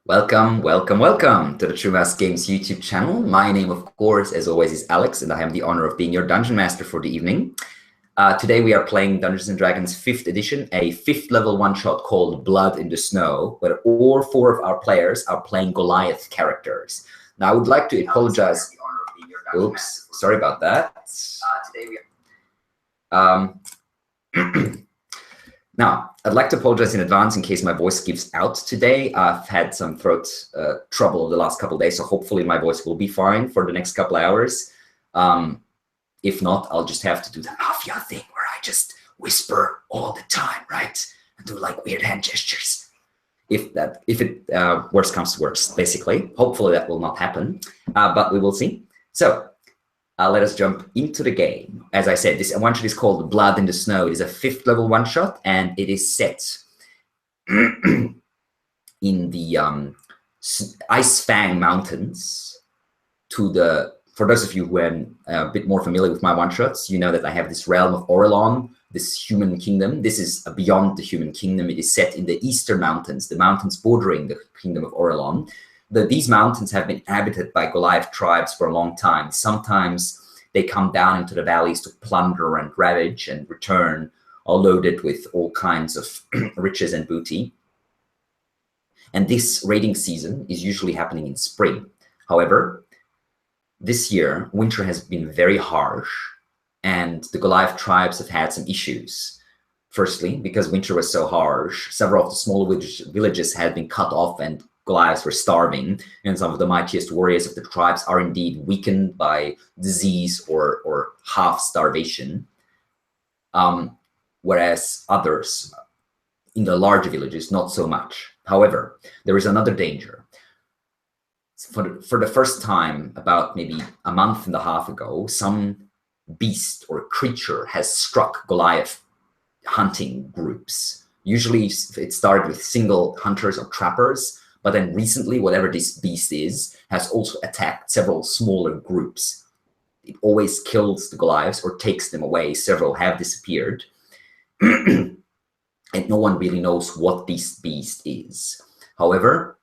Welcome, welcome, welcome to the True Mass Games YouTube channel. My name, of course, as always, is Alex, and I have the honor of being your Dungeon Master for the evening. Today we are playing Dungeons & Dragons 5th edition, a 5th level one-shot called Blood in the Snow, where all 4 of our players are playing Goliath characters. Now, I would like to apologize. Oops, sorry about that. Now, I'd like to apologize in advance in case my voice gives out today. I've had some throat trouble the last couple of days, so hopefully my voice will be fine for the next couple of hours. If not, I'll just have to do the mafia thing where I just whisper all the time, right? And do like weird hand gestures. If it worst comes to worst, basically. Hopefully that will not happen, but we will see. So let us jump into the game. As I said, this one-shot is called Blood in the Snow. It is a 5th level one-shot, and it is set in the Icefang Mountains. For those of you who are a bit more familiar with my one-shots, you know that I have this realm of Orelon, this human kingdom. This is beyond the human kingdom. It is set in the Eastern Mountains, the mountains bordering the kingdom of Orelon. These mountains have been inhabited by Goliath tribes for a long time. Sometimes they come down into the valleys to plunder and ravage and return, all loaded with all kinds of riches and booty. And this raiding season is usually happening in spring. However, this year, winter has been very harsh, and the Goliath tribes have had some issues. Firstly, because winter was so harsh, several of the smaller villages had been cut off and Goliaths were starving, and some of the mightiest warriors of the tribes are indeed weakened by disease or half starvation, whereas others in the larger villages, not so much. However, there is another danger. For the first time, about maybe a month and a half ago, some beast or creature has struck Goliath hunting groups. Usually it started with single hunters or trappers, but then recently, whatever this beast is, has also attacked several smaller groups. It always kills the Goliaths or takes them away. Several have disappeared. And no one really knows what this beast is. However,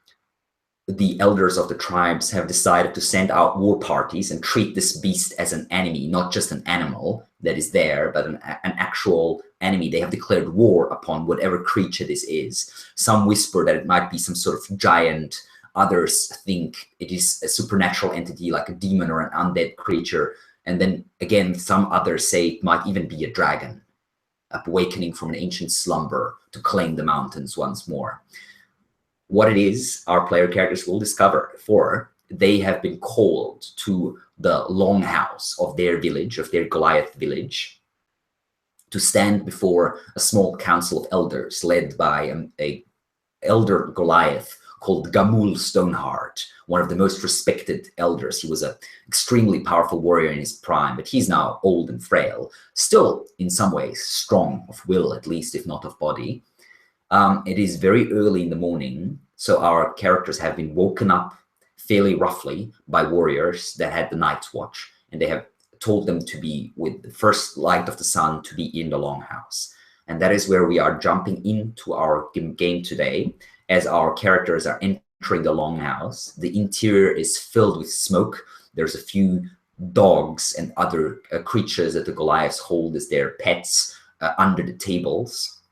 the elders of the tribes have decided to send out war parties and treat this beast as an enemy, not just an animal that is there, but an actual enemy. They have declared war upon whatever creature this is. Some whisper that it might be some sort of giant. Others think it is a supernatural entity like a demon or an undead creature. And then again, some others say it might even be a dragon, awakening from an ancient slumber to claim the mountains once more. What it is, our player characters will discover, for they have been called to the longhouse of their village, of their Goliath village, to stand before a small council of elders led by an elder Goliath called Gamul Stoneheart, one of the most respected elders. He was an extremely powerful warrior in his prime, but he's now old and frail, still in some ways strong of will, at least, if not of body. It is very early in the morning, so our characters have been woken up fairly roughly by warriors that had the night's watch, and they have told them to be with the first light of the sun to be in the longhouse. And that is where we are jumping into our game today, as our characters are entering the longhouse. The interior is filled with smoke. There's a few dogs and other creatures that the Goliaths hold as their pets under the tables.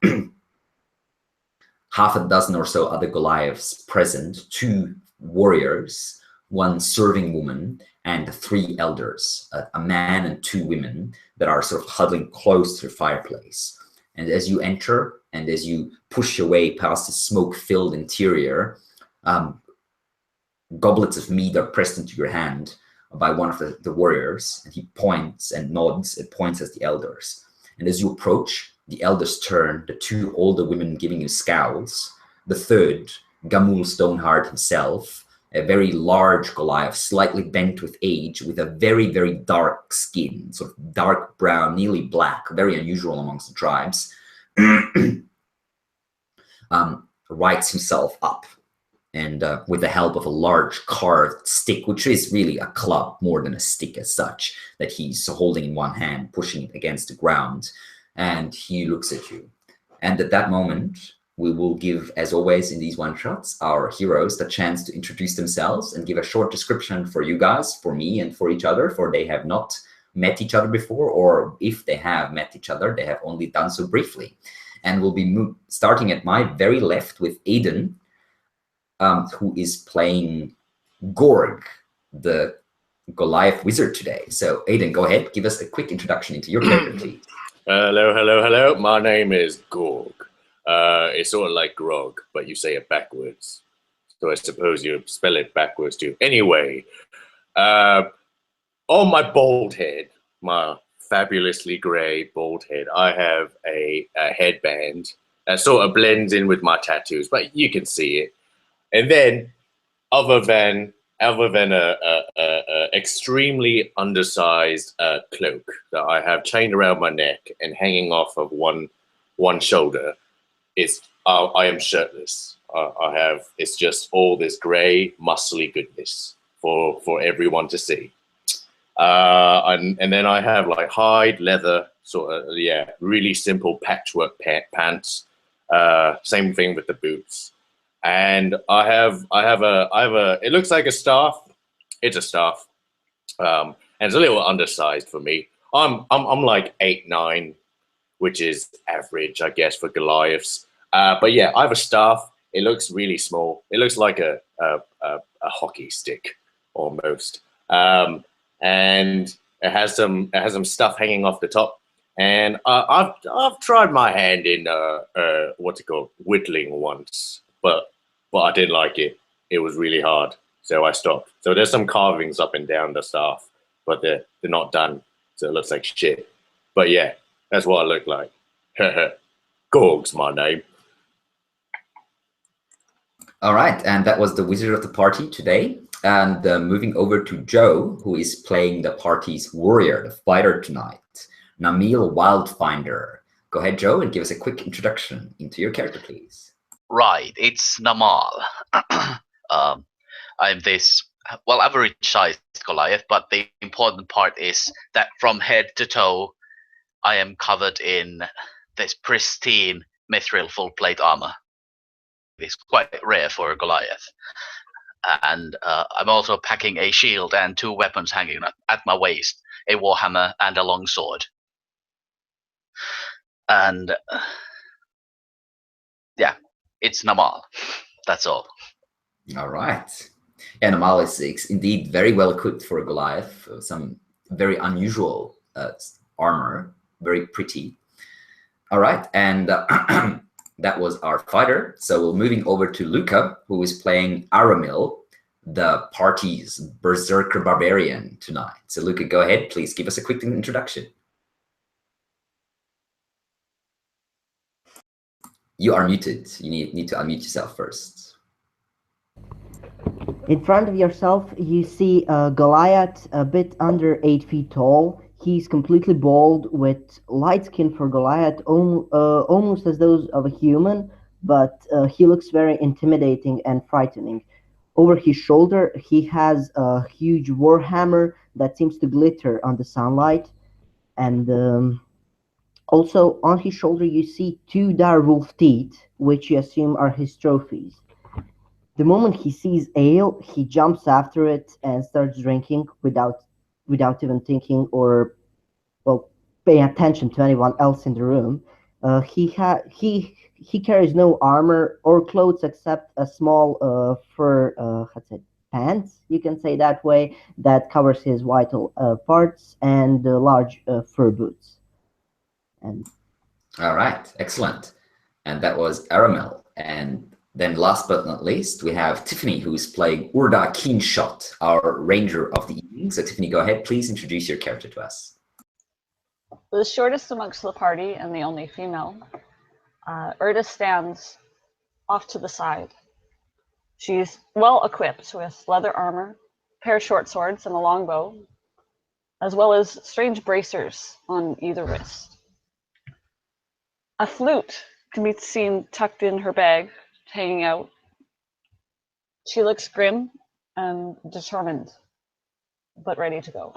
Half a dozen or so other Goliaths present, 2 warriors, 1 serving woman, and 3 elders, a man and 2 women that are sort of huddling close to the fireplace. And as you enter and as you push your way past the smoke-filled interior, goblets of mead are pressed into your hand by one of the warriors, and he points and nods and points at the elders. And as you approach, the elders turn, the 2 older women giving you scowls. The third, Gamul Stoneheart himself, a very large Goliath, slightly bent with age, with a very, very dark skin, sort of dark brown, nearly black, very unusual amongst the tribes, writes himself up, and with the help of a large carved stick, which is really a club more than a stick as such, that he's holding in one hand, pushing it against the ground. And he looks at you. And at that moment, we will give, as always in these one-shots, our heroes the chance to introduce themselves and give a short description for you guys, for me, and for each other, for they have not met each other before, or if they have met each other, they have only done so briefly. And we'll be starting at my very left with Aiden, who is playing Gorg, the Goliath wizard today. So Aiden, go ahead, give us a quick introduction into your character, please. Hello. My name is Gorg. It's sort of like grog, but you say it backwards. So I suppose you spell it backwards too. Anyway, on my bald head, my fabulously grey bald head, I have a headband that sort of blends in with my tattoos, but you can see it. And then, other than a extremely undersized cloak that I have chained around my neck and hanging off of one shoulder, I am shirtless. It's just all this grey, muscly goodness for everyone to see. And then I have like hide, leather, sort of, yeah, really simple patchwork pants. Same thing with the boots. And I have a, it looks like a staff. It's a staff. And it's a little undersized for me. I'm like 8'9", which is average, I guess, for Goliaths. But yeah, I have a staff. It looks really small. It looks like a hockey stick almost. And it has some stuff hanging off the top. And I've tried my hand in what's it called, whittling once, but I didn't like it. It was really hard, so I stopped. So there's some carvings up and down the staff, but they're not done, so it looks like shit. But yeah, that's what I look like. Gorg's my name. All right, and that was the wizard of the party today. And moving over to Joe, who is playing the party's warrior, the fighter tonight, Namil Wildfinder. Go ahead, Joe, and give us a quick introduction into your character, please. Right, it's Namal. I'm this, well, average-sized Goliath, but the important part is that from head to toe, I am covered in this pristine mithril full-plate armor. It's quite rare for a Goliath. And I'm also packing a shield and 2 weapons hanging at my waist, a warhammer and a long sword. And yeah, it's Namal. That's all. All right. And Namal is indeed very well equipped for a Goliath. Some very unusual armor, very pretty. All right, and that was our fighter. So we're moving over to Luca, who is playing Aramil, the party's berserker barbarian tonight. So Luca, go ahead, please give us a quick introduction. You are muted. You need to unmute yourself first. In front of yourself, you see Goliath, a bit under 8 feet tall. He's completely bald with light skin for Goliath, almost as those of a human, but he looks very intimidating and frightening. Over his shoulder, he has a huge warhammer that seems to glitter on the sunlight. And also on his shoulder, you see 2 direwolf teeth, which you assume are his trophies. The moment he sees ale, he jumps after it and starts drinking without even thinking or, well, paying attention to anyone else in the room. He carries no armor or clothes except a small fur pants, you can say that way, that covers his vital parts, and large fur boots. And all right, excellent. And that was Aramel. And then last but not least, we have Tiffany, who's playing Occassionally, our ranger of the evening. So Tiffany, go ahead, please introduce your character to us. The shortest amongst the party and the only female, Urda stands off to the side. She's well equipped with leather armor, a pair of short swords, and a longbow, as well as strange bracers on either wrist. A flute can be seen tucked in her bag, hanging out. She looks grim and determined, but ready to go.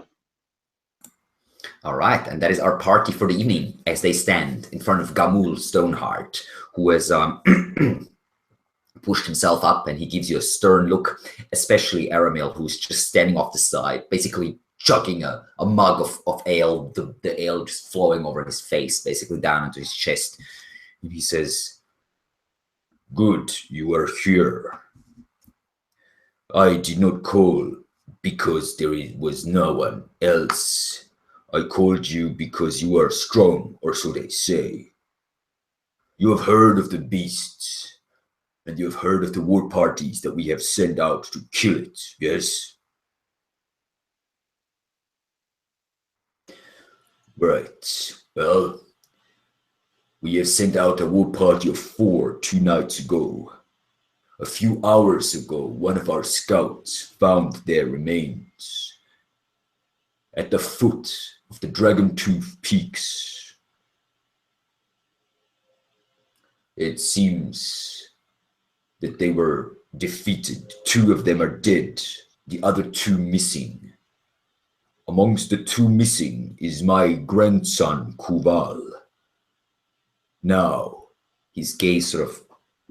All right, and that is our party for the evening as they stand in front of Gamul Stoneheart, who has pushed himself up, and he gives you a stern look, especially Aramil, who's just standing off the side, basically chugging a mug of ale, the ale just flowing over his face, basically down into his chest. And he says, "Good, you are here. I did not call because there was no one else. I called you because you are strong, or so they say. You have heard of the beasts, and you have heard of the war parties that we have sent out to kill it, yes? Right. Well, we have sent out a war party of 4 2 nights ago. A few hours ago, one of our scouts found their remains at the foot of the Dragon Tooth Peaks. It seems that they were defeated. 2 of them are dead, the other 2 missing. Amongst the 2 missing is my grandson, Kuval. Now, his gaze sort of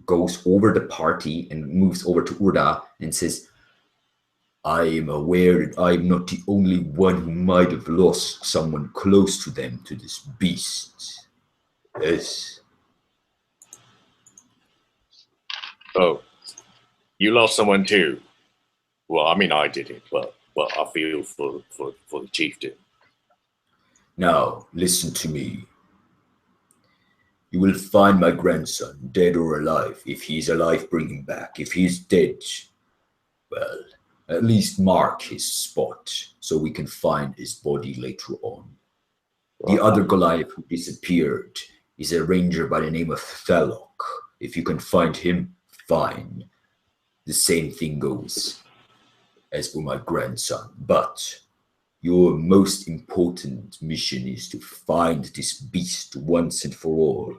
goes over the party and moves over to Urda and says, I am aware that I am not the only one who might have lost someone close to them to this beast. Yes. Oh, you lost someone too. Well, I mean, I didn't, but I feel for the chieftain. Now, listen to me. You will find my grandson, dead or alive. If he's alive, bring him back. If he's dead, well, at least mark his spot so we can find his body later on. The other Goliath who disappeared is a ranger by the name of Thalok. If you can find him, fine. The same thing goes as for my grandson. But your most important mission is to find this beast once and for all.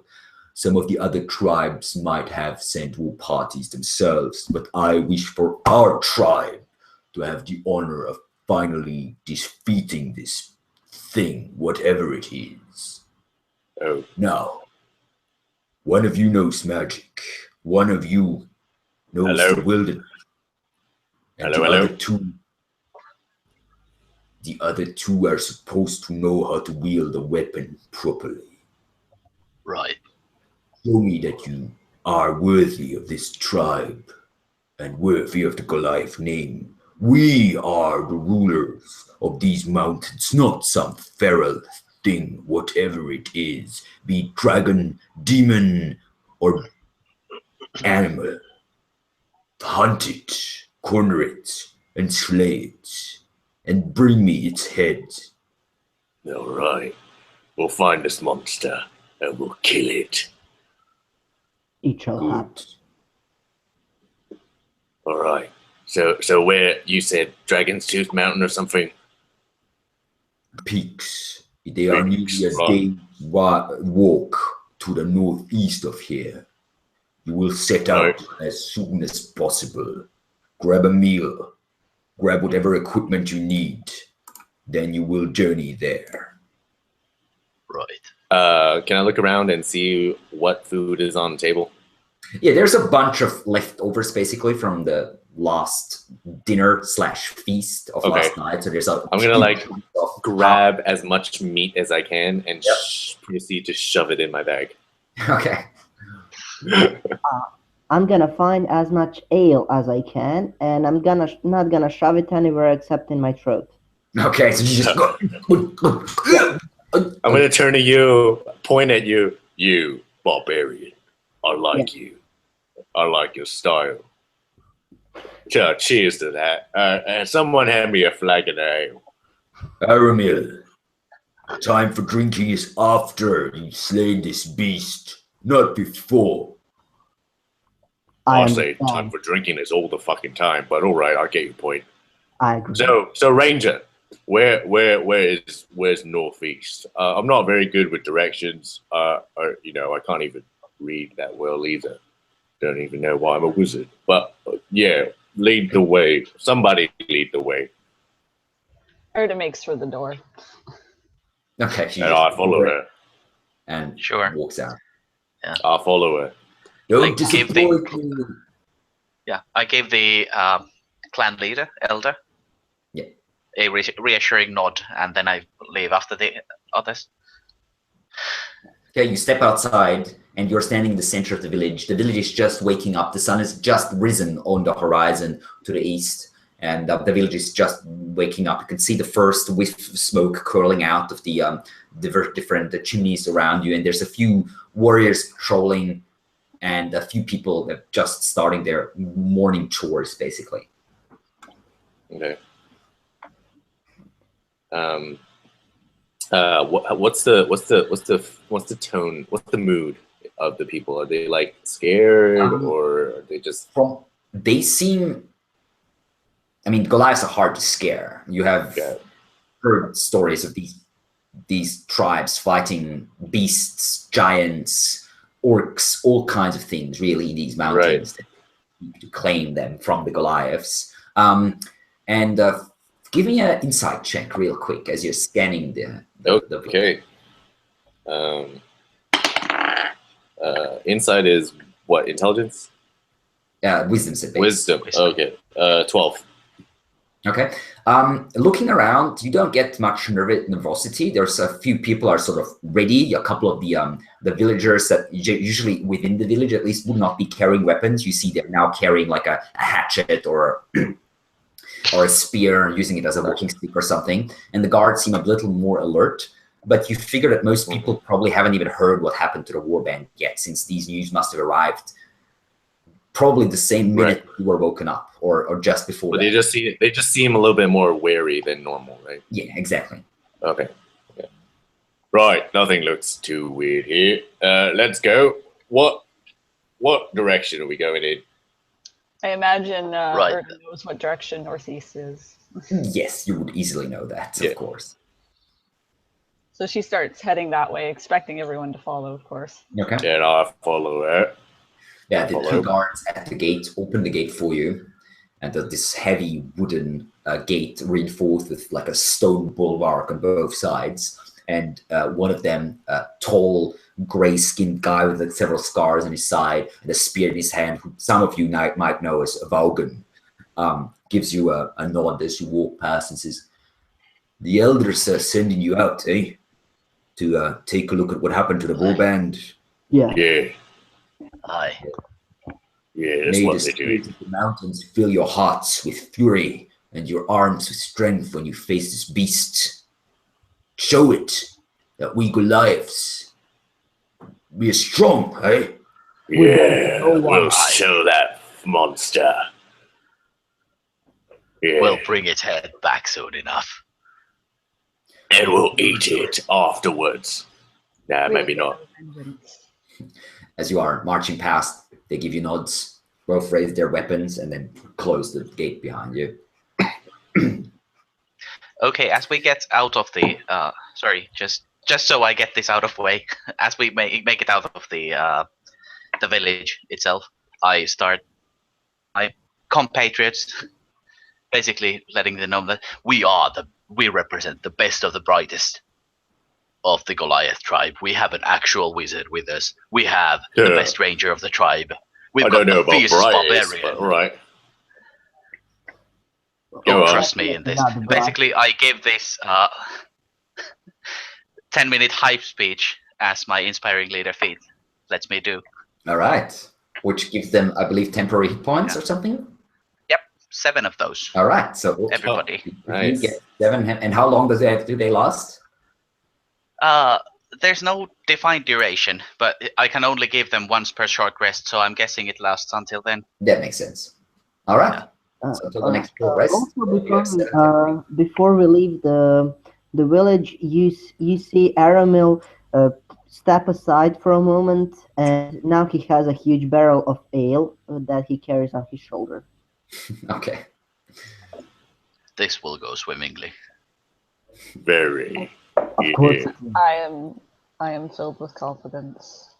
Some of the other tribes might have sent war parties themselves, but I wish for our tribe to have the honor of finally defeating this thing, whatever it is. Oh. Now, one of you knows magic. One of you knows the wilderness. And the other two are supposed to know how to wield a weapon properly. Right. Show me that you are worthy of this tribe and worthy of the Goliath name. We are the rulers of these mountains, not some feral thing, whatever it is, be it dragon, demon, or animal. Hunt it, corner it, and slay it, and bring me its head. All right. We'll find this monster, and we'll kill it. It shall happen. All right. So where you said Dragon's Tooth Mountain or something? Peaks. They are nearly a day's walk to the northeast of here. You will set out as soon as possible. Grab a meal. Grab whatever equipment you need. Then you will journey there. Right. Can I look around and see what food is on the table? Yeah, there's a bunch of leftovers basically from the last dinner/feast of last night. So there's a. I'm gonna grab as much meat as I can and proceed to shove it in my bag. Okay. I'm gonna find as much ale as I can, and I'm not gonna shove it anywhere except in my throat. Okay, so you just go. I'm gonna turn to you, point at you, you barbarian. I like you. I like your style. Cheers to that. And someone hand me a flagon of ale. Aramil, time for drinking is after you've slain this beast, not before. I say time for drinking is all the fucking time, but all right, I get your point. I agree. So Ranger, where's northeast? I'm not very good with directions. I can't even read that well either. Don't even know why I'm a wizard. But yeah, lead the way. Somebody lead the way. Erda makes for the door. Okay, she And just I follow her. and Sure. walks out. I follow her. Don't Like, give the- disappoint me. Yeah, I gave the clan leader, elder, Yeah. a reassuring nod, and then I leave after the others. Okay, you step outside and you're standing in the center of the village. The village is just waking up. The sun has just risen on the horizon to the east, and the village is just waking up. You can see the first whiff of smoke curling out of the different chimneys around you, and there's a few warriors patrolling and a few people that just starting their morning chores, basically. Okay. What's the tone? What's the mood of the people? Are they like scared, or are they just? They seem. I mean, Goliaths are hard to scare. You have heard stories of these tribes fighting beasts, giants, orcs, all kinds of things. Really, in these mountains to claim them from the Goliaths. Give me an insight check real quick as you're scanning the Okay. Insight is what? Intelligence? Wisdom set. Wisdom. Okay. 12. Okay. Looking around, you don't get much nervosity. There's a few people are sort of ready. A couple of the villagers that usually within the village at least would not be carrying weapons. You see they're now carrying like a hatchet or a spear, using it as a walking stick or something. And the guards seem a little more alert. But you figure that most people probably haven't even heard what happened to the warband yet, since these news must have arrived probably the same minute you were woken up, or just before. But they just seem a little bit more wary than normal, right? Yeah, exactly. Okay. Right. Nothing looks too weird here. Let's go. What direction are we going in? I imagine Right. Erda knows what direction northeast is. Yes, you would easily know that, of course. So she starts heading that way, expecting everyone to follow, of course. Okay. And I follow her. Yeah, the two guards at the gate open the gate for you, and this heavy wooden gate reinforced with like a stone bulwark on both sides. And one of them, a tall, gray-skinned guy with like, several scars on his side and a spear in his hand, who some of you might know as Vaughan, gives you a nod as you walk past and says, "The elders are sending you out, eh? To take a look at what happened to the warband." Yeah. Yeah. Aye. Yeah, that's May what the they're doing. spirit of the mountains fill your hearts with fury and your arms with strength when you face this beast. Show it that we Goliaths, we are strong, eh? Yeah, we'll show that monster. Yeah. We'll bring its head back soon enough. And we'll eat it afterwards. Nah, maybe not. As you are marching past, they give you nods, both raise their weapons, and then close the gate behind you. Okay, as we get out of the sorry, just so I get this out of the way, as we make it out of the village itself, I start my compatriots, basically letting them know that we represent the best of the brightest of the Goliath tribe. We have an actual wizard with us. We have the best ranger of the tribe. We've got the fiercest barbarian. But right. Oh, trust me in this. Basically, I gave this 10-minute hype speech as my inspiring leader feat lets me do. All right. Which gives them, I believe, temporary hit points or something? Yep, 7 of those. All right. So Everybody. You get 7. And how long do they last? There's no defined duration, but I can only give them once per short rest, so I'm guessing it lasts until then. That makes sense. All right. So until the next short rest. Also, before we leave the village, you see Aramil step aside for a moment, and now he has a huge barrel of ale that he carries on his shoulder. Okay. This will go swimmingly. Very. Of course. I am filled with confidence.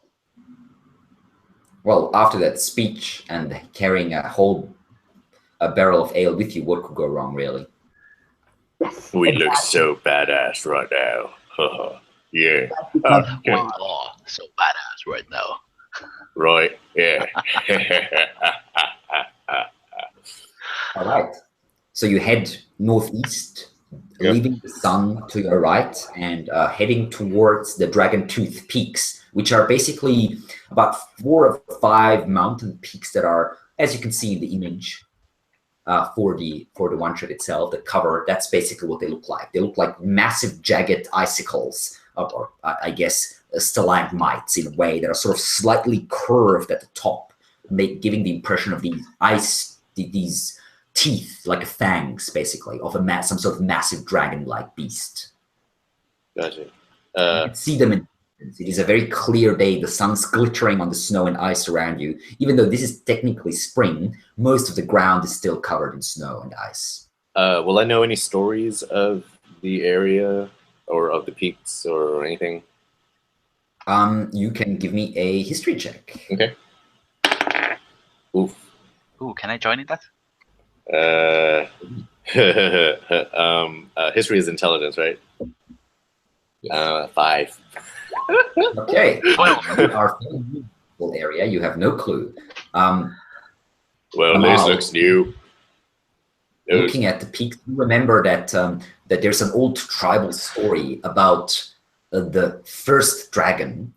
Well, after that speech and carrying a barrel of ale with you, what could go wrong, really? Yes. We look so badass right now. Yeah. Because Okay. Oh, so badass right now. Right. Yeah. All right. So you head northeast, Yep. leaving the sun to your right and heading towards the Dragon Tooth Peaks, which are basically about 4 or 5 mountain peaks that are, as you can see in the image, for the one shot itself, the cover. That's basically what they look like. They look like massive, jagged icicles, or I guess stalagmites in a way that are sort of slightly curved at the top, giving the impression of these teeth, like fangs, basically, of some sort of massive dragon-like beast. Gotcha. You can see them in. It is a very clear day. The sun's glittering on the snow and ice around you. Even though this is technically spring, most of the ground is still covered in snow and ice. Will I know any stories of the area or of the peaks or anything? You can give me a history check. Okay. Oof. Ooh, can I join in that? History is intelligence, right? 5. Okay. Well, Our area, you have no clue. Well, Amal, this looks new. looking at the peak, you remember that that there's an old tribal story about the first dragon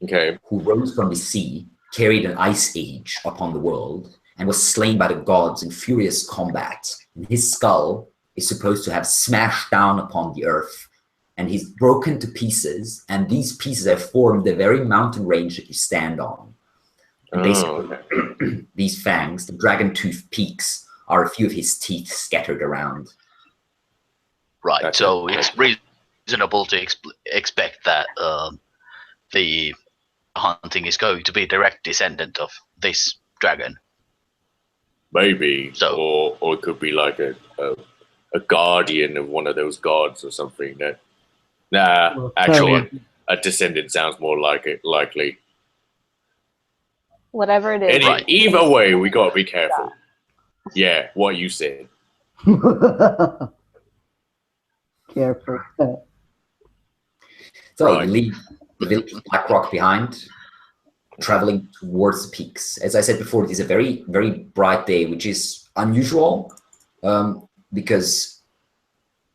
Okay. who rose from the sea, carried an ice age upon the world, and was slain by the gods in furious combat. And his skull is supposed to have smashed down upon the earth, and he's broken to pieces, and these pieces have formed the very mountain range that you stand on. And basically, okay. these fangs, the dragon tooth peaks, are a few of his teeth scattered around. right. Gotcha. So it's reasonable to expect that the hunting is going to be a direct descendant of this dragon. Maybe. So- Or it could be like a guardian of one of those gods or something. That. Nah, Well, actually, a descendant sounds more likely. Whatever it is. Right. Either way, we gotta be careful. Yeah, what you said. Careful. So Right. you leave the village of Blackrock behind, traveling towards the peaks. As I said before, it is a very, very bright day, which is unusual because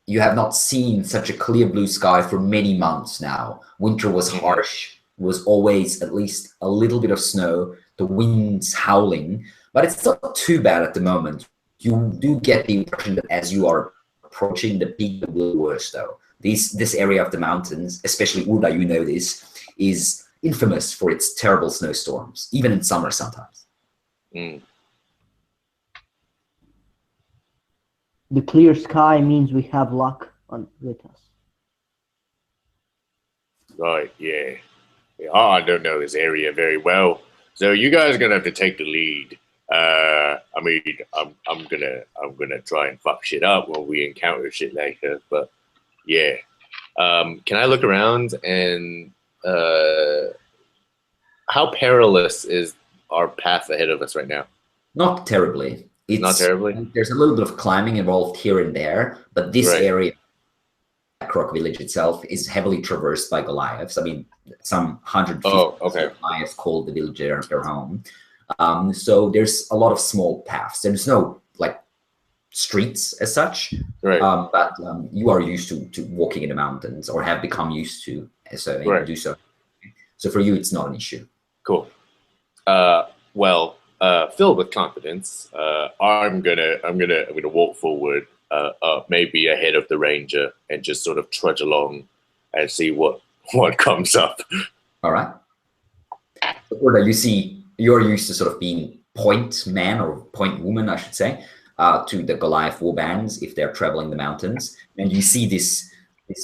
you have not seen such a clear blue sky for many months now. Winter was harsh, was always at least a little bit of snow, the winds howling, but it's not too bad at the moment. You do get the impression that as you are approaching the peak, it will be worse though. This area of the mountains, especially Urda, you know this, is infamous for its terrible snowstorms, even in summer sometimes. Mm. The clear sky means we have luck with us. Right, yeah. I don't know this area very well, so you guys are gonna have to take the lead. I mean, I'm gonna try and fuck shit up when we encounter shit later, but yeah. Can I look around and how perilous is our path ahead of us right now? Not terribly. Not terribly? There's a little bit of climbing involved here and there, but this Right. area, Blackrock village itself, is heavily traversed by Goliaths. I mean, some 150 okay. Goliaths call the village their home. So there's a lot of small paths. There's no like streets as such, Right. but you are used to walking in the mountains, or have become used to, so you Right. do so. So for you, it's not an issue. Cool. Well, filled with confidence, I'm gonna walk forward, maybe ahead of the ranger, and just sort of trudge along and see what comes up. All right. Orda, you're used to sort of being point man or point woman, I should say, to the Goliath war bands if they're traveling the mountains, and you see this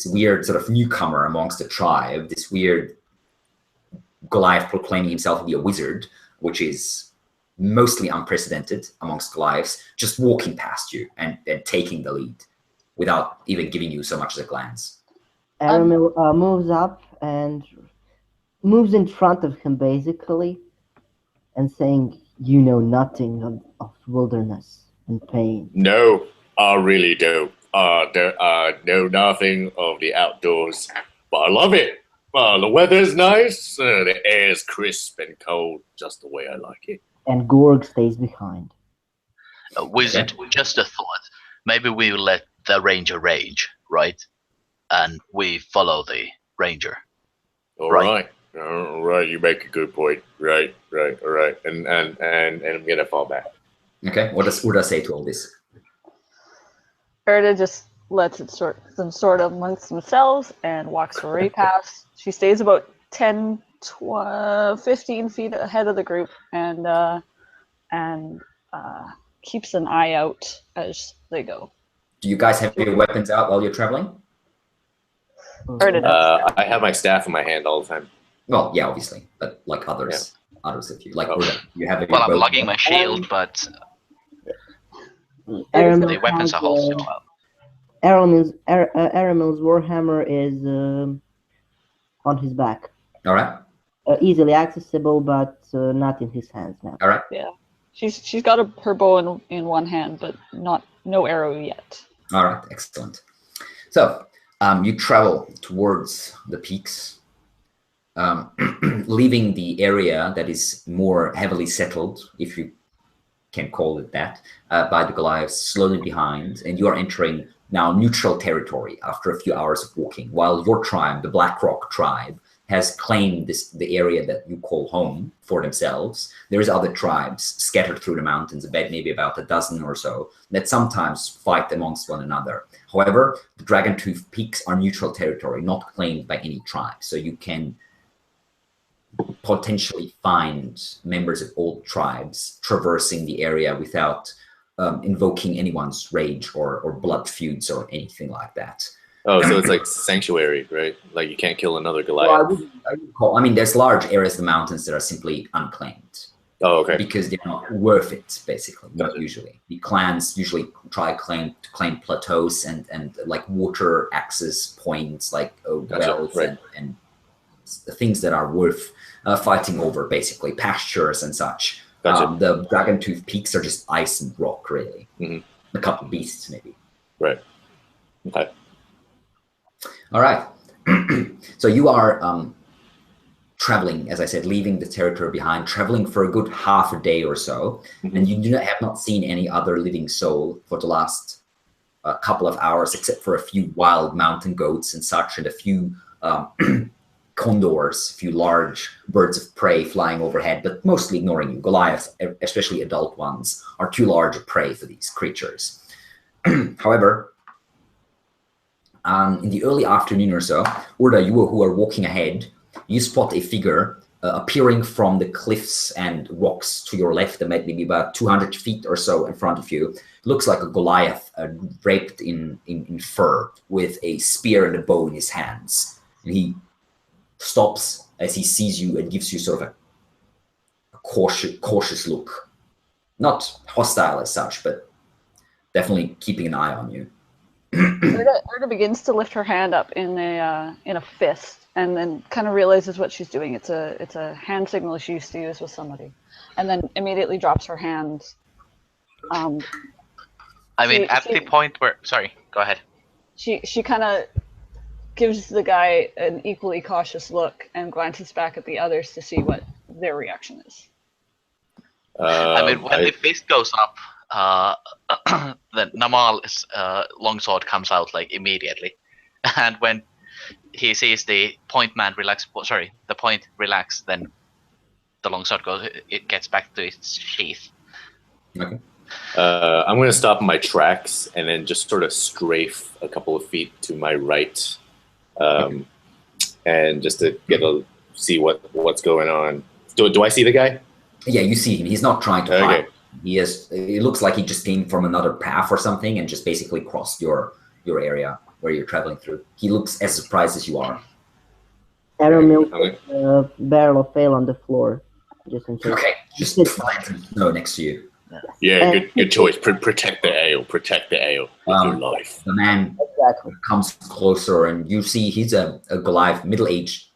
weird sort of newcomer amongst the tribe, this weird Goliath proclaiming himself to be a wizard, which is mostly unprecedented amongst Goliaths, just walking past you and taking the lead without even giving you so much as a glance. Aramil moves up and moves in front of him, basically, and saying, "You know nothing of wilderness and pain." No, I really don't. know nothing of the outdoors, but I love it. The weather's nice, the air's crisp and cold, just the way I like it. And Gorg stays behind. Wizard, just a thought. Maybe we will let the ranger range, right? And we follow the ranger. All right. You make a good point. Right. All right. And I'm gonna fall back. Okay, what does Urda say to all this? Erda just lets it sort amongst themselves and walks right past. She stays about 10, 15 feet ahead of the group and keeps an eye out as they go. Do you guys have your weapons out while you're traveling? Erda does. I have my staff in my hand all the time. Well, yeah, obviously, but like others of you, like Urda, you have your Well, I'm bow. lugging my shield, but Aramil the weapons are holstered well. Aramil's warhammer is on his back. All right. Easily accessible, but not in his hands now. All right. Yeah, she's got her bow in one hand, but no arrow yet. All right. Excellent. So you travel towards the peaks, leaving the area that is more heavily settled, if you can call it that, by the Goliaths slowly behind, and you are entering now neutral territory after a few hours of walking, while your tribe, the Blackrock tribe, has claimed the area that you call home for themselves. There's other tribes scattered through the mountains, maybe about a dozen or so, that sometimes fight amongst one another. However, the Dragontooth Peaks are neutral territory, not claimed by any tribe, so you can potentially find members of all tribes traversing the area without invoking anyone's rage or blood feuds or anything like that. Oh, so it's like sanctuary, right? Like you can't kill another Goliath. Well, I mean, there's large areas of the mountains that are simply unclaimed. Oh, okay. Because they're not worth it, basically, not usually. The clans usually try to claim plateaus and like water access points, like wells right. and things that are worth fighting over, basically, pastures and such. Gotcha. The Dragontooth Peaks are just ice and rock, really. Mm-hmm. A couple beasts, maybe. Right. Okay. All right. So you are traveling, as I said, leaving the territory behind, traveling for a good half a day or so, and you have not seen any other living soul for the last couple of hours, except for a few wild mountain goats and such, and a few condors, a few large birds of prey flying overhead, but mostly ignoring you. Goliaths, especially adult ones, are too large a prey for these creatures. However, in the early afternoon or so, Urda, you who are walking ahead, you spot a figure appearing from the cliffs and rocks to your left, maybe about 200 feet or so in front of you. It looks like a Goliath draped in fur with a spear and a bow in his hands. And he stops as he sees you and gives you sort of a cautious look. Not hostile as such, but definitely keeping an eye on you. Erda begins to lift her hand up in a fist, and then kind of realizes what she's doing. It's a hand signal she used to use with somebody, and then immediately drops her hand. The point where, sorry, go ahead. She kind of gives the guy an equally cautious look and glances back at the others to see what their reaction is. When the fist goes up, then Namal's longsword comes out like immediately, and when he sees the point relax, then the longsword it gets back to its sheath. Okay. I'm going to stop in my tracks and then just sort of strafe a couple of feet to my right, and just to see what's going on. Do I see the guy? Yeah, you see him. He's not trying to fight. Okay. It looks like he just came from another path or something and just basically crossed your area where you're traveling through. He looks as surprised as you are. Aramil puts a barrel of ale on the floor, just in case. Okay, just find some snow next to you. Yeah, good choice. Protect the ale. Protect the ale with your life. The man comes closer, and you see he's a Goliath, middle-aged,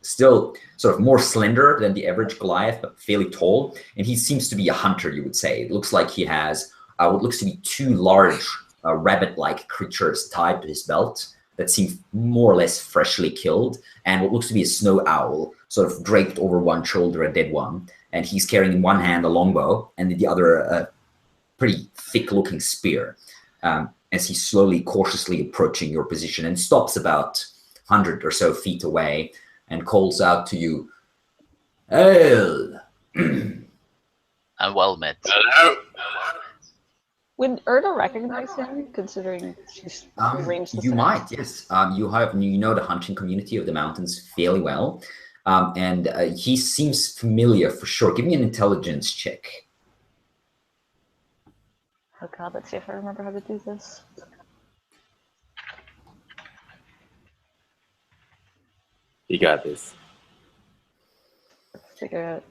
still sort of more slender than the average Goliath, but fairly tall. And he seems to be a hunter, you would say. It looks like he has what looks to be two large rabbit-like creatures tied to his belt that seem more or less freshly killed, and what looks to be a snow owl sort of draped over one shoulder, a dead one, and he's carrying in one hand a longbow and in the other a pretty thick-looking spear, as he's slowly, cautiously approaching your position and stops about 100 or so feet away and calls out to you, "Hail!" And well met. Hello. Would Erda recognize him, considering she's arranged the You set? might, yes. You know the hunting community of the mountains fairly well, and he seems familiar for sure. Give me an intelligence check. Oh god, let's see if I remember how to do this. You got this. Let's figure out.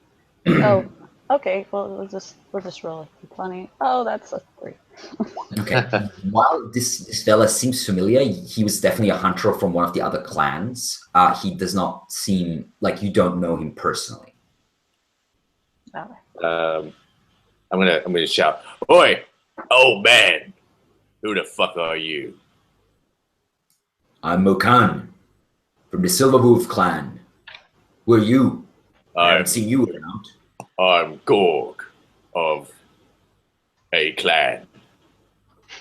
Oh, okay. Well, we'll just roll a 20. Oh, that's a 3. Okay. While this fella seems familiar, he was definitely a hunter from one of the other clans. He does not seem like you don't know him personally. Oh. I'm gonna shout, "Oi, old man! Who the fuck are you?" I'm Mokan from the Silverwolf clan. Who are you? I haven't seen you around. I'm Gorg of a clan.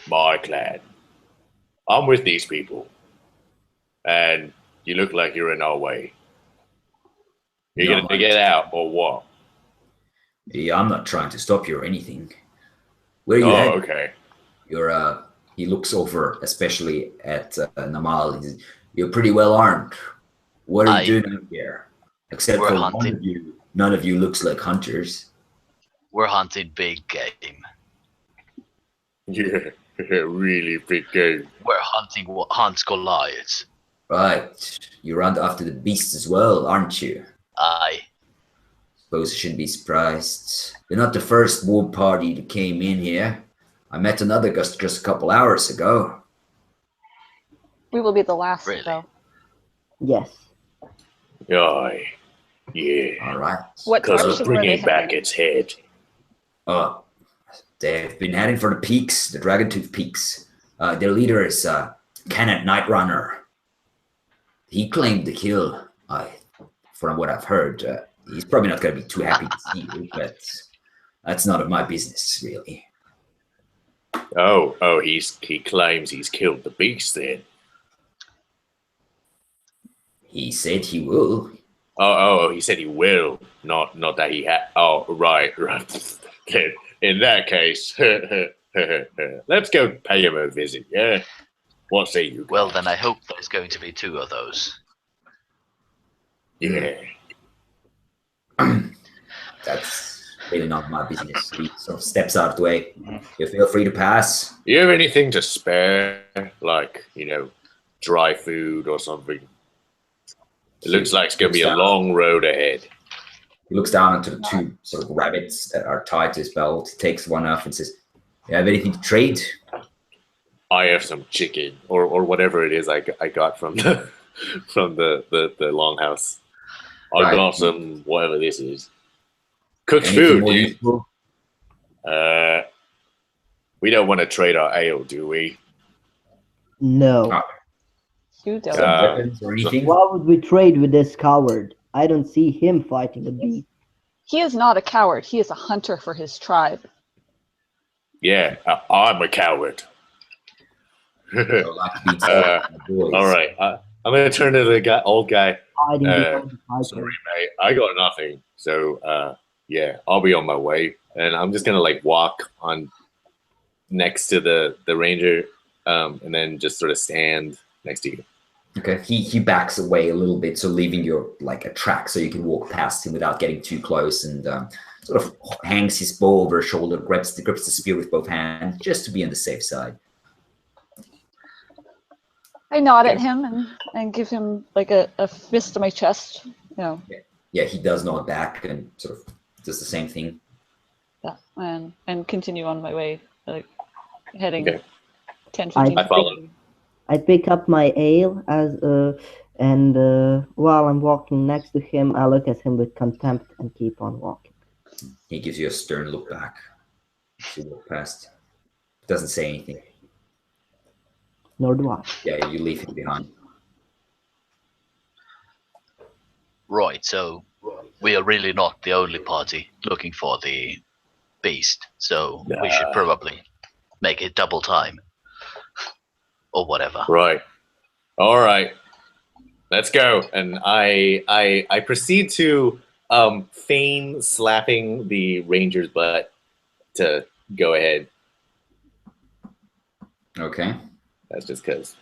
My clan. I'm with these people. And you look like you're in our way. You're Not gonna get right. out or what? Yeah, I'm not trying to stop you or anything. Where are you Oh, headed? okay. You're he looks over, especially at Namal. He says, "You're pretty well armed. What are you doing out here? Except We're for hunting. one of you, none of you looks like hunters." We're hunting big game. Yeah, really big game. We're hunting what hunts Goliaths. Right. You're on after the beasts as well, aren't you? Aye. Suppose I shouldn't be surprised. You're not the first war party that came in here. I met another just a couple hours ago. We will be the last, Really? though. Yes. Aye. Yeah. All right. What Because direction we're were they bringing back heading? its head. They've been heading for the peaks, the Dragontooth Peaks. Their leader is Kenneth Nightrunner. He claimed the kill. From what I've heard, he's probably not going to be too happy to see you, but that's none of my business, really. Oh, he claims he's killed the beast then. He said he will. Oh, he said he will, not that he had. Oh, right. In that case, let's go pay him a visit, yeah? What say you? Well, then I hope there's going to be 2 of those. Yeah. That's really not my business. He sort of steps out of the way. You feel free to pass. You have anything to spare? Like, dry food or something? It looks like it's going to be a long road ahead. He looks down into the 2 sort of rabbits that are tied to his belt, takes one off and says, "You have anything to trade?" I have some chicken or whatever it is I got from the from the longhouse. I Right. got some whatever this is. Cooked Anything food, more dude. useful? We don't want to trade our ale, do we? No. You don't. Some weapons or anything? Why would we trade with this coward? I don't see him fighting a beast. He is not a coward. He is a hunter for his tribe. Yeah, I'm a coward. Or like to be told by the boys. All right, I'm gonna turn to the old guy. Hiding behind the fighter. Sorry, mate, I got nothing. So, yeah, I'll be on my way, and I'm just gonna walk on next to the ranger, and then just sort of stand next to you. Okay, he backs away a little bit, so leaving your a track so you can walk past him without getting too close, and sort of hangs his bow over his shoulder, grips the spear with both hands, just to be on the safe side. I nod at him and give him a fist to my chest. Yeah, he does nod back and sort of does the same thing. Yeah, and continue on my way, heading Okay. 10, 15 I follow. I pick up my ale and while I'm walking next to him, I look at him with contempt and keep on walking. He gives you a stern look back as you walk past. Doesn't say anything. Nor do I. Yeah, you leave him behind. Right, so we are really not the only party looking for the beast, so we should probably make it double time. Or whatever. Right. All right. Let's go. And I proceed to feign slapping the ranger's butt to go ahead. Okay. That's just because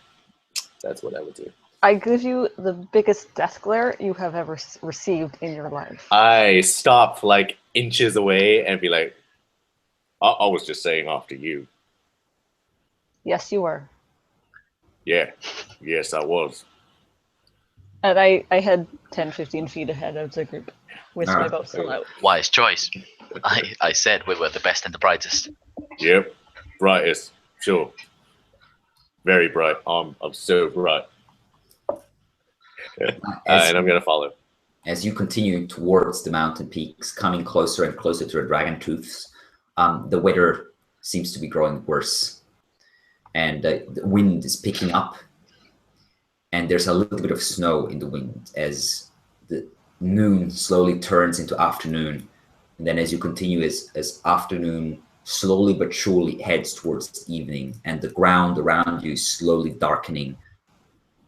that's what I would do. I give you the biggest death glare you have ever received in your life. I stop like inches away and be like, I was just saying after you. Yes, you were. Yeah. Yes, I was. And I head 10, 15 feet ahead of the group with my bow still out. Wise choice. I said we were the best and the brightest. Yep. Brightest. Sure. Very bright. I'm so bright. And I'm going to follow. As you continue towards the mountain peaks, coming closer and closer to the dragon tooths, the weather seems to be growing worse. And the wind is picking up. And there's a little bit of snow in the wind as the noon slowly turns into afternoon. And then as you continue, as afternoon slowly but surely heads towards evening, and the ground around you is slowly darkening.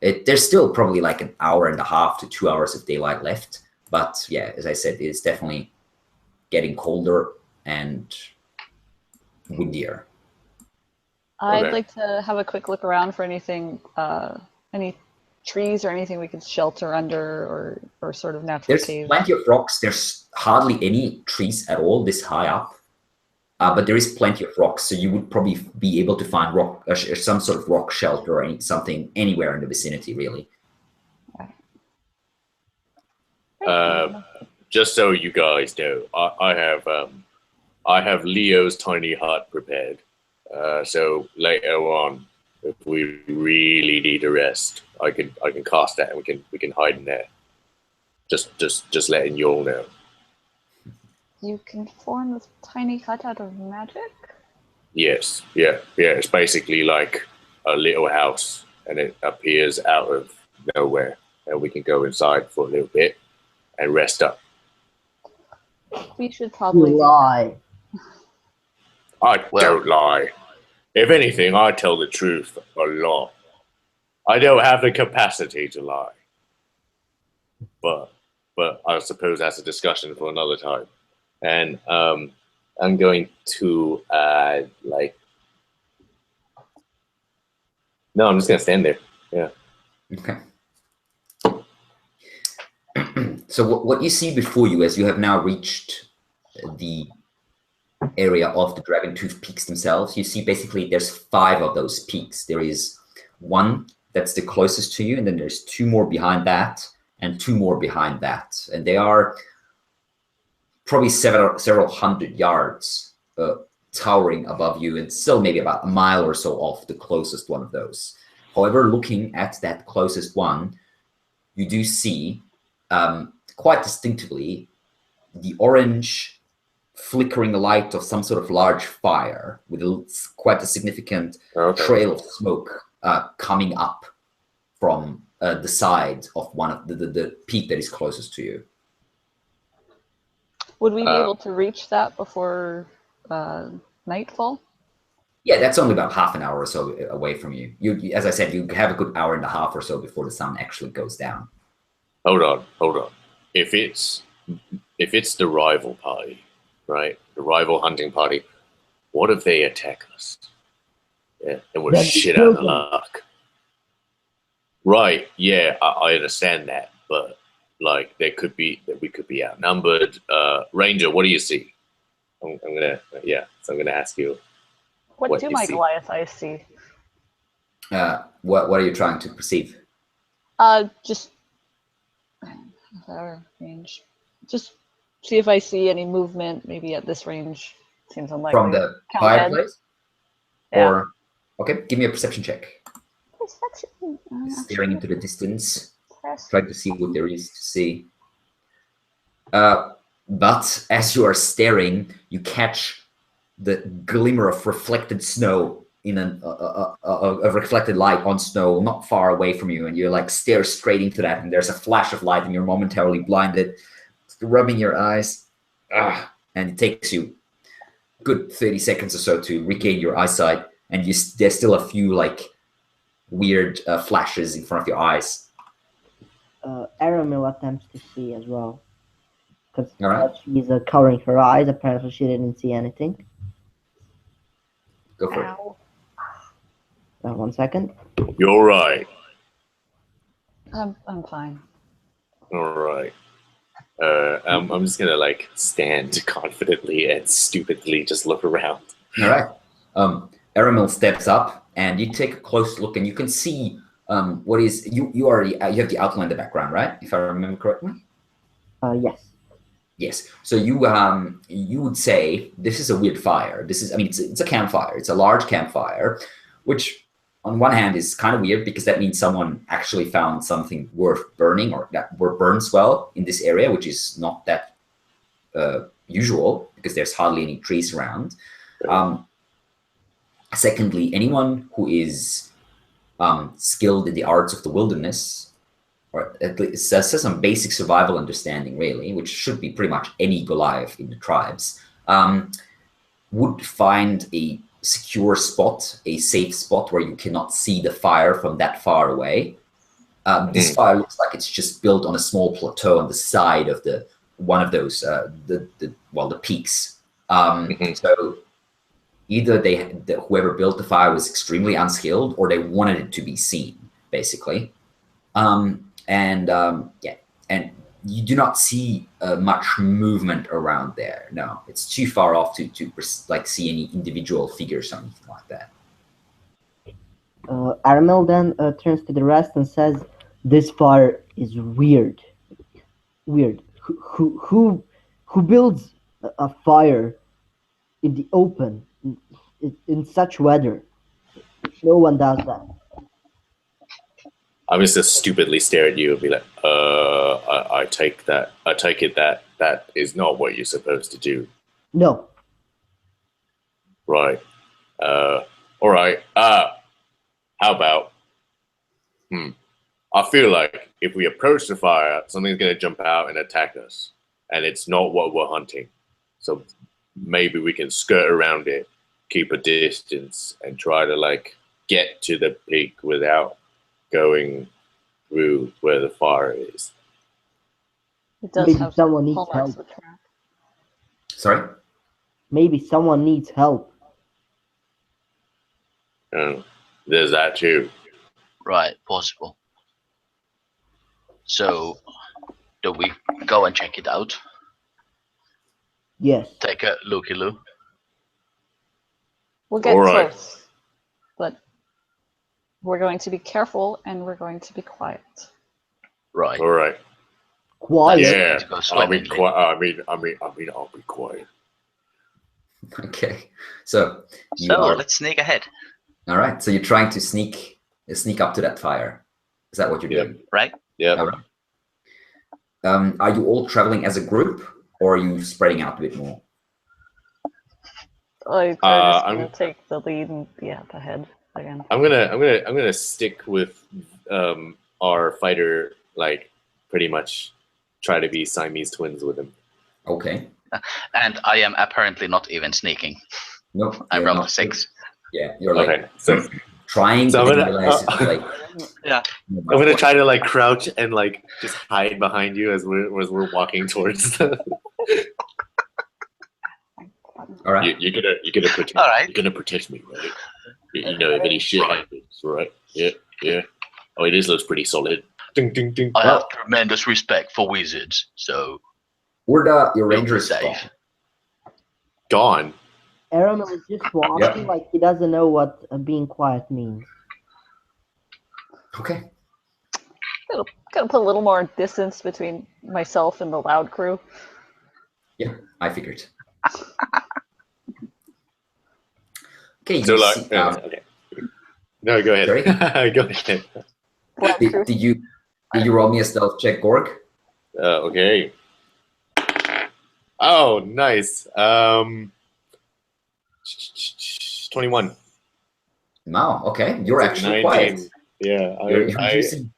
There's still probably like an hour and a half to 2 hours of daylight left. But yeah, as I said, it's definitely getting colder and windier. I'd like to have a quick look around for anything, any trees or anything we could shelter under or sort of natural There's cave. plenty of rocks. There's hardly any trees at all this high up. But there is plenty of rocks, so you would probably be able to find rock, some sort of rock shelter or something anywhere in the vicinity, really. Just so you guys know, I have Leo's tiny hut prepared. So later on, if we really need a rest, I can cast that and we can hide in there. Just letting you all know. You can form this tiny hut out of magic? Yes, yeah. It's basically like a little house, and it appears out of nowhere, and we can go inside for a little bit and rest up. We should probably lie. I don't lie. If anything, I tell the truth a lot. I don't have the capacity to lie. But I suppose that's a discussion for another time. And I'm going to no, I'm just gonna stand there. Yeah. Okay. So what you see before you, as you have now reached the area of the Dragon Tooth peaks themselves, you see basically there's 5 of those peaks. There is one that's the closest to you, and then there's 2 more behind that, and 2 more behind that, and they are probably several hundred yards towering above you, and still maybe about a mile or so off the closest one of those. However, looking at that closest one, you do see quite distinctively the orange flickering light of some sort of large fire with quite a significant trail of smoke coming up from the side of one of the peak that is closest to you. Would we be able to reach that before nightfall? Yeah, that's only about half an hour or so away from you. You, as I said, you have a good hour and a half or so before the sun actually goes down. Hold on. If it's the rival party, right? The rival hunting party, what if they attack us? Yeah, and we're shit out of luck. Right, yeah, I understand that, but like we could be outnumbered. Ranger, what do you see? I'm gonna ask you. What do my Goliath eyes see? What are you trying to perceive? Just range. Just see if I see any movement. Maybe at this range, seems unlikely. From the fireplace? Yeah. Or okay, give me a perception check. Perception. Staring into the distance, Yes. trying to see what there is to see. But as you are staring, you catch the glimmer of reflected snow in a reflected light on snow not far away from you, and you like stare straight into that, and there's a flash of light, and you're momentarily blinded, rubbing your eyes, and it takes you good 30 seconds or so to regain your eyesight, and there's still a few like weird flashes in front of your eyes. Aramil attempts to see as well, because All right. she's covering her eyes. Apparently, she didn't see anything. Go for it. Ow. 1 second. You're right. I'm fine. All right. I'm just gonna like stand confidently and stupidly just look around. All right. Aramil steps up, and you take a close look, and you can see what is you already you have the outline in the background, right? If I remember correctly. Yes. Yes. So you would say this is a weird fire. This is, I mean, it's a campfire. It's a large campfire, which on one hand is kind of weird because that means someone actually found something worth burning or that burns well in this area, which is not that usual because there's hardly any trees around. Secondly, anyone who is skilled in the arts of the wilderness, or at least has some basic survival understanding, really, which should be pretty much any Goliath in the tribes, would find a secure spot, a safe spot where you cannot see the fire from that far away. This fire looks like it's just built on a small plateau on the side of one of those the peaks. So either whoever built the fire was extremely unskilled, or they wanted it to be seen, basically. And you do not see much movement around there. No, it's too far off to like see any individual figures or anything like that. Aramil then turns to the rest and says, "This fire is weird. Weird. Who builds a fire in the open in such weather? No one does that." I'm just stupidly stare at you and be like, I take it that is not what you're supposed to do. No. Right. All right. How about? I feel like if we approach the fire, something's gonna jump out and attack us, and it's not what we're hunting. So maybe we can skirt around it, keep a distance, and try to like get to the peak without going through where the fire is. It does Maybe have someone needs hallmarks help. of the trap. Sorry? Maybe someone needs help. There's that too. Right, possible. So, do we go and check it out? Yes. Take a looky-loo? We'll get All right. close, but we're going to be careful and we're going to be quiet. Right. All right. Quiet. Yeah. to go I'll be swimmingly. quiet. I mean, I'll be quiet. Okay. So Let's sneak ahead, all right. So you're trying to sneak up to that fire. Is that what you're Yeah. doing? right? Yeah. All right. Are you all traveling as a group, or are you spreading out a bit more? I'm just gonna take the lead and be up ahead again. I'm gonna stick with our fighter, like pretty much try to be Siamese twins with him. Okay. And I am apparently not even sneaking. No, I you're rolled not. a 6. Yeah, you're like Okay, so trying So to I'm gonna- realize it's like Yeah. I'm gonna try to like crouch and like just hide behind you as we're walking towards the. All right. You're gonna protect. All right. You're gonna protect me, right? You know, if any shit happens, right? Yeah. Oh, it looks pretty solid. Ding, ding, ding. I have tremendous respect for wizards, so Where your you'll ranger be is safe. Gone. Aramil is just walking like he doesn't know what being quiet means. Okay. Gotta put a little more distance between myself and the loud crew. Yeah, I figured. Okay. So you like, see, okay. No, go ahead. Sorry? Go ahead. Loud crew. did you roll me a stealth check, Gorg? Okay. Oh, nice. 21. Wow, okay. You're It's actually 19. quiet. Yeah, You're using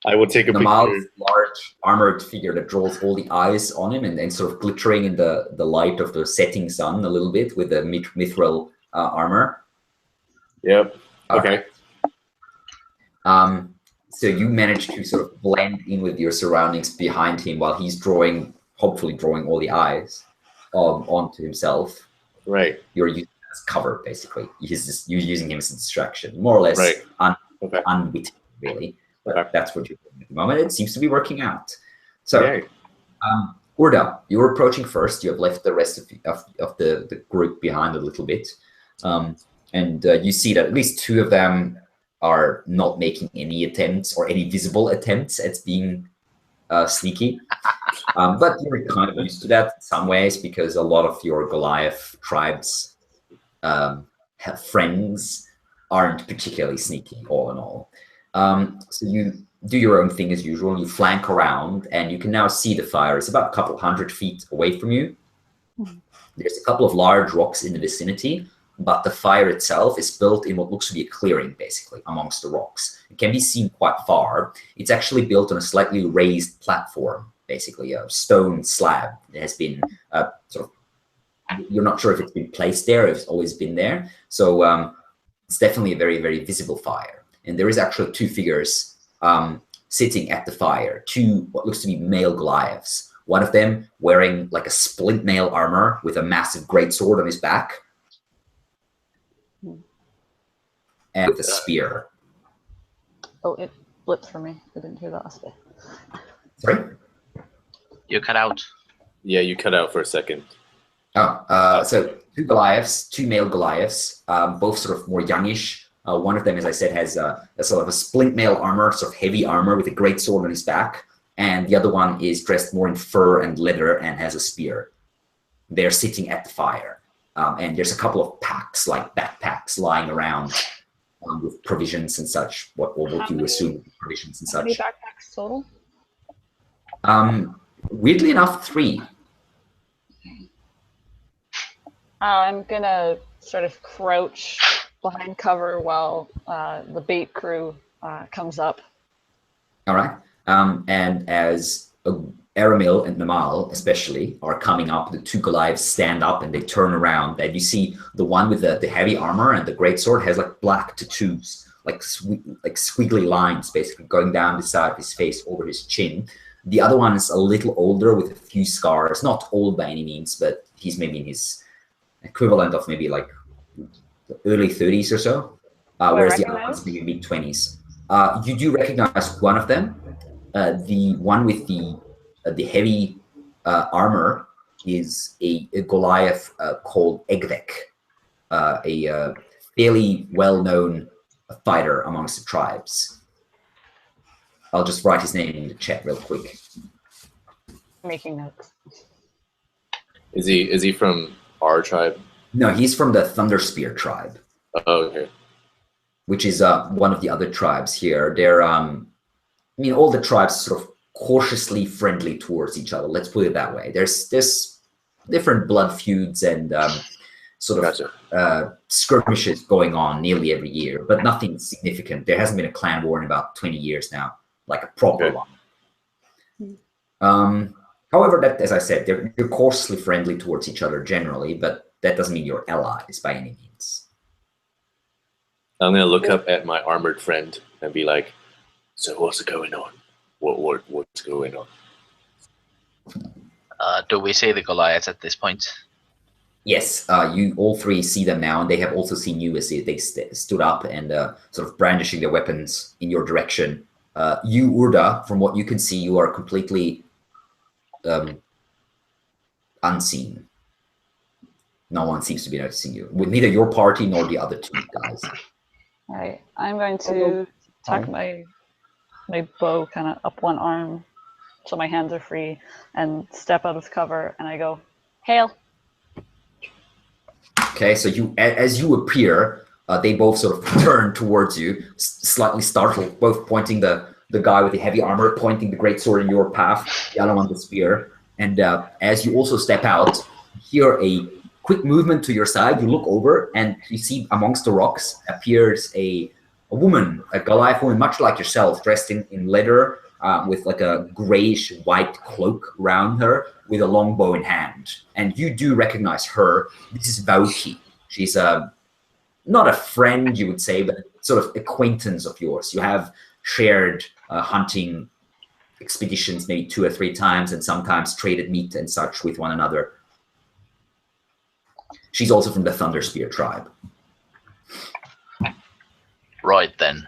I will take a Namal's picture. large armored figure that draws all the eyes on him and sort of glittering in the light of the setting sun a little bit with the mithril armor. Yep. All Okay. right. So you manage to sort of blend in with your surroundings behind him while he's hopefully drawing all the eyes onto himself. Right. You're using him as cover, basically. You're using him as a distraction, more or less Right. Okay. unwitting, really. But Okay. that's what you're doing at the moment. It seems to be working out. So, Yay. Urda, you're approaching first. You have left the rest of the group behind a little bit. And you see that at least two of them are not making any attempts or any visible attempts at being sneaky. But you're kind of used to that in some ways because a lot of your Goliath tribes friends aren't particularly sneaky, all in all. So you do your own thing as usual. You flank around, and you can now see the fire. It's about a couple 100 feet away from you. There's a couple of large rocks in the vicinity, but the fire itself is built in what looks to be a clearing, basically, amongst the rocks. It can be seen quite far. It's actually built on a slightly raised platform, basically a stone slab. It has been you're not sure if it's been placed there, if it's always been there. So it's definitely a very, very visible fire. And there is actually two figures sitting at the fire, two what looks to be male Goliaths. One of them wearing like a splint mail armor with a massive greatsword on his back and with a spear. Oh, it blipped for me. I didn't hear that last bit. Sorry? You cut out. Yeah, you cut out for a second. So two male Goliaths, both sort of more youngish. One of them, as I said, has a sort of a splint mail armor, sort of heavy armor with a great sword on his back. And the other one is dressed more in fur and leather and has a spear. They're sitting at the fire. And there's a couple of packs, like backpacks, lying around with provisions and such, what you assume provisions and How many such. backpacks total? Weirdly enough, 3. I'm gonna sort of crouch behind cover while the bait crew comes up. All right. And as Aramil and Namal especially are coming up, the two Goliaths stand up and they turn around, and you see the one with the heavy armor and the greatsword has like black tattoos, like squiggly lines basically going down the side of his face over his chin. The other one is a little older with a few scars, not old by any means, but he's maybe in his equivalent of maybe like the early 30s or so, whereas the other one's maybe mid-20s. You do recognize one of them. The one with the heavy armor is a Goliath called Egvek, a fairly well-known fighter amongst the tribes. I'll just write his name in the chat real quick. Making notes. Is he from our tribe? No, he's from the Thunderspear tribe. Oh, okay. Which is one of the other tribes here. They're, all the tribes sort of cautiously friendly towards each other. Let's put it that way. There's different blood feuds and skirmishes going on nearly every year, but nothing significant. There hasn't been a clan war in about 20 years now, like a proper one. However, that, as I said, they're cautiously friendly towards each other generally, but that doesn't mean you're allies by any means. I'm gonna look up at my armored friend and be like, "So what's going on? What's going on?" Do we see the Goliaths at this point? Yes, you all three see them now, and they have also seen you as they stood up and sort of brandishing their weapons in your direction. You, Urda, from what you can see, you are completely unseen. No one seems to be noticing you, with neither your party nor the other two guys. All right, I'm going to tuck my bow kind of up one arm so my hands are free and step out of cover, and I go, "Hail." Okay, so as you appear, they both sort of turn towards you, slightly startled, both pointing the guy with the heavy armor, pointing the greatsword in your path, the other one the spear. And as you also step out, you hear a quick movement to your side, you look over and you see amongst the rocks appears a woman, a Goliath woman, much like yourself, dressed in leather, with like a grayish white cloak around her, with a long bow in hand. And you do recognize her. This is Vauki. She's not a friend, you would say, but sort of acquaintance of yours. You have shared hunting expeditions maybe 2 or 3 times, and sometimes traded meat and such with one another. She's also from the Thunderspear tribe. Right then.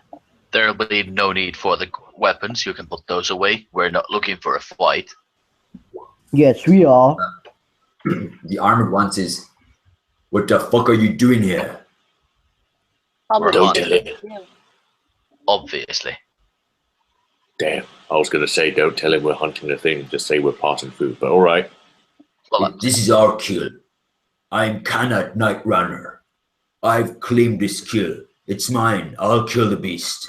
There'll be no need for the weapons. You can put those away. We're not looking for a fight. Yes, we are. The armored one says, "What the fuck are you doing here?" Probably Don't not. tell him. Obviously. Damn. I was going to say, don't tell him we're hunting a thing. Just say we're passing food. But all right. Well, This is our kill. I'm Kanat Night Runner. I've claimed this kill. It's mine. I'll kill the beast.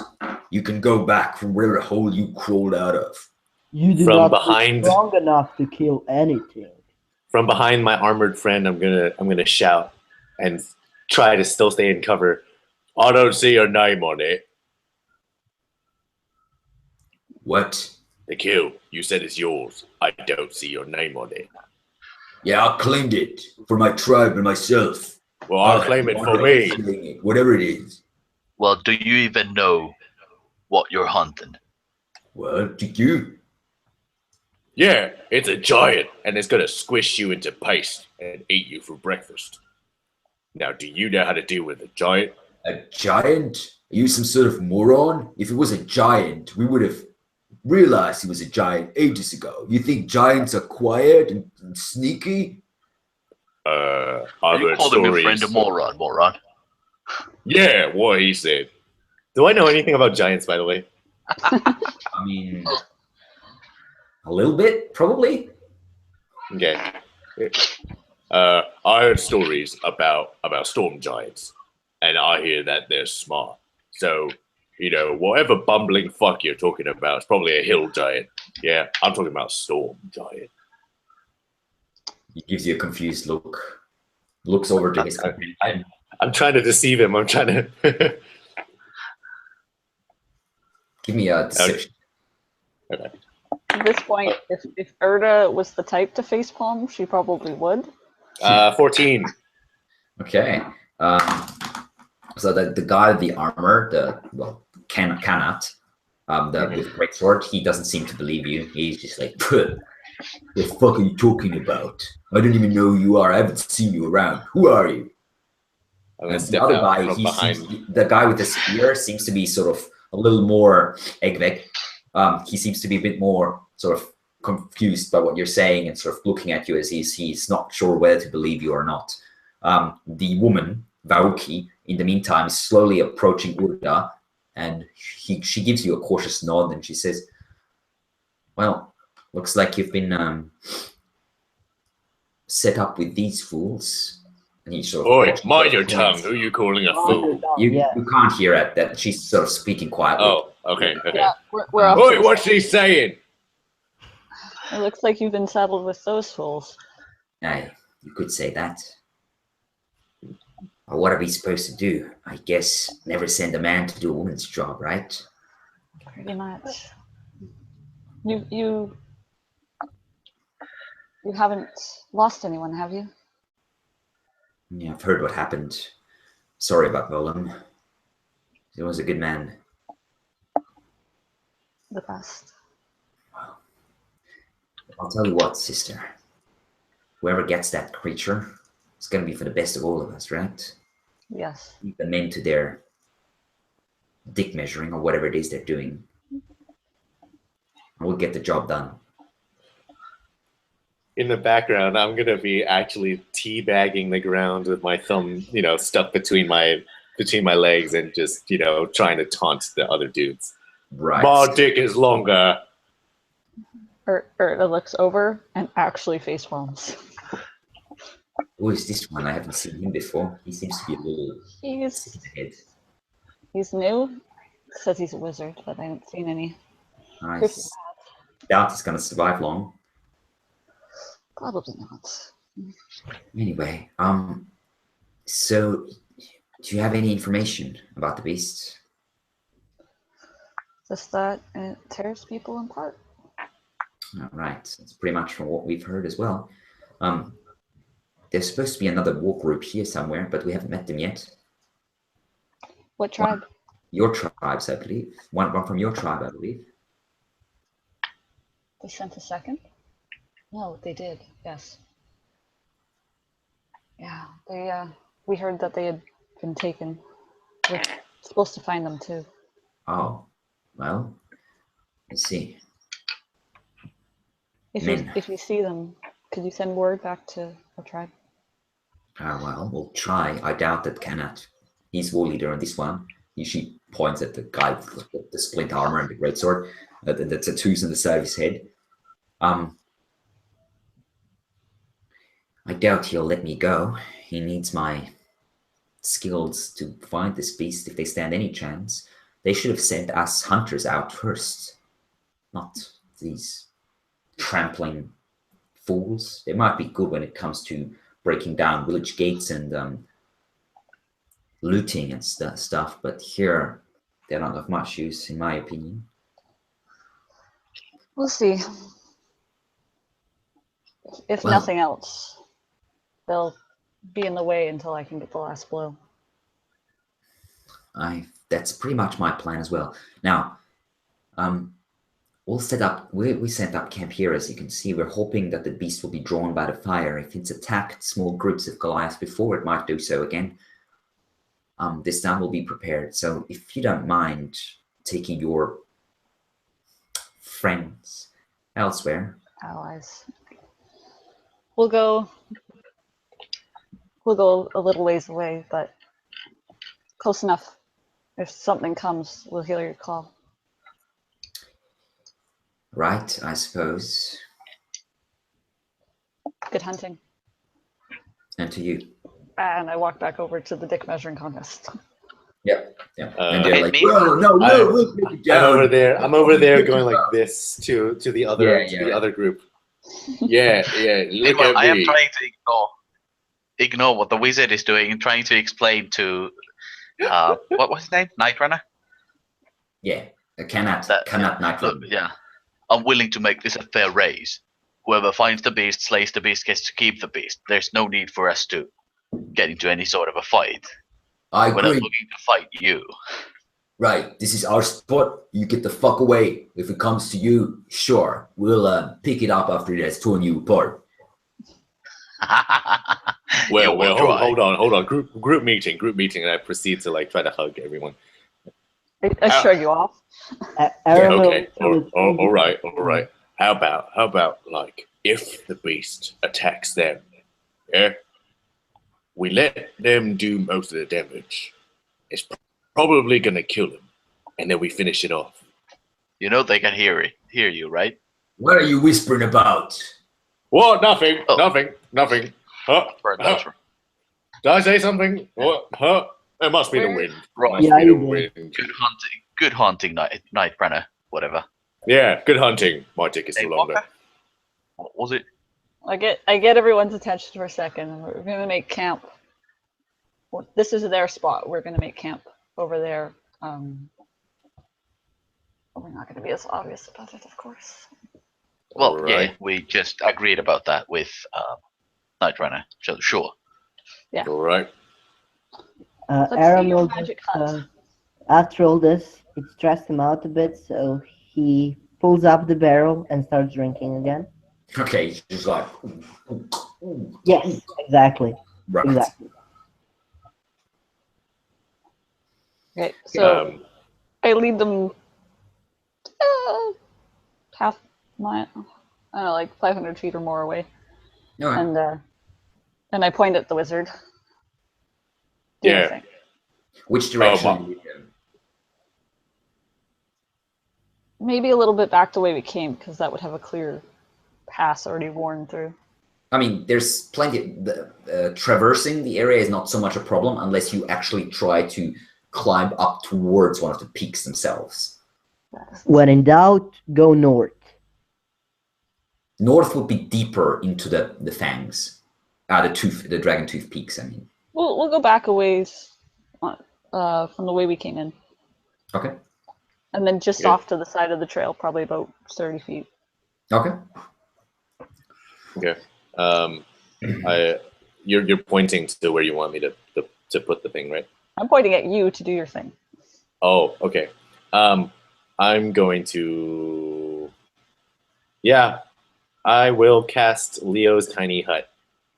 You can go back from whatever hole you crawled out of. You do From not behind- look strong enough to kill anything. From behind my armored friend, I'm gonna shout and try to still stay in cover. I don't see your name on it. What? The kill. You said it's yours. I don't see your name on it. Yeah, I claimed it for my tribe and myself. Well, I'll claim it for me. Whatever it is. well, do you even know what you're hunting? Well, did you? Yeah, it's a giant, and it's gonna squish you into paste and eat you for breakfast. Now, do you know how to deal with a giant? A giant? Are you some sort of moron? If it was a giant, we would have realized he was a giant ages ago. You think giants are quiet and sneaky? I've You heard called him your stories. friend a moron. Yeah, what he said. Do I know anything about giants, by the way? I mean, a little bit, probably. Okay. I heard stories about storm giants, and I hear that they're smart. So, whatever bumbling fuck you're talking about is probably a hill giant. Yeah, I'm talking about storm giant. He gives you a confused look. Looks over to his companion. I'm trying to deceive him. I'm trying to. Give me a deception. Okay. At this point, if Erda was the type to facepalm, she probably would. 14. Okay. So the guy with the armor, cannot, with greatsword, he doesn't seem to believe you. He's just like, "Pfft, the fuck are you talking about? I don't even know who you are. I haven't seen you around. Who are you?" I'm gonna And the step other out guy, from behind. the guy with the spear seems to be sort of a little more Egvek. He seems to be a bit more sort of confused by what you're saying and sort of looking at you as he's not sure whether to believe you or not. The woman, Vauki, in the meantime, is slowly approaching Urda, and she gives you a cautious nod, and she says, "Well, looks like you've been set up with these fools." And he sort of Oi, mind your tongue. Who are you calling a fool? You can't hear it. That she's sort of speaking quietly. Oh, okay. Yeah, we're off. Oi, what's she saying? It looks like you've been saddled with those fools. Aye, you could say that. Well, what are we supposed to do? I guess never send a man to do a woman's job, right? Pretty much. You haven't lost anyone, have you? Yeah, I've heard what happened. Sorry about Golem. He was a good man. The best. I'll tell you what, sister. Whoever gets that creature, it's going to be for the best of all of us, right? Yes. Leave the men to their dick measuring or whatever it is they're doing. And we'll get the job done. In the background, I'm gonna be actually teabagging the ground with my thumb, stuck between my legs and just, trying to taunt the other dudes. Right. My dick is longer. Erda looks over and actually facepalms. Who is this one? I haven't seen him before. He seems to be a little sick in the head. He's new. Says he's a wizard, but I haven't seen any. Nice. Doubt he's going to survive long. Probably not. Anyway, so do you have any information about the beast? Just that it tears people apart. All right, that's pretty much from what we've heard as well. There's supposed to be another war group here somewhere, but we haven't met them yet. What tribe? Your tribes, I believe. One from your tribe, I believe. They sent a second? No, they did. Yes. Yeah, they. We heard that they had been taken. We're supposed to find them too. Oh, well, let's see. If you see them, could you send word back to our tribe? Well, we'll try. I doubt that Kanat. He's war leader on this one. She points at the guy with the splint armor and the greatsword, the tattoos on the side of his head. I doubt he'll let me go. He needs my skills to find this beast if they stand any chance. They should have sent us hunters out first, not these trampling fools. They might be good when it comes to breaking down village gates and looting and stuff, but here they don't have much use, in my opinion. We'll see. If Well, nothing else, they'll be in the way until I can get the last blow. That's pretty much my plan as well. Now, we'll set up. We set up camp here, as you can see. We're hoping that the beast will be drawn by the fire. If it's attacked small groups of Goliath before, it might do so again. This time we'll be prepared. So, if you don't mind taking your friends elsewhere, Allies. We'll go a little ways away, but close enough. If something comes, we'll hear your call. right? I suppose. Good hunting. And to you. And I walk back over to the dick measuring contest. Yep. And they're hit like, me? "Whoa, no, we'll take it down." I'm over there going like this to the other Yeah. other group. Yeah. Look Well, at I am me. trying to ignore what the wizard is doing and trying to explain to what was his name? Night Runner? Yeah. Cannot night Look, run. yeah. I'm willing to make this a fair race. Whoever finds the beast, slays the beast, gets to keep the beast. There's no need for us to get into any sort of a fight. I We're not agree. looking to fight you. Right. This is our spot. You get the fuck away. If it comes to you, sure. We'll pick it up after it has torn you apart. Well, we'll try. hold on. Group meeting, and I proceed to like try to hug everyone. I shrug you off. Okay. All right. How about like if the beast attacks them, yeah, we let them do most of the damage. It's probably gonna kill them, and then we finish it off. You know they can hear you, right? What are you whispering about? What? Nothing. Oh. Nothing. Huh? Did I say something? What? Huh? It must be the wind. Right. Must Yeah, be you the did. wind. Good hunting, Night Runner, whatever. Yeah, good hunting. My dick is Hey, still longer. Walker? What was it? I get everyone's attention for a second. We're gonna make camp. Well, this is their spot. We're gonna make camp over there. We're not gonna be as obvious about it, of course. Well, yeah, Alright. we just agreed about that with Night Runner. So sure. All right. Let's Aaron see your will magic just, hunt. after all this, it stressed him out a bit, so he pulls up the barrel and starts drinking again. Okay, just like. Yes, exactly. Right. Exactly. Okay, so Um, I lead them half mile, I don't know, like 500 feet or more away, All right. and I point at the wizard. Do Yeah. anything. Which direction? wow. do you go? Maybe a little bit back the way we came, because that would have a clear pass already worn through. I mean, there's plenty. Traversing the area is not so much a problem unless you actually try to climb up towards one of the peaks themselves. When in doubt, go north. North would be deeper into the fangs. the dragon tooth peaks. I mean. We'll go back a ways from the way we came in. Okay. And then just off to the side of the trail, probably about 30 feet. Okay. Okay. You're pointing to where you want me to put the thing, right? I'm pointing at you to do your thing. Oh, okay. I'm going to. Yeah, I will cast Leo's tiny hut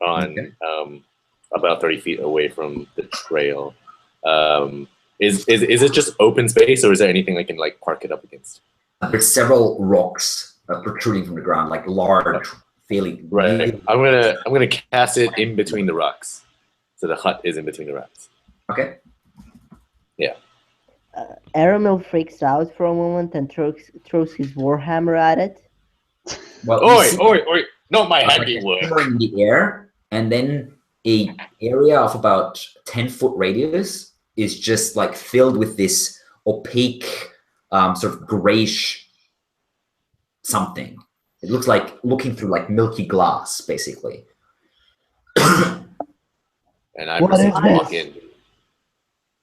on about 30 feet away from the trail. Is it just open space, or is there anything I can like park it up against? There's several rocks protruding from the ground, like large, fairly. Right. I'm gonna cast it in between the rocks, so the hut is in between the rocks. Okay. Yeah. Aramil freaks out for a moment and throws his warhammer at it. Well, oi! Not my handiwork. In the air, and then a area of about 10-foot radius is just like filled with this opaque, sort of grayish something. It looks like looking through like milky glass, basically. And I proceed to walk in.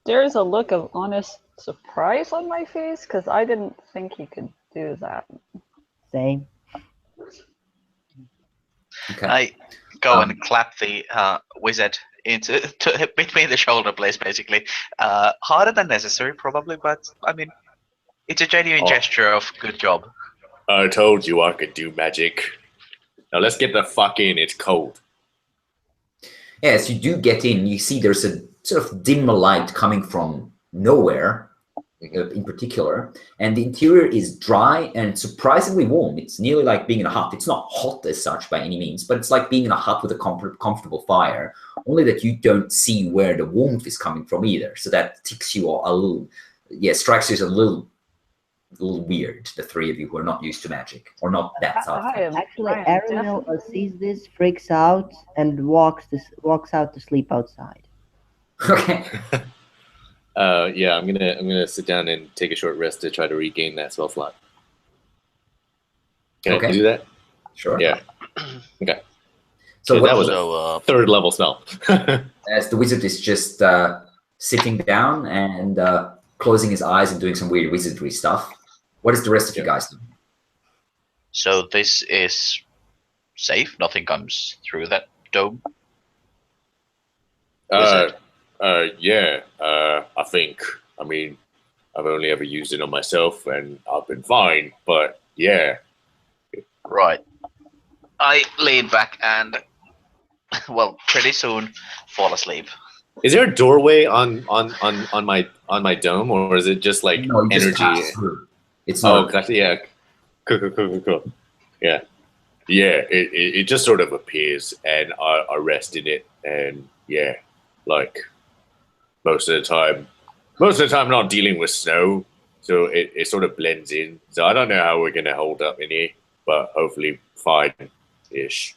There's a look of honest surprise on my face because I didn't think he could do that. Same. Okay. I go and clap the wizard into between the shoulder blades, basically. Harder than necessary, probably, but I mean, it's a genuine gesture of good job. I told you I could do magic. Now let's get the fuck in. It's cold. Yeah, as you do get in, you see there's a sort of dim light coming from nowhere, in particular, and the interior is dry and surprisingly warm. It's nearly like being in a hut. It's not hot as such by any means, but it's like being in a hut with a comfortable fire, only that you don't see where the warmth is coming from either. So that ticks you a little, strikes you as a little weird, the three of you who are not used to magic, or not that side. Actually, Aramil sees this, freaks out, and walks out to sleep outside. Okay. Yeah, I'm gonna sit down and take a short rest to try to regain that spell slot. Can I do that? Sure. Yeah. Okay. So that was a third level spell. As the wizard is just sitting down and closing his eyes and doing some weird wizardry stuff, what is the rest of you guys doing? So this is safe. Nothing comes through that dome. Yeah. I think. I mean, I've only ever used it on myself, and I've been fine. But yeah. Right. I lean back and, well, pretty soon fall asleep. Is there a doorway on my dome, or is it just like energy? It's not. Gotcha. Yeah. Cool. Yeah. It just sort of appears, and I rest in it, and yeah, like. Most of the time, not dealing with snow, so it sort of blends in. So I don't know how we're gonna hold up in here, but hopefully fine-ish.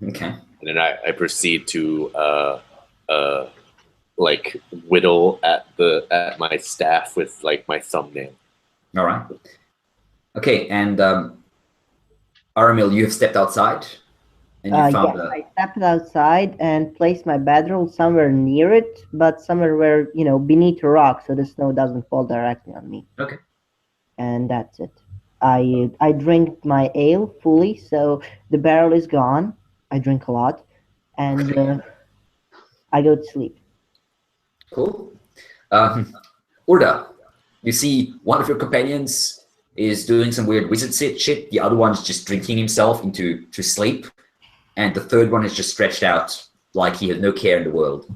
Okay. And then I proceed to like whittle at my staff with like my thumbnail. All right. Okay, and Aramil, you have stepped outside. And you found I stepped outside and placed my bedroll somewhere near it, but somewhere where, beneath a rock so the snow doesn't fall directly on me. Okay. And that's it. I drink my ale fully, so the barrel is gone. I drink a lot, and I go to sleep. Cool. Urda, you see one of your companions is doing some weird wizard shit. The other one's just drinking himself to sleep. And the third one is just stretched out like he has no care in the world.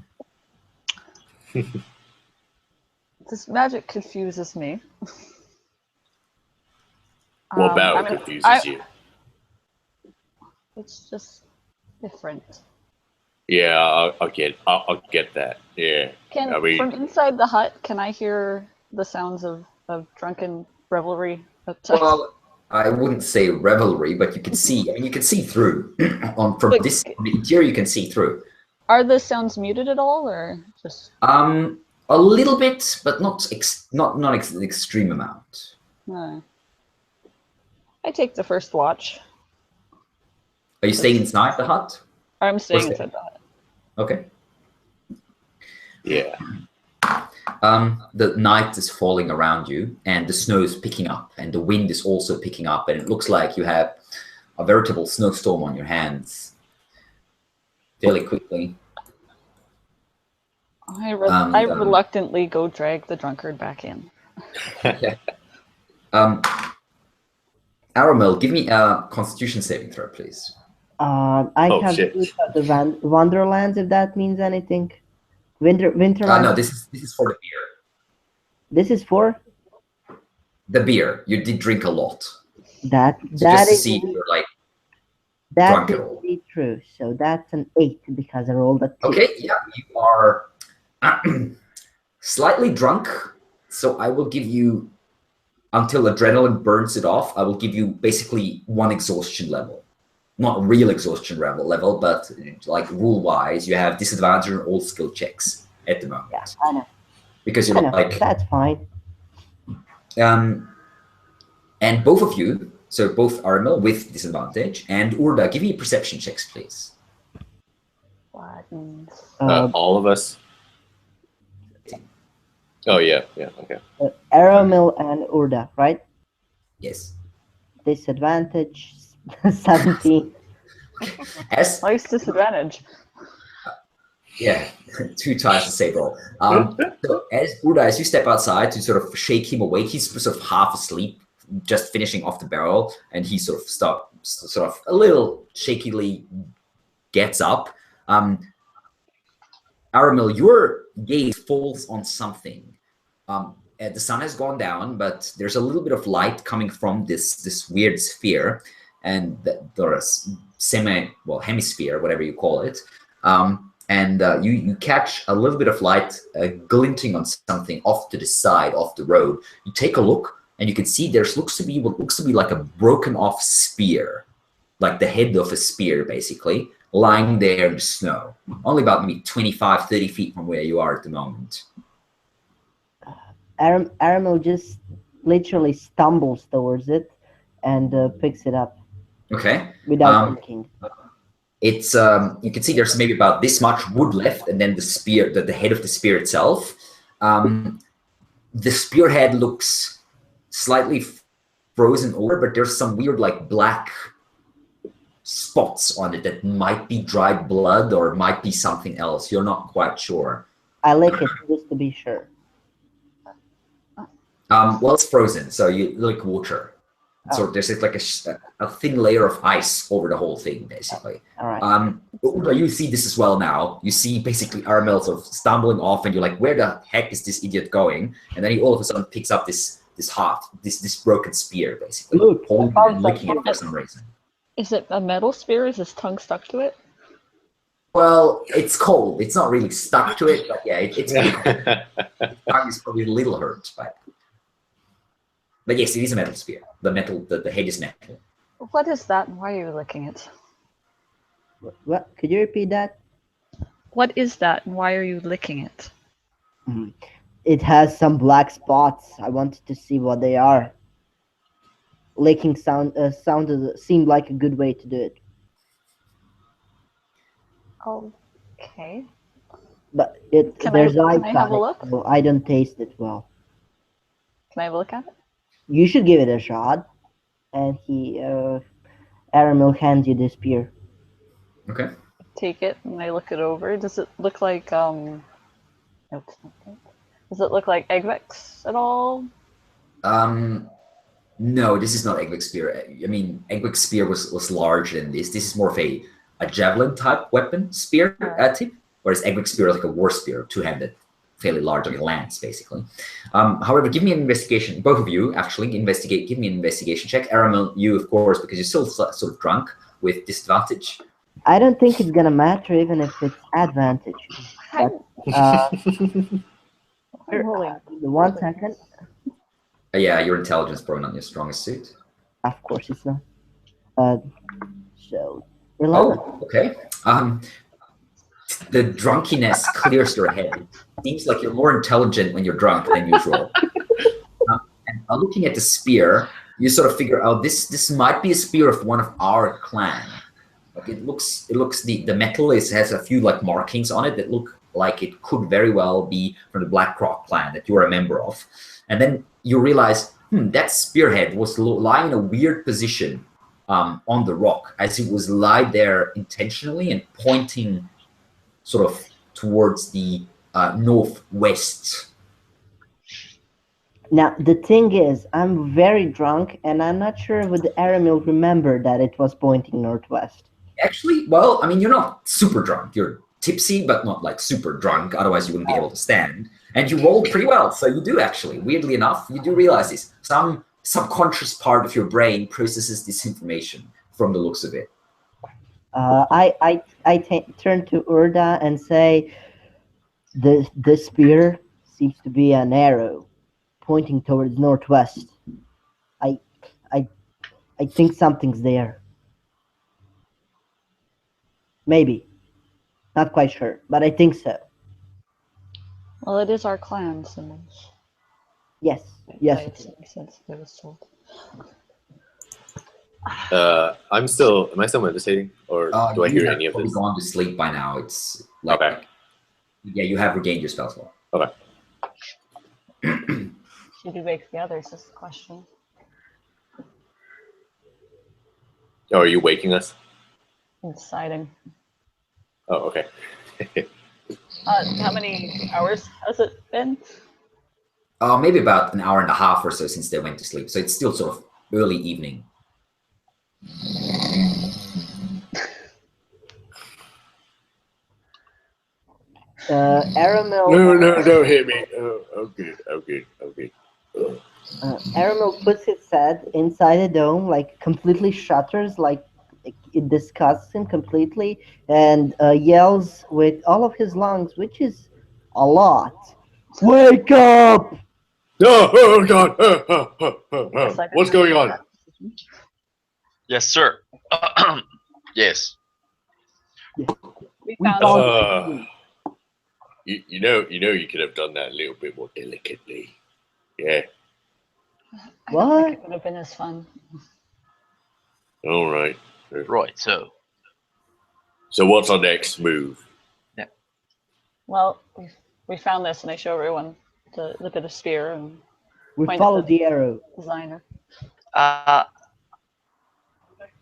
This magic confuses me. What about confuses you? It's just different. Yeah, I'll get that. Yeah. From inside the hut, can I hear the sounds of drunken revelry? Well, I wouldn't say revelry, but you can see. I mean, you can see through. From the interior, you can see through. Are the sounds muted at all, or just? A little bit, but not an extreme amount. No. I take the first watch. Are you staying inside the hut? I'm staying What's inside the hut. Okay. Yeah. The night is falling around you, and the snow is picking up, and the wind is also picking up, and it looks like you have a veritable snowstorm on your hands fairly quickly. I And, reluctantly go drag the drunkard back in. Aramel, give me a Constitution saving throw, please. I Oh, have shit. used the Wonderlands, if that means anything. Winterland. No, this is for the beer. This is for The beer. You did drink a lot. that. So That just to is see if you're like that drunk is at all. indeed true. So that's an 8 because I rolled a 2. Okay, yeah, you are slightly drunk. So I will give you, until adrenaline burns it off, I will give you basically 1 exhaustion level. Not real exhaustion level, but like rule-wise, you have disadvantage on all skill checks at the moment. Yeah, I know. Because I you're know. like, That's fine. and both of you, so both Aramel with disadvantage, and Urda, give me perception checks, please. Buttons. All of us. Oh yeah, okay. Aramil and Urda, right? Yes. Disadvantage 17. As Nice disadvantage. yeah, 2 times the save roll. So as Urda, as you step outside to sort of shake him awake, he's sort of half asleep, just finishing off the barrel, and he sort of a little shakily gets up. Aramil, your gaze falls on something. The sun has gone down, but there's a little bit of light coming from this weird sphere, and there's hemisphere, whatever you call it. You catch a little bit of light glinting on something off to the side, off the road. You take a look, and you can see there looks to be what looks to be like a broken off spear, like the head of a spear, basically, lying there in the snow, only about maybe 25, 30 feet from where you are at the moment. Aramil just literally stumbles towards it and picks it up Okay. without thinking. It's you can see there's maybe about this much wood left, and then the spear, the head of the spear itself. The spearhead looks slightly frozen over, but there's some weird like black spots on it that might be dried blood or might be something else. You're not quite sure. I lick it just to be sure. Well, it's frozen, so you like water. So there's like a thin layer of ice over the whole thing, basically. All right. You see this as well now. You see basically Aramel sort of stumbling off, and you're like, "Where the heck is this idiot going?" And then he all of a sudden picks up this broken spear, basically, Look, holding it and licking it for some reason. Is it a metal spear? Is his tongue stuck to it? Well, it's cold. It's not really stuck to it, but yeah, it's pretty cold. His tongue is probably a little hurt, but yes, it is a metal spear. The head is metal. What is that and why are you licking it? What? Could you repeat that? What is that and why are you licking it? It has some black spots. I wanted to see what they are. Licking seemed like a good way to do it. Okay. But Can there's I ice have on a it, look? so I don't taste it well. Can I have a look at it? You should give it a shot. And Aramil hands you the spear. Okay. Take it and I look it over. Does it look like nope, it's not that. Does it look like Eggvex at all? No, this is not Eggvex spear. I mean, Eggvex spear was larger than this. This is more of a javelin type weapon spear tip, whereas Eggvex spear is like a war spear, two-handed, fairly large, like a lance, basically. However, give me an investigation. Both of you, actually, give me an investigation check. Aramel, you, of course, because you're still sort of drunk with disadvantage. I don't think it's gonna matter even if it's advantage. But, I'm rolling. 1 second. Yeah, your intelligence probably not your strongest suit. Of course it's not. So 11. Oh, okay. The drunkiness clears your head. It seems like you're more intelligent when you're drunk than usual. And looking at the spear, you sort of figure out this might be a spear of one of our clan. Like it looks the metal has a few like markings on it that look like it could very well be from the Blackrock clan that you're a member of. And then you realize, that spearhead was lying in a weird position on the rock, as it was lied there intentionally and pointing sort of towards the northwest. Now, the thing is, I'm very drunk, and I'm not sure would Aramil remember that it was pointing northwest. Actually, well, I mean, you're not super drunk. You're tipsy, but not like super drunk. Otherwise, you wouldn't be able to stand. And you rolled pretty well, so you do actually. Weirdly enough, you do realize this. Some subconscious part of your brain processes this information from the looks of it. I turn to Urda and say, the spear seems to be an arrow pointing towards northwest. I think something's there. Maybe. Not quite sure, but I think so. Well, it is our clan, so Yes. it since it was told. Am I still meditating, or do I hear any of this? You've gone to sleep by now. It's like, Okay. Yeah, you have regained your spell slot. Okay. Should we wake the others? Is the question. Oh, are you waking us? I'm deciding. Oh, okay. How many hours has it been? Maybe about an hour and a half or so since they went to sleep. So it's still sort of early evening. Aramil. No, don't hit me. Oh, good. Aramil puts his head inside the dome, like completely shudders, like it disgusts him completely, and yells with all of his lungs, which is a lot. Wake up! No, oh God! What's going on? Yes, sir. Yes. We found You know, you could have done that a little bit more delicately. Yeah. I don't think it would have been as fun. All right. Right. So what's our next move? Well, we found this, and I show everyone the bit of spear and We point follow at the arrow. designer.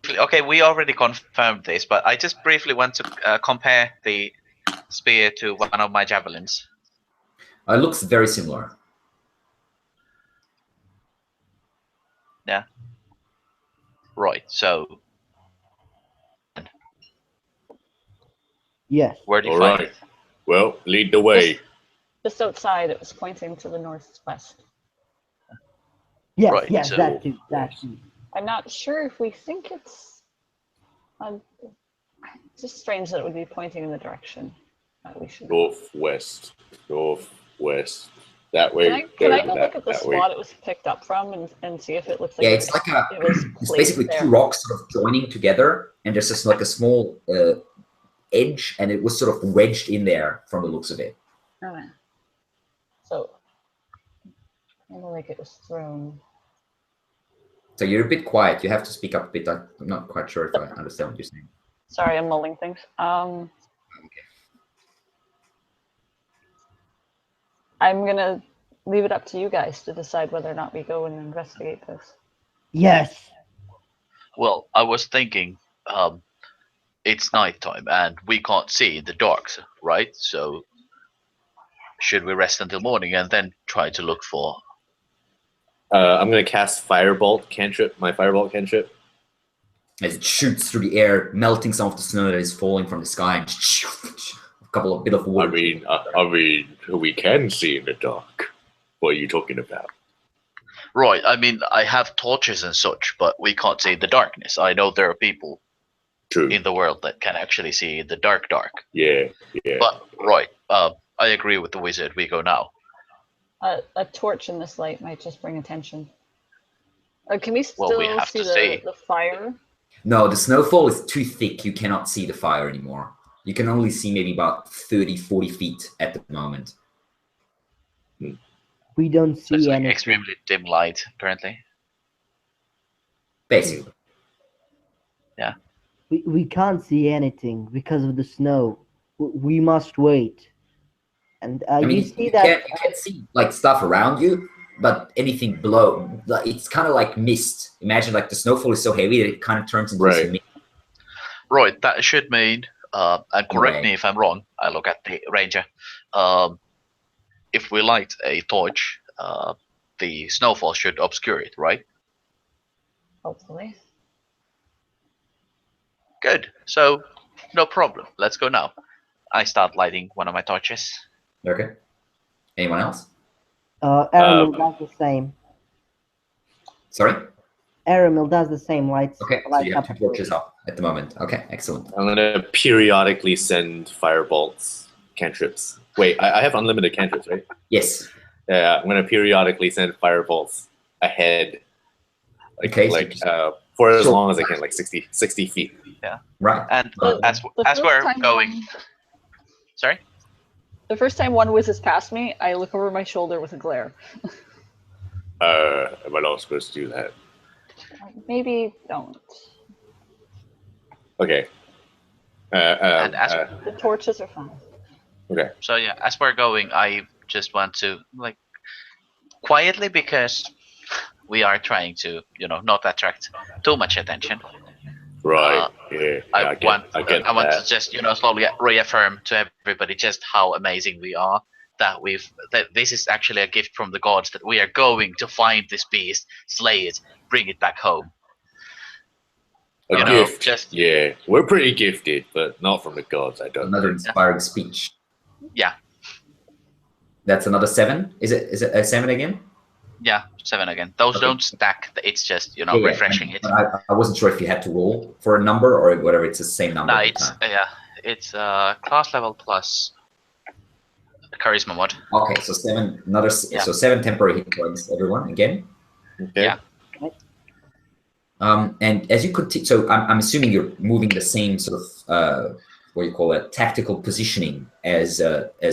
Okay, we already confirmed this, but I just briefly want to compare the spear to one of my javelins. It looks very similar. Yeah. Right. So. Yes. Where do you All find right. it? Well, lead the way. Just outside, it was pointing to the northwest. Yes, Right, yes, so- that too. I'm not sure if we think it's. It's just strange that it would be pointing in the direction that we should. Northwest. That way. Can I go that look at the way. spot it was picked up from and see if it looks like Yeah, it's like it was it's placed basically there? two rocks sort of joining together, and there's just like a small edge, and it was sort of wedged in there from the looks of it. Okay. So, kind of like it was thrown. So you're a bit quiet. You have to speak up a bit. I'm not quite sure if I understand what you're saying. Sorry, I'm mulling things. I'm gonna leave it up to you guys to decide whether or not we go and investigate this. Yes. Well, I was thinking, it's nighttime and we can't see in the dark, right? So, should we rest until morning and then try to look for? I'm gonna cast Firebolt cantrip. My Firebolt cantrip. As it shoots through the air, melting some of the snow that is falling from the sky, and a bit of water. I mean, we can see in the dark. What are you talking about? Right. I mean, I have torches and such, but we can't see in the darkness. I know there are people True. in the world that can actually see in the dark. Yeah. But right. I agree with the wizard. We go now. A torch in this light might just bring attention. Can we still Well, we have see to see. the fire? No, the snowfall is too thick. You cannot see the fire anymore. You can only see maybe about 30, 40 feet at the moment. We don't So see it's like anything. extremely dim light currently. Basically. We can't see anything because of the snow. We must wait. And I mean, you see that you can't see like stuff around you, but anything below, it's kind of like mist. Imagine like the snowfall is so heavy that it kind of turns into this Right. mist. Right, that should mean, and correct Right. me if I'm wrong, I look at the ranger. If we light a torch, the snowfall should obscure it, right? Hopefully. Good. So, no problem. Let's go now. I start lighting one of my torches. Okay. Anyone else? Aramil does the same. Sorry? Aramil does the same. Lights. Okay, so lights you have up two a torch. torches up at the moment. Okay, excellent. I'm gonna periodically send firebolts, cantrips. Wait, I have unlimited cantrips, right? Yes. Yeah, I'm gonna periodically send firebolts ahead, Okay, for as Sure. long as I can, like 60 feet. Right. And The- as The first we're time going, one- sorry. The first time one whizzes past me, I look over my shoulder with a glare. Am I not supposed to do that? Maybe don't. Okay. And as The torches are fine. Okay. So yeah, as we're going, I just want to like quietly, because we are trying to, not attract too much attention. Right. Yeah. I want that. to just slowly reaffirm to everybody just how amazing we are. That this is actually a gift from the gods, that we are going to find this beast, slay it, bring it back home. A you know, gift. just- Yeah, we're pretty gifted, but not from the gods. I don't. Another think. inspiring speech. Yeah. That's another 7. Is it a 7 again? Yeah, 7 again. Those Okay. don't stack. It's just Yeah, refreshing it. but I wasn't sure if you had to roll for a number or whatever. It's the same number. No, every it's time. it's class level plus charisma mod. Okay, so 7. Yeah. So 7 temporary hit points. Everyone again. Okay. Yeah. And as you continue, so I'm assuming you're moving the same sort of what you call it, tactical positioning as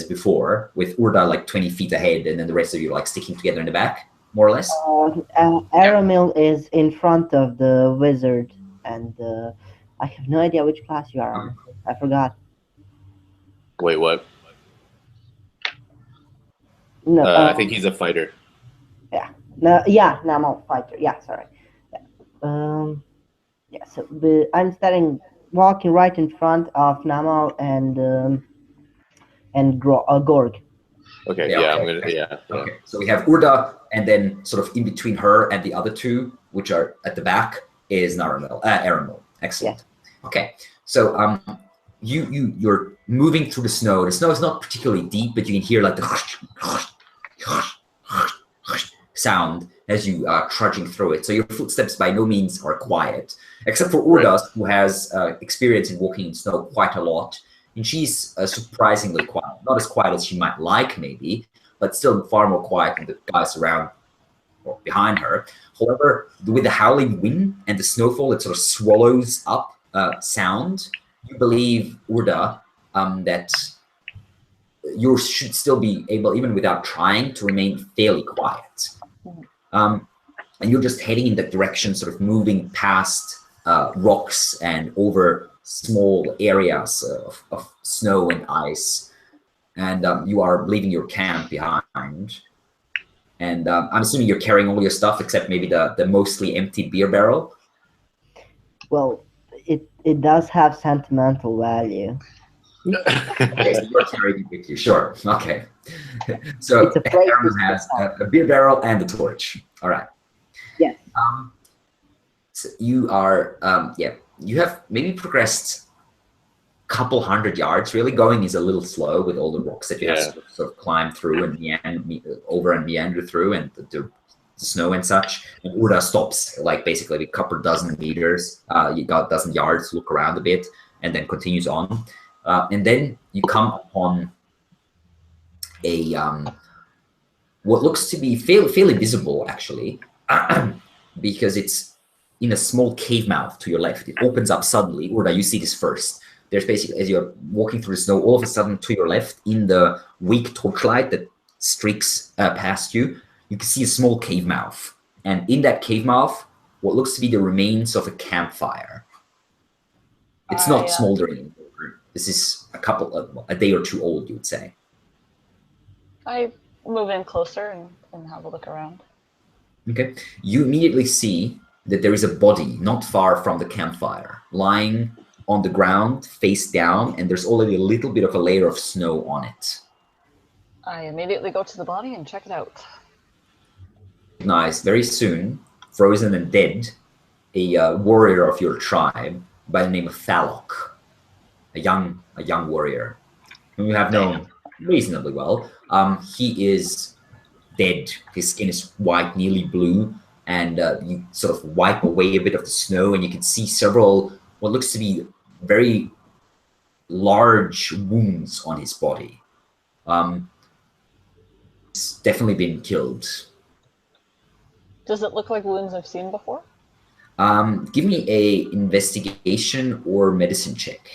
before, with Urda like 20 feet ahead, and then the rest of you like sticking together in the back, more or less. Aramil is in front of the wizard, and I have no idea which class you are. Honestly. I forgot. Wait, what? No, I think he's a fighter. no, I'm a fighter. Yeah, sorry. Yeah. Yeah. So I'm walking right in front of Namal and Gorg. Okay. Yeah, Yeah. okay. I'm gonna. Yeah. Okay, so we have Urda, and then sort of in between her and the other two, which are at the back, is Aramil. Excellent. Yeah. Okay, so you're moving through the snow. The snow is not particularly deep, but you can hear like the sound as you are trudging through it. So your footsteps by no means are quiet, except for Urda, who has experience in walking in snow quite a lot. And she's surprisingly quiet. Not as quiet as she might like, maybe, but still far more quiet than the guys around or behind her. However, with the howling wind and the snowfall, it sort of swallows up sound. You believe, Urda, that you should still be able, even without trying, to remain fairly quiet. And you're just heading in that direction, sort of moving past rocks and over small areas of snow and ice. And you are leaving your camp behind. And I'm assuming you're carrying all your stuff except maybe the mostly empty beer barrel. Well, it does have sentimental value. Okay, so you're carrying it with you, sure. Okay. So It's a place Aaron to has start. a beer barrel and a torch. All right. Yes. So you are, you have maybe progressed a couple hundred yards. Really, going is a little slow with all the rocks that you have to sort of climb through and meander through, and the snow and such. And Urda stops, like basically a couple dozen meters. You got a dozen yards to look around a bit, and then continues on. And then you come upon a what looks to be fairly visible, actually, because it's in a small cave mouth to your left. It opens up suddenly. Urda, you see this first. There's basically, as you're walking through the snow, all of a sudden to your left, in the weak torchlight that streaks past you, you can see a small cave mouth. And in that cave mouth, what looks to be the remains of a campfire. It's not smoldering anymore. This is a day or two old, you'd say. I move in closer and have a look around. Okay. You immediately see that there is a body not far from the campfire, lying on the ground, face down, and there's already a little bit of a layer of snow on it. I immediately go to the body and check it out. Recognize very soon, frozen and dead, a warrior of your tribe by the name of Thalok, a young warrior whom you have known reasonably well. He is dead. His skin is white, nearly blue, and you sort of wipe away a bit of the snow, and you can see several what looks to be very large wounds on his body. It's definitely been killed. Does it look like wounds I've seen before? Give me a investigation or medicine check.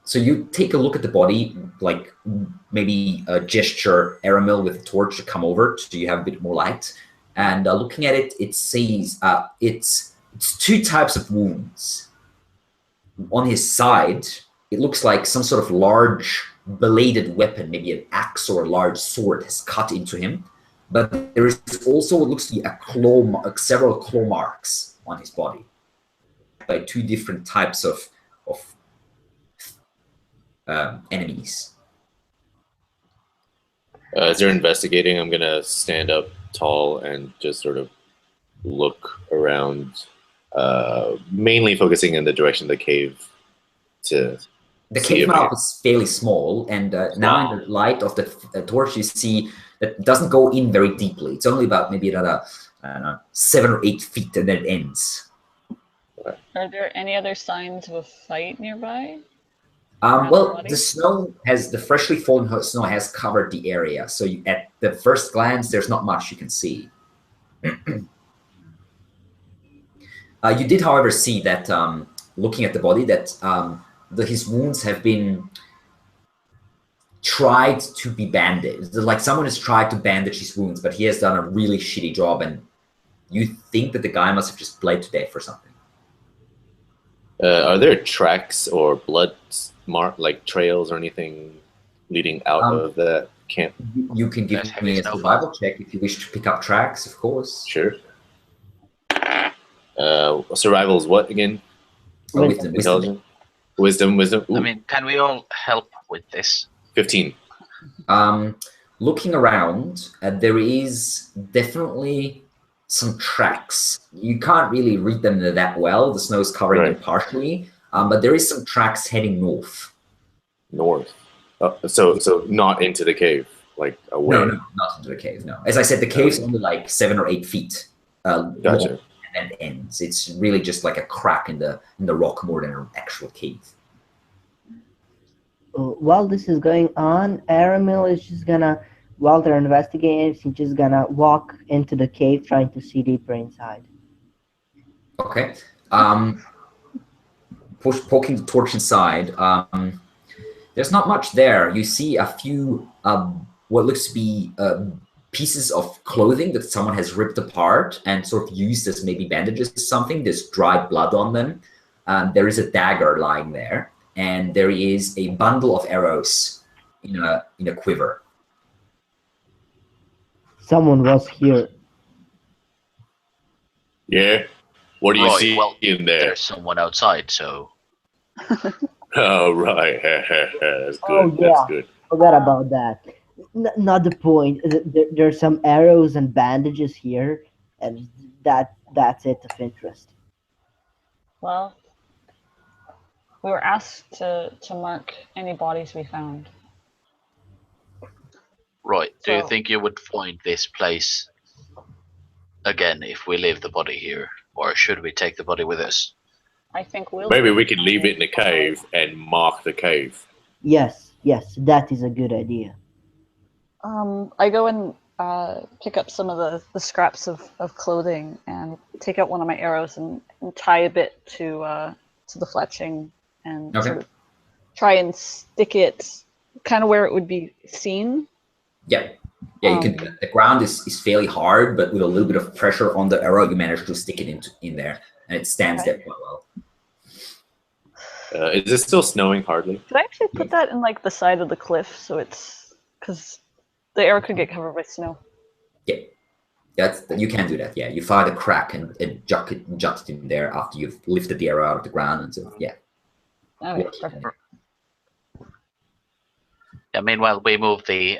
So you take a look at the body, like maybe gesture Aramil with a torch to come over so you have a bit more light. And looking at it, it says it's two types of wounds. On his side, it looks like some sort of large bladed weapon, maybe an axe or a large sword, has cut into him. But there is also what looks to be several claw marks on his body by two different types of enemies. As they're investigating, I'm gonna stand up tall and just sort of look around, mainly focusing in the direction of the cave. The cave mouth is fairly small, and now in the light of the torch, you see that it doesn't go in very deeply. It's only about maybe another 7 or 8 feet, and then it ends. Are there any other signs of a fight nearby? Well, the freshly fallen snow has covered the area, so at the first glance, there's not much you can see. You did, however, see that looking at the body, that his wounds have been tried to be bandaged. Like someone has tried to bandage his wounds, but he has done a really shitty job, and you think that the guy must have just bled to death or something. Are there tracks or blood like trails or anything leading out of the camp? You can give me a survival check if you wish to pick up tracks, of course. Sure. Survival is what again? Wisdom. Wisdom. I mean, can we all help with this? 15. Looking around, there is definitely some tracks. You can't really read them that well. The snow is covering them partially, but there is some tracks heading north. North. So not into the cave, like away. No, not into the cave. No, as I said, the cave's only like 7 or 8 feet. Gotcha. And then ends. It's really just like a crack in the rock more than an actual cave. While this is going on, Aramil is just gonna, while they're investigating, he's just gonna walk into the cave, trying to see deeper inside. Okay. Poking the torch inside. There's not much there. You see a few what looks to be pieces of clothing that someone has ripped apart and sort of used as maybe bandages or something. There's dried blood on them. There is a dagger lying there, and there is a bundle of arrows in a quiver. Someone was here. Yeah. What do you see in there? There's someone outside, so. Oh, right. That's good. Oh, yeah. That's good. Forgot about that. Not the point. There's some arrows and bandages here, and that's it of interest. Well, we were asked to mark any bodies we found. Right. Do you think you would find this place again if we leave the body here? Or should we take the body with us? I think we'll... Maybe we could leave it in the cave and mark the cave. Yes, that is a good idea. I go and pick up some of the scraps of clothing and take out one of my arrows and tie a bit to the fletching and sort of try and stick it kind of where it would be seen. Yeah, you can. The ground is fairly hard, but with a little bit of pressure on the arrow, you manage to stick it in there, and it stands there quite well. Is it still snowing hardly? Could I actually put that in like the side of the cliff so it's because the air could get covered by snow? Yeah, you can do that. Yeah, you find a crack and jut it in there after you've lifted the arrow out of the ground, and so yeah. Okay, Walk it in perfect. there. Yeah, meanwhile, we move the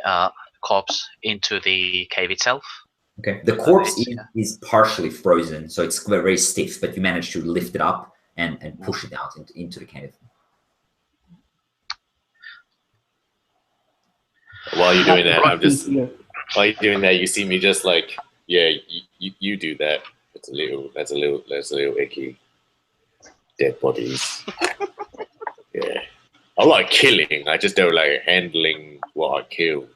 corpse into the cave itself. Okay, the corpse Nice, is partially frozen, so it's very stiff, but you manage to lift it up and push it out into the cave. While you're doing that, I'm just Here. while you're doing that, you see me just like, yeah, you do that. That's a little icky. Dead bodies. Yeah, I like killing. I just don't like handling what I killed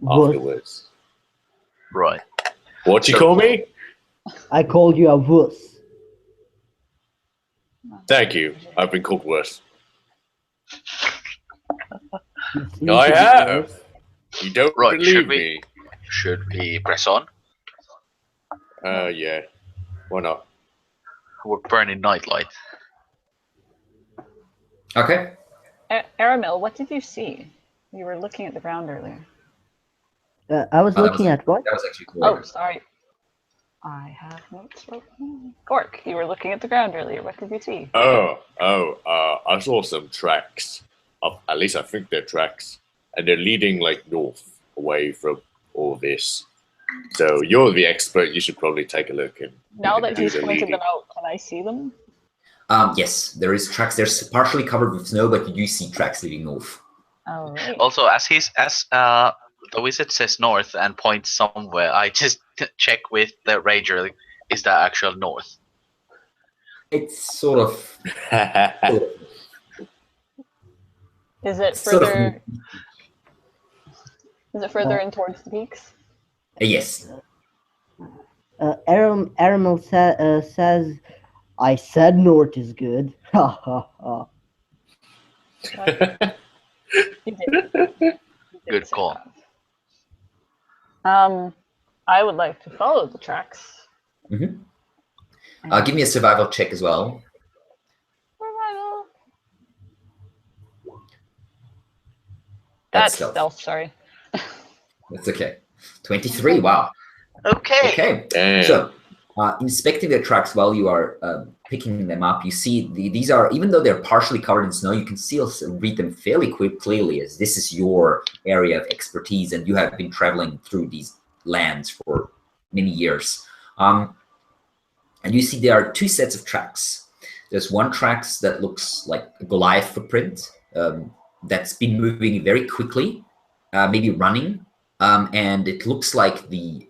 Wuss. afterwards. Right. What you So- call me? I called you a wuss. Thank you. I've been called worse. You seem I to be have. worse. You don't Right, believe me? Should we press on? Yeah. Why not? We're burning nightlight. Okay. Aramil, what did you see? You were looking at the ground earlier. I was Oh, that looking was- at what? That was actually cool. Oh, sorry. I have notes. Gork, you were looking at the ground earlier. What did you see? I saw some tracks. At least I think they're tracks. And they're leading like north away from all this. So you're the expert. You should probably take a look and Now that do he's the pointed leading. them out, can I see them? Yes, there is tracks. They're partially covered with snow, but you do see tracks leading north. All right. Also, as the wizard says north and points somewhere, I just check with the ranger. Is that actual north? It's sort of. Is it sort of- further? Is it further in towards the peaks? Yes. Aramil says, I said north is good. Ha ha ha. He did. He did Good say call. that. I would like to follow the tracks. Give me a survival check as well. Survival. That's That's stealth. Sorry. That's okay. 23. Wow. Okay. Okay. Damn. So, inspecting the tracks while you are picking them up, you see these are, even though they're partially covered in snow, you can still read them fairly clearly, as this is your area of expertise and you have been traveling through these lands for many years. And you see there are two sets of tracks. There's one tracks that looks like a Goliath footprint that's been moving very quickly, maybe running, and it looks like the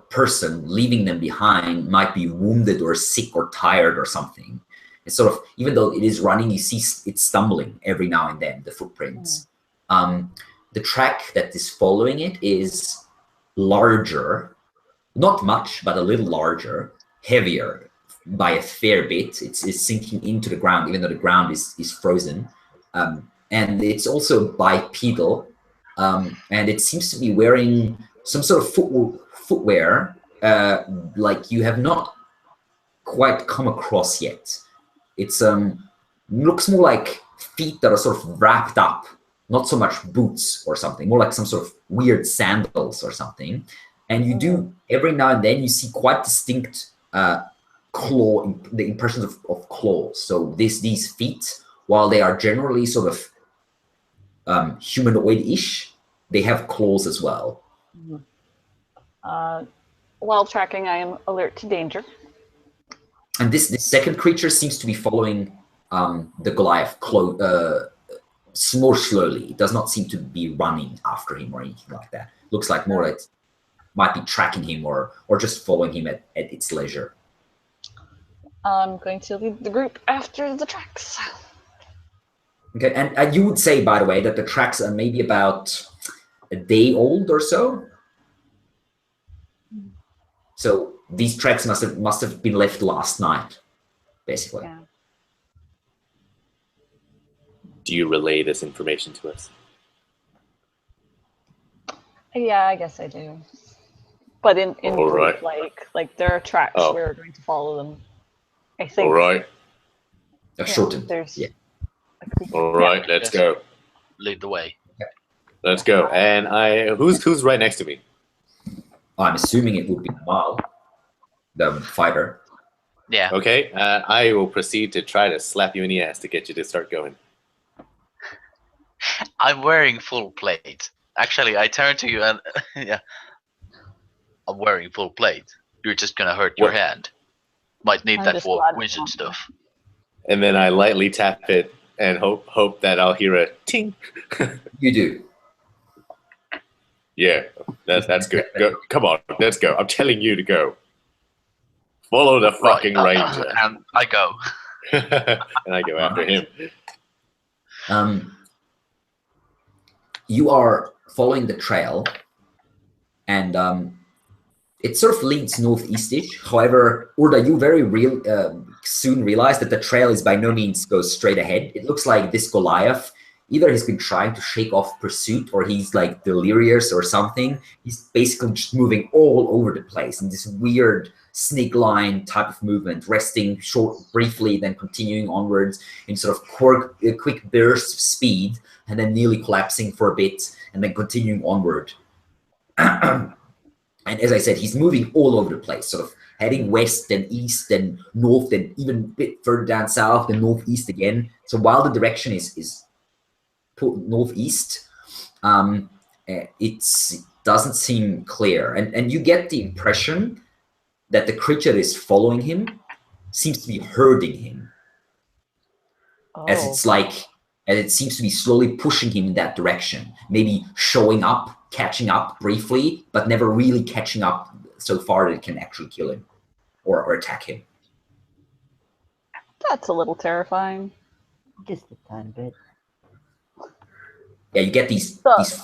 person leaving them behind might be wounded or sick or tired or something. It's sort of, even though it is running, you see it's stumbling every now and then, the footprints. The track that is following it is larger, not much, but a little larger, heavier by a fair bit. It's sinking into the ground, even though the ground is frozen. And it's also bipedal, and it seems to be wearing some sort of footwear like you have not quite come across yet. It's looks more like feet that are sort of wrapped up, not so much boots or something, more like some sort of weird sandals or something. And you do, every now and then, you see quite distinct claw, the impressions of claws. So these feet, while they are generally sort of humanoid-ish, they have claws as well. While tracking, I am alert to danger. And this second creature seems to be following the Goliath more slowly. It does not seem to be running after him or anything like that. Looks like more like it might be tracking him or just following him at its leisure. I'm going to lead the group after the tracks. Okay, and you would say, by the way, that the tracks are maybe about a day old or so. So these tracks must have been left last night, basically. Yeah. Do you relay this information to us? Yeah, I guess I do. But in All group, right. like there are tracks. Oh. We're going to follow them. I think. All right. Shortened. There's Yeah. All right, let's go. Lead the way. Let's go. And who's right next to me? I'm assuming it would be Mal, the fighter. Yeah. Okay, I will proceed to try to slap you in the ass to get you to start going. I'm wearing full plate. Actually, I turn to you and yeah, I'm wearing full plate. You're just gonna hurt your What? hand. Might need I'm that just for glad wizard it's not. stuff. And then I lightly tap it and hope that I'll hear a ting. You do. Yeah, that's good. Go, come on, let's go. I'm telling you to go. Follow the fucking ranger. And I go. And I go after him. You are following the trail, and it sort of leads northeastish. However, Urda, you very soon realize that the trail is by no means goes straight ahead. It looks like this Goliath, either he's been trying to shake off pursuit or he's like delirious or something. He's basically just moving all over the place in this weird snake line type of movement, resting briefly, then continuing onwards in sort of quick bursts of speed, and then nearly collapsing for a bit, and then continuing onward. And as I said, he's moving all over the place, sort of heading west, then east, then north, then even a bit further down south, then northeast again. So while the direction is northeast, it doesn't seem clear. And you get the impression that the creature is following him, seems to be herding him. Oh. As it seems to be slowly pushing him in that direction, maybe showing up, catching up briefly, but never really catching up so far that it can actually kill him or attack him. That's a little terrifying. Just a tiny bit. Yeah, you get these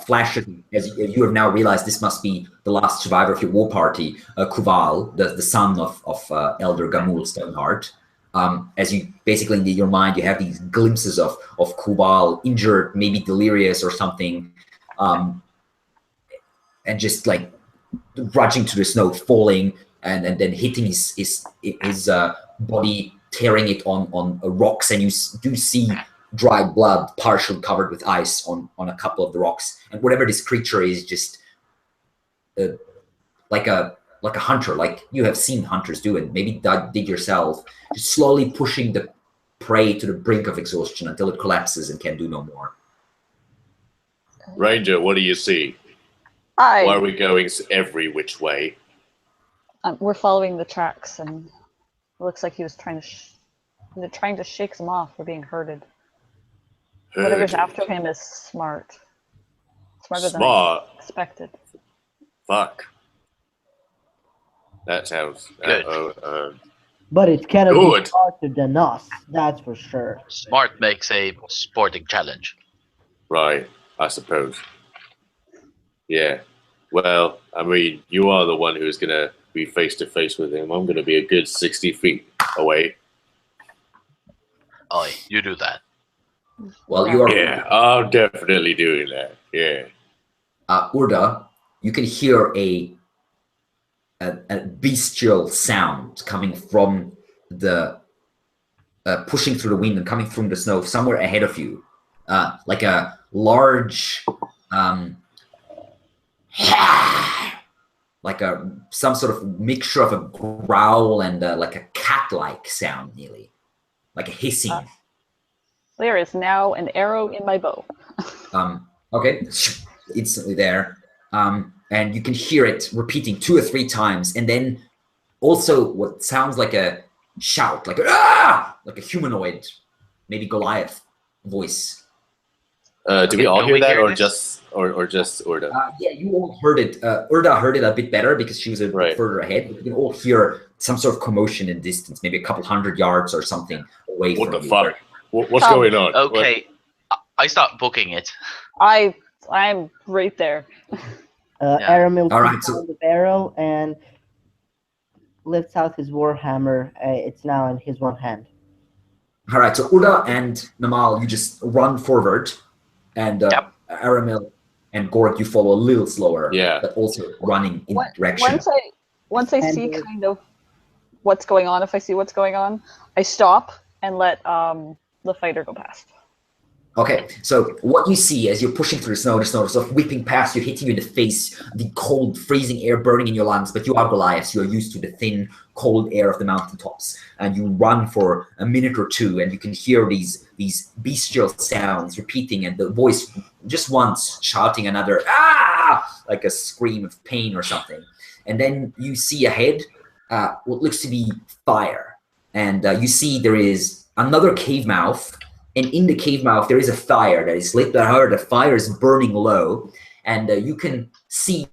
flashes, as you have now realized this must be the last survivor of your war party, Kuval, the son of Elder Gamul Stoneheart. As you basically in your mind, you have these glimpses of Kuval injured, maybe delirious or something, and just like rushing to the snow, falling, and then hitting his body, tearing it on rocks, and you do see dried blood partially covered with ice on a couple of the rocks. And whatever this creature is, just like a hunter, like you have seen hunters do, and maybe did yourself, just slowly pushing the prey to the brink of exhaustion until it collapses and can do no more. Ranger, what do you see? Hi. Why are we going every which way? We're following the tracks, and it looks like he was trying to shake them off for being herded. Whatever's after him is smart. Smarter than I expected. Fuck. That sounds good. But it cannot Good. be smarter than us, that's for sure. Smart makes a sporting challenge. right, I suppose. Yeah. Well, I mean, you are the one who's gonna be face to face with him. I'm gonna be a good 60 feet away. Oh, you do that. Well, you are Yeah, I'm definitely doing that. Yeah. Urda, you can hear a bestial sound coming from the pushing through the wind and coming from the snow somewhere ahead of you, like a large like some sort of mixture of a growl and like a cat-like sound, nearly like a hissing. There is now an arrow in my bow. Okay, instantly there. And you can hear it repeating 2 or 3 times, and then also what sounds like a shout, like a humanoid, maybe Goliath voice. Do we all hear that, or this? just Urda? Yeah, you all heard it. Urda heard it a bit better because she was a bit further ahead. But you can all hear some sort of commotion in distance, maybe a couple 100 yards or something away What from the you. fuck? What's going on? Okay, I start booking it. I'm right there. Yeah. Aramil All right, pulls so- down the barrel and lifts out his warhammer. It's now in his one hand. All right, so Urda and Namal, you just run forward, and Aramil and Gorg, you follow a little slower, but also running in that direction. Once I see kind of what's going on, if I see what's going on, I stop and let the fighter go past. Okay, so what you see as you're pushing through the snow sort of whipping past you, hitting you in the face, the cold, freezing air burning in your lungs, but you are Goliath, you are used to the thin, cold air of the mountaintops, and you run for a minute or two, and you can hear these bestial sounds repeating, and the voice just once shouting another, ah, like a scream of pain or something. And then you see ahead what looks to be fire, and you see there is another cave mouth, and in the cave mouth there is a fire that is lit, but however the fire is burning low, and you can see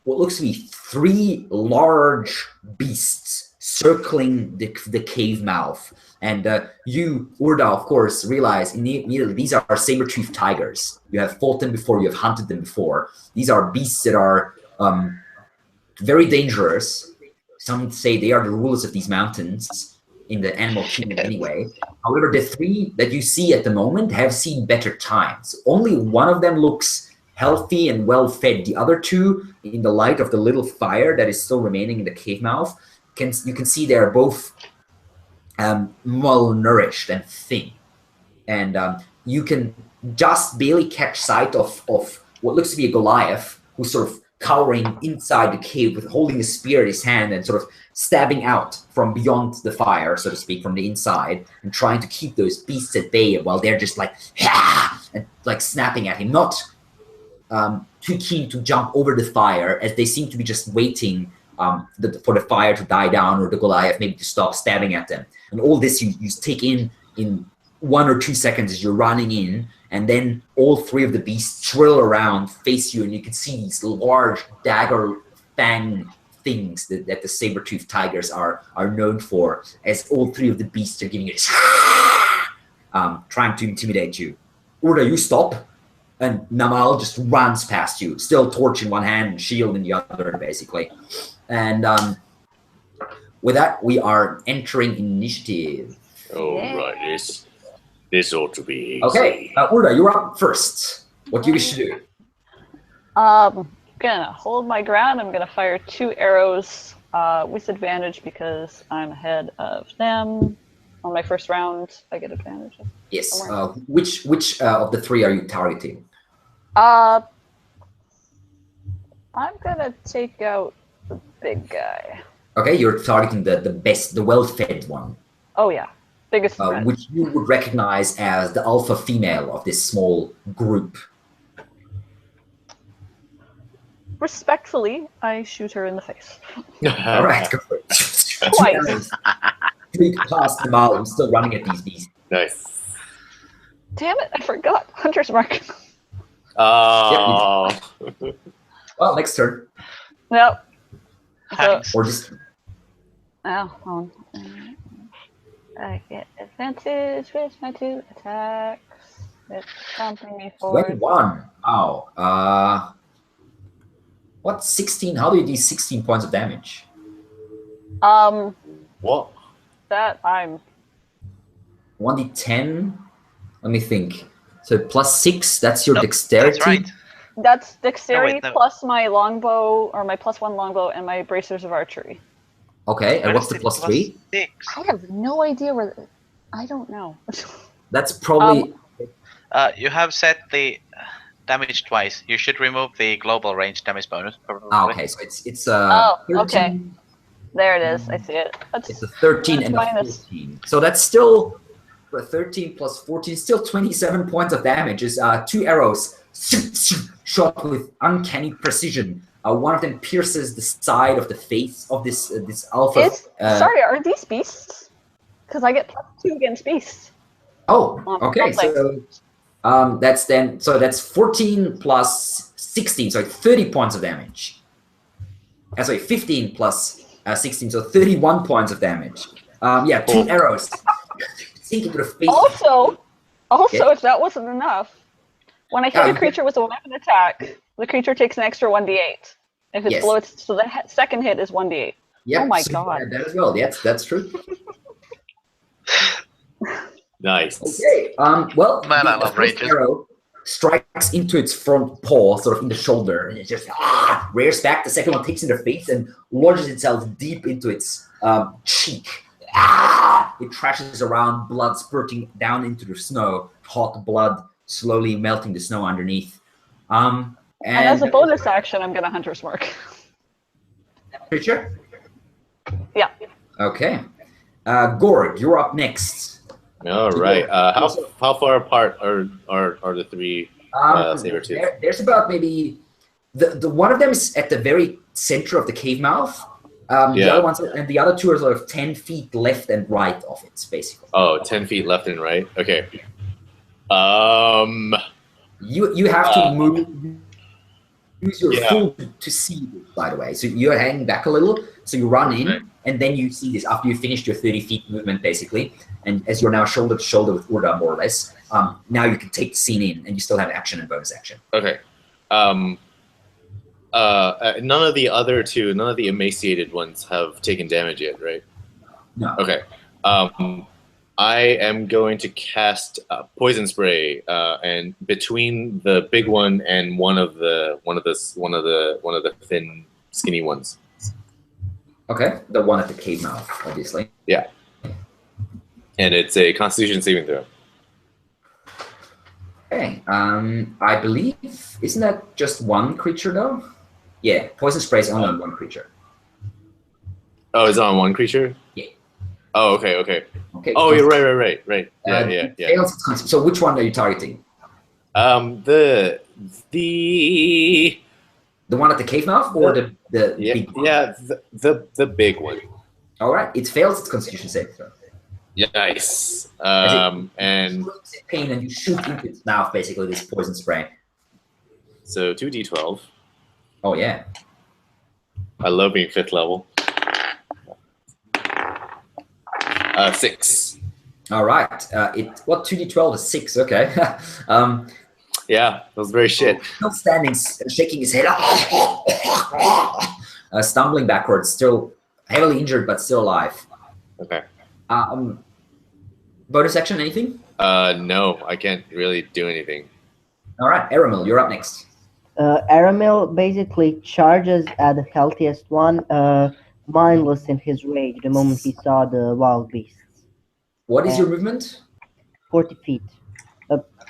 what looks to be 3 large beasts circling the cave mouth. And you, Urda, of course, realize immediately these are saber-toothed tigers. You have fought them before, you have hunted them before. These are beasts that are very dangerous. Some say they are the rulers of these mountains in the animal kingdom anyway. However, the 3 that you see at the moment have seen better times. Only one of them looks healthy and well-fed. The other 2, in the light of the little fire that is still remaining in the cave mouth, you can see they are both malnourished and thin. And you can just barely catch sight of what looks to be a Goliath, who's sort of cowering inside the cave with holding a spear in his hand and sort of stabbing out from beyond the fire, so to speak, from the inside, and trying to keep those beasts at bay while they're just like, ah! And like snapping at him, not too keen to jump over the fire, as they seem to be just waiting for the fire to die down, or the Goliath maybe to stop stabbing at them. And all this you take in 1 or 2 seconds as you're running in, and then all 3 of the beasts swirl around, face you, and you can see these large dagger fang things that the saber-toothed tigers are known for, as all 3 of the beasts are giving you this trying to intimidate you. Urda, you stop, and Namal just runs past you, still torch in one hand and shield in the other, basically. And with that, we are entering initiative. Oh, right. This ought to be easy. Okay, Urda, you're up first. What do you wish to do? I'm gonna hold my ground. I'm gonna fire 2 arrows with advantage because I'm ahead of them. On my first round, I get advantage. Yes. Which of the 3 are you targeting? I'm gonna take out the big guy. Okay, you're targeting the best, the well-fed one. Oh yeah, biggest threat. Which you would recognize as the alpha female of this small group. Respectfully, I shoot her in the face. All right, go for it. Twice. Tweak past the mall. I'm still running at these beasts. Nice. Damn it, I forgot. Hunter's mark. Oh. Well, next turn. Nope. So, Thanks. Or just hold on. I get advantage with my 2 attacks. It's prompting me forward. 21. Wow. What? 16? How do you do 16 points of damage? What? That I'm 1d10? Let me think. So +6, that's your dexterity? That's right. That's dexterity No. plus my longbow, or my +1 longbow, and my bracers of archery. Okay, and Where what's is the it? +3? +6. I have no idea where. I don't know. That's probably... You have set the damage twice. You should remove the global range damage bonus. Probably. okay, so it's Oh, 13, okay. There it is. I see it. It's a 13 and a minus. 14. So that's still 13 plus 14, still 27 points of damage. Is 2 arrows shot with uncanny precision. One of them pierces the side of the face of this alpha. Sorry, are these beasts? Because I get +2 against beasts. Oh, okay. Something. So that's 14 plus 16, so 30 points of damage. Sorry, 15 plus 16, so 31 points of damage. 2 arrows sink into the face. Also, Yeah. if that wasn't enough, when I hit a creature with a weapon attack, the creature takes an extra 1d8. If it's Yes. below its, so the second hit is 1d8. Yeah, Oh my so god. that as well. Yes, that's true. Nice. Okay. Well, Man, I the love first rages. arrow strikes into its front paw, sort of in the shoulder, and it just rears back. The second one takes in the face and lodges itself deep into its cheek. It trashes around, blood spurting down into the snow, hot blood slowly melting the snow underneath. And as a bonus action, I'm going to Hunter's Mark. Creature? Yeah. Okay. Gorg, you're up next. All right. How far apart are the three saber-tooths? There's about maybe the one of them is at the very center of the cave mouth. The other ones and the other two are sort of 10 feet left and right of it, basically. Oh, 10 feet left and right. Okay. You have to move. Use your full to see this, by the way. So you're hanging back a little. So you run in, and then you see this after you finished your 30 feet movement, basically. And as you're now shoulder to shoulder with Urda, more or less, now you can take the scene in, and you still have action and bonus action. Okay. None of the emaciated ones have taken damage yet, right? No. Okay. I am going to cast poison spray, and between the big one and one of the thin, skinny ones. Okay, the one at the cave mouth, obviously. Yeah. And it's a Constitution saving throw. Okay. I believe isn't that just one creature though? Yeah, poison spray is only on one creature. Oh, it's on one creature? Yeah. Oh, okay. Oh, you're right. Yeah. So which one are you targeting? The one at the cave mouth or the big one? Yeah, the big one. All right, it fails its Constitution saving throw. Yeah, nice. And pain and you shoot into its mouth basically this poison spray. So 2d12. Oh yeah. I love being 5th level. 6. All right. 2d12 is 6. Okay. Yeah, that was very shit. Still standing, shaking his head, stumbling backwards, still heavily injured but still alive. Okay. Bonus action, anything? No, I can't really do anything. All right, Aramil, you're up next. Aramil basically charges at the healthiest one, mindless in his rage the moment he saw the wild beasts. What is your movement? 40 feet.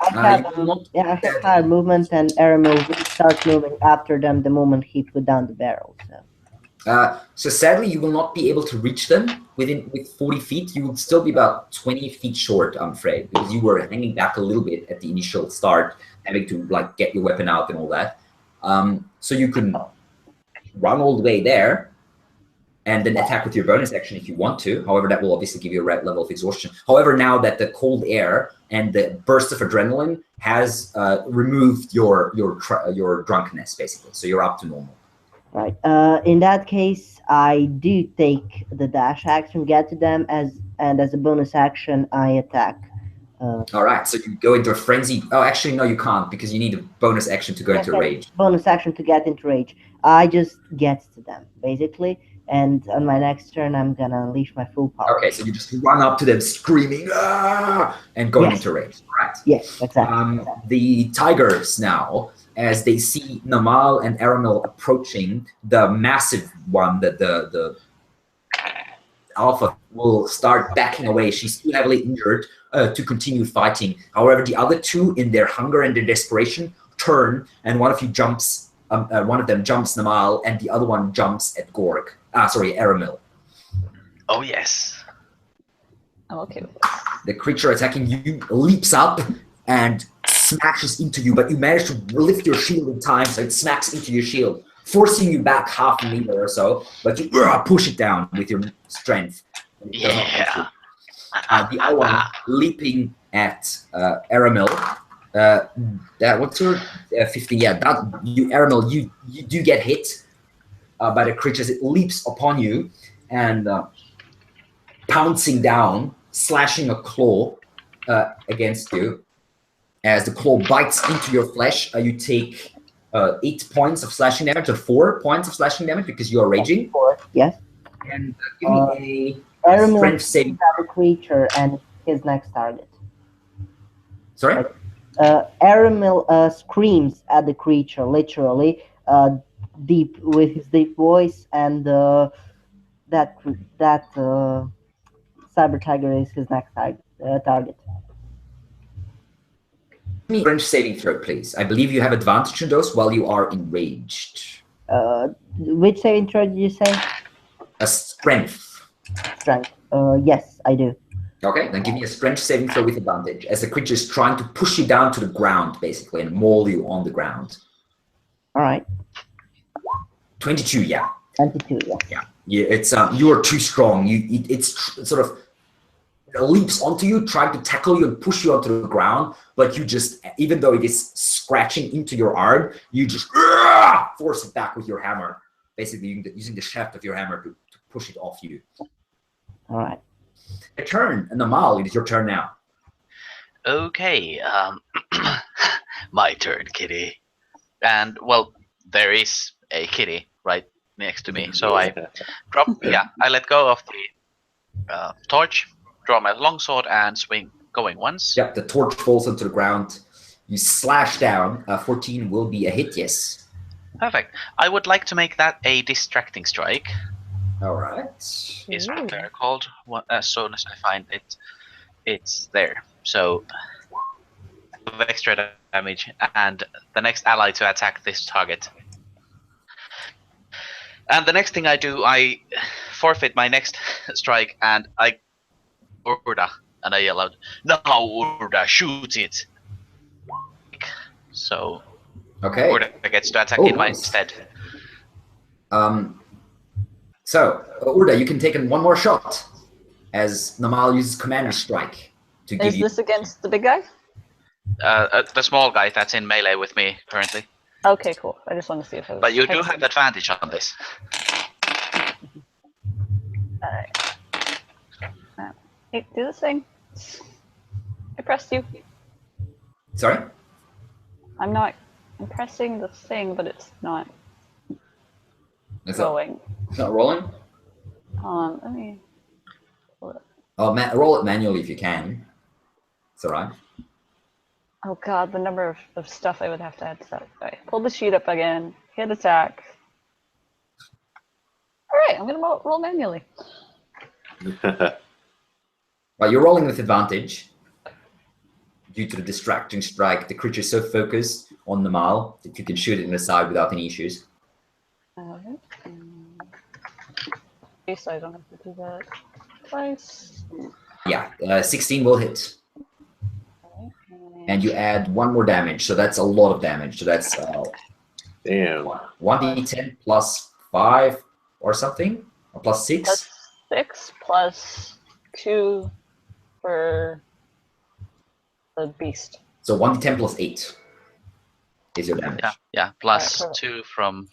I have higher movement, and Aramil will start moving after them the moment he put down the barrel. So sadly, you will not be able to reach them with 40 feet. You will still be about 20 feet short, I'm afraid, because you were hanging back a little bit at the initial start, having to get your weapon out and all that. So you can run all the way there, and then attack with your bonus action if you want to. However, that will obviously give you a right level of exhaustion. However, now that the cold air and the burst of adrenaline has removed your drunkenness, basically, so you're up to normal. Right. In that case, I do take the dash action, get to them, and as a bonus action, I attack. All right, so you go into a frenzy. Oh, actually, no, you can't, because you need a bonus action to go into rage. Bonus action to get into rage. I just get to them, basically. And on my next turn, I'm going to unleash my full power. Okay, so you just run up to them screaming, and going into rage. Right. Yes, exactly. The tigers now, as they see Namal and Aramil approaching, the massive one, the alpha, will start backing away. She's too heavily injured to continue fighting. However, the other two, in their hunger and their desperation, turn, and one of them jumps Namal, and the other one jumps at Gorg. Aramil. Oh yes. I'm okay. The creature attacking you leaps up and smashes into you, but you manage to lift your shield in time, so it smacks into your shield, forcing you back half a meter or so, but you push it down with your strength. Yeah. The other one leaping at Aramil. What's your 15? Yeah, Aramil, you do get hit by the creature as it leaps upon you and pouncing down, slashing a claw against you. As the claw bites into your flesh, you take 8 points of slashing damage, or 4 points of slashing damage because you are raging. 4, yes. And give me a Aramil strength save. The creature and his next target. Sorry? Aramil screams at the creature, literally, deep with his deep voice, and that cyber tiger is his next target. me a strength saving throw, please. I believe you have advantage on those while you are enraged. Which saving throw did you say? A strength. Strength. Yes, I do. Okay, then give me a strength saving throw with advantage, as the creature is trying to push you down to the ground, basically, and maul you on the ground. All right. 22, yeah. 22, yes. Yeah, it's you are too strong. It's sort of leaps onto you, trying to tackle you and push you onto the ground, but you just, even though it is scratching into your arm, you just force it back with your hammer, basically using the shaft of your hammer to push it off you. All right. A turn, and Namal, it is your turn now. Okay, my turn, kitty. And well, there is a kitty right next to me, so I drop. Yeah, I let go of the torch, draw my longsword, and swing. Going once. Yep, the torch falls onto the ground. You slash down. 14 will be a hit, yes. Perfect. I would like to make that a distracting strike. All right. Is what they're called. As soon as I find it, it's there. So, with extra damage, and the next ally to attack this target. And the next thing I do, I forfeit my next strike, and I Urda, and I yell out, "No, Urda, shoot it!" So, Okay. Urda gets to attack in my nice. stead. So, Urda, you can take in one more shot as Namal uses Commander Strike to give Is you. this against the big guy? The small guy that's in melee with me currently. Okay, cool. I just want to see if it was. But you do have advantage on this. Alright. Hey, do this thing. I pressed you. Sorry? I'm pressing the thing, but it's not It's going. not rolling? Let me pull it. Oh, roll it manually if you can. It's all right. Oh god, the number of stuff I would have to add to that. Alright, pull the sheet up again, hit attack. Alright, I'm gonna roll manually. Well, you're rolling with advantage. Due to the distracting strike, the creature is so focused on Namal that you can shoot it in the side without any issues. Alright. So I don't have to do that twice. Yeah, 16 will hit. And you add one more damage, so that's a lot of damage. So that's Damn. 1d10 plus 5 or something? Or plus 6? Plus 6 plus 2 for the beast. So 1d10 plus 8 is your damage. Yeah. Plus Alright, 2 from.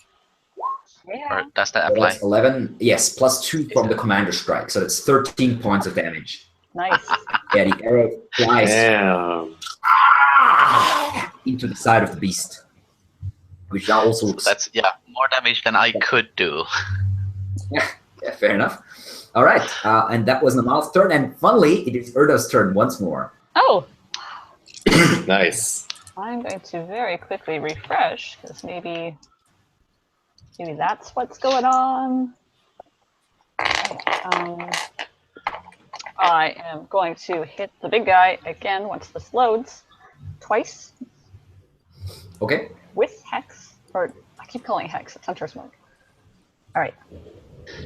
Yeah. Or does that So apply? that's 11. Yes, plus 2 from the commander strike. So that's 13 points of damage. Nice. Yeah, the arrow flies Damn. into the side of the beast. Which now also looks... That's more damage than I could do. Yeah, fair enough. All right, and that was Namal's turn. And funnily, it is Urda's turn once more. Oh, Nice. I'm going to very quickly refresh because maybe that's what's going on. I am going to hit the big guy again once this loads, twice Okay. with Hex, or I keep calling it Hex, it's Hunter's Mark. All right.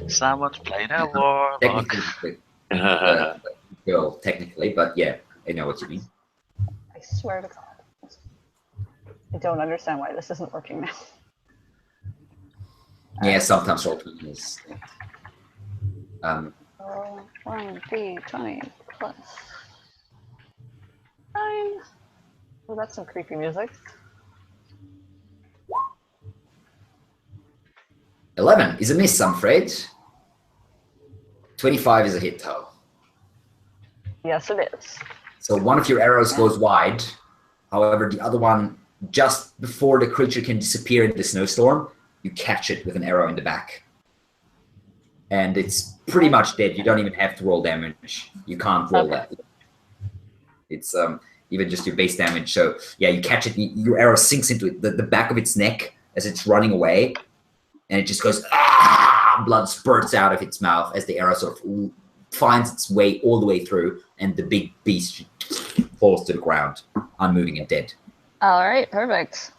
Someone's playing a warlock. Technically. Well, technically, but yeah, I know what you mean. I swear to God. I don't understand why this isn't working now. Yeah, sometimes roll-playing is... 1, 3, 20 plus 9. Oh, that's some creepy music. 11 is a miss, I'm afraid. 25 is a hit, though. Yes, it is. So one of your arrows goes wide. However, the other one, just before the creature can disappear into the snowstorm, you catch it with an arrow in the back. And it's pretty much dead. You don't even have to roll damage. You can't roll that. It's even just your base damage. So yeah, you catch it, your arrow sinks into the back of its neck as it's running away. And it just goes, ah! Blood spurts out of its mouth as the arrow sort of finds its way all the way through, and the big beast falls to the ground, unmoving and dead. All right, perfect.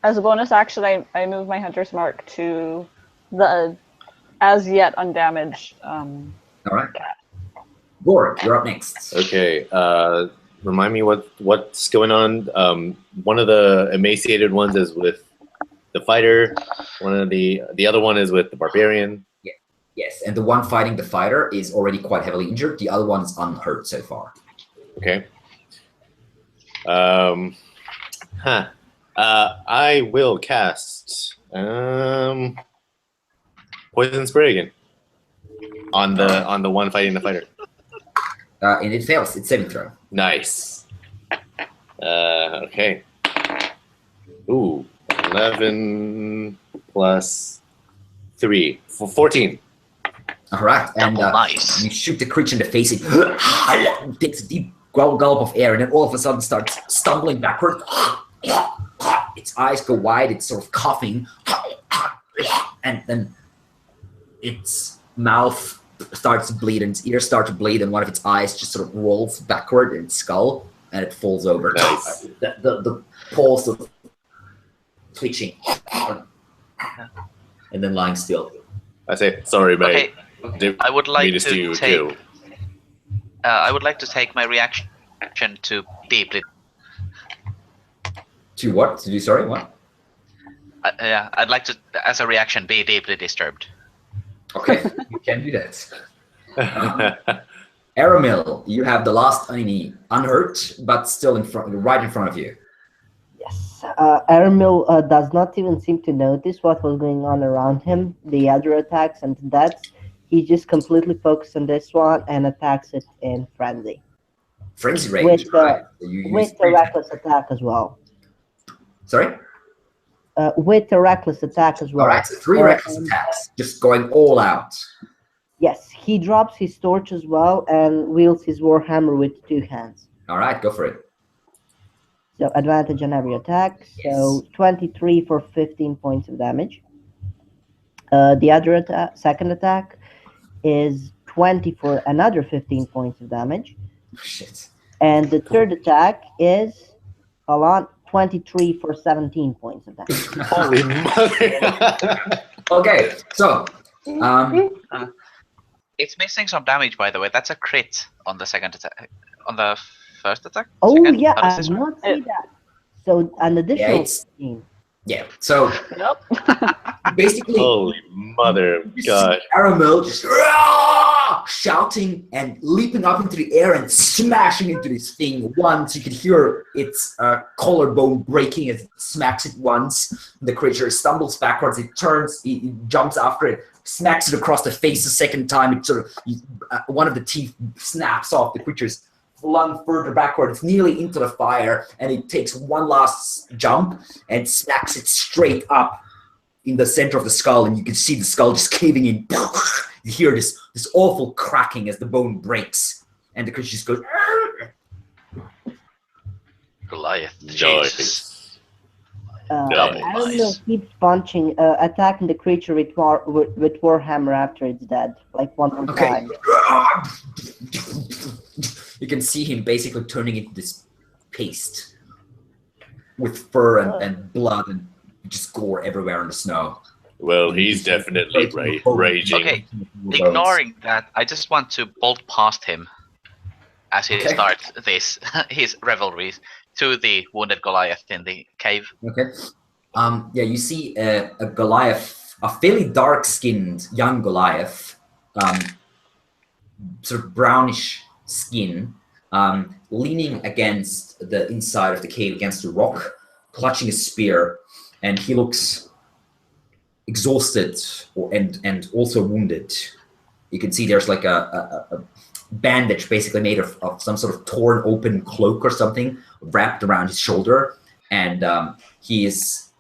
As a bonus action, I move my hunter's mark to the as yet undamaged. All right. Gorg, you're up next. Okay. Remind me what's going on. One of the emaciated ones is with the fighter. One of the other one is with the barbarian. Yes, and the one fighting the fighter is already quite heavily injured. The other one is unhurt so far. Okay. I will cast poison spray again on the one fighting the fighter. And it fails. It's saving throw. Nice. Okay. Ooh, 11 plus 3 for 14. All right, and nice. you shoot the creature in the face. It takes a deep gulp of air, and then all of a sudden starts stumbling backward. Its eyes go wide. It's sort of coughing, and then its mouth starts to bleed, and its ears start to bleed, and one of its eyes just sort of rolls backward in its skull, and it falls over. Nice. The paws sort of twitching, and then lying still. I say sorry, mate. Okay. I would like to to take. I would like to take my reaction to deeply. To what? To do? Sorry, what? I'd like to, as a reaction, be deeply disturbed. Okay, you can do that. Aramil, you have the last enemy unhurt, but still right in front of you. Yes. Aramil does not even seem to notice what was going on around him, the other attacks and that. He just completely focused on this one and attacks it in frenzy. Frenzy range, with, right? With a reckless attack as well. Sorry? With a reckless attack as well. All right, so 3 reckless attacks, just going all out. Yes, he drops his torch as well and wields his warhammer with 2 hands. All right, go for it. So advantage on every attack. Yes. So 23 for 15 points of damage. The other second attack is 20 for another 15 points of damage. Oh, shit. And the third attack is, hold on, 23 for 17 points of damage. Holy mother! Okay, so It's missing some damage, by the way. That's a crit on the second attack. On the first attack? Oh, Second? yeah, How I does this did work? not see that. So an additional it's- 15. yeah, so Nope. basically, Holy mother of you God! see Aramil just shouting and leaping up into the air and smashing into this thing once. You can hear its collarbone breaking as it smacks it once. The creature stumbles backwards. It turns. It jumps after it. Smacks it across the face a second time. It sort of one of the teeth snaps off. The creature's flung further backwards, nearly into the fire, and it takes one last jump and smacks it straight up in the center of the skull, and you can see the skull just caving in. You hear this awful cracking as the bone breaks, and the creature just goes. Goliath. Jesus. Nice. Aramil keeps punching, attacking the creature with warhammer after it's dead, like one more Okay. time. You can see him basically turning into this paste with fur and blood and just gore everywhere in the snow. Well, he's definitely raging. Okay, ignoring that, I just want to bolt past him as he starts his revelries to the wounded Goliath in the cave. Okay. Yeah, you see a Goliath, a fairly dark-skinned young Goliath, sort of brownish skin, leaning against the inside of the cave, against the rock, clutching a spear, and he looks exhausted and also wounded. You can see there's like a bandage basically made of some sort of torn open cloak or something wrapped around his shoulder, and he is,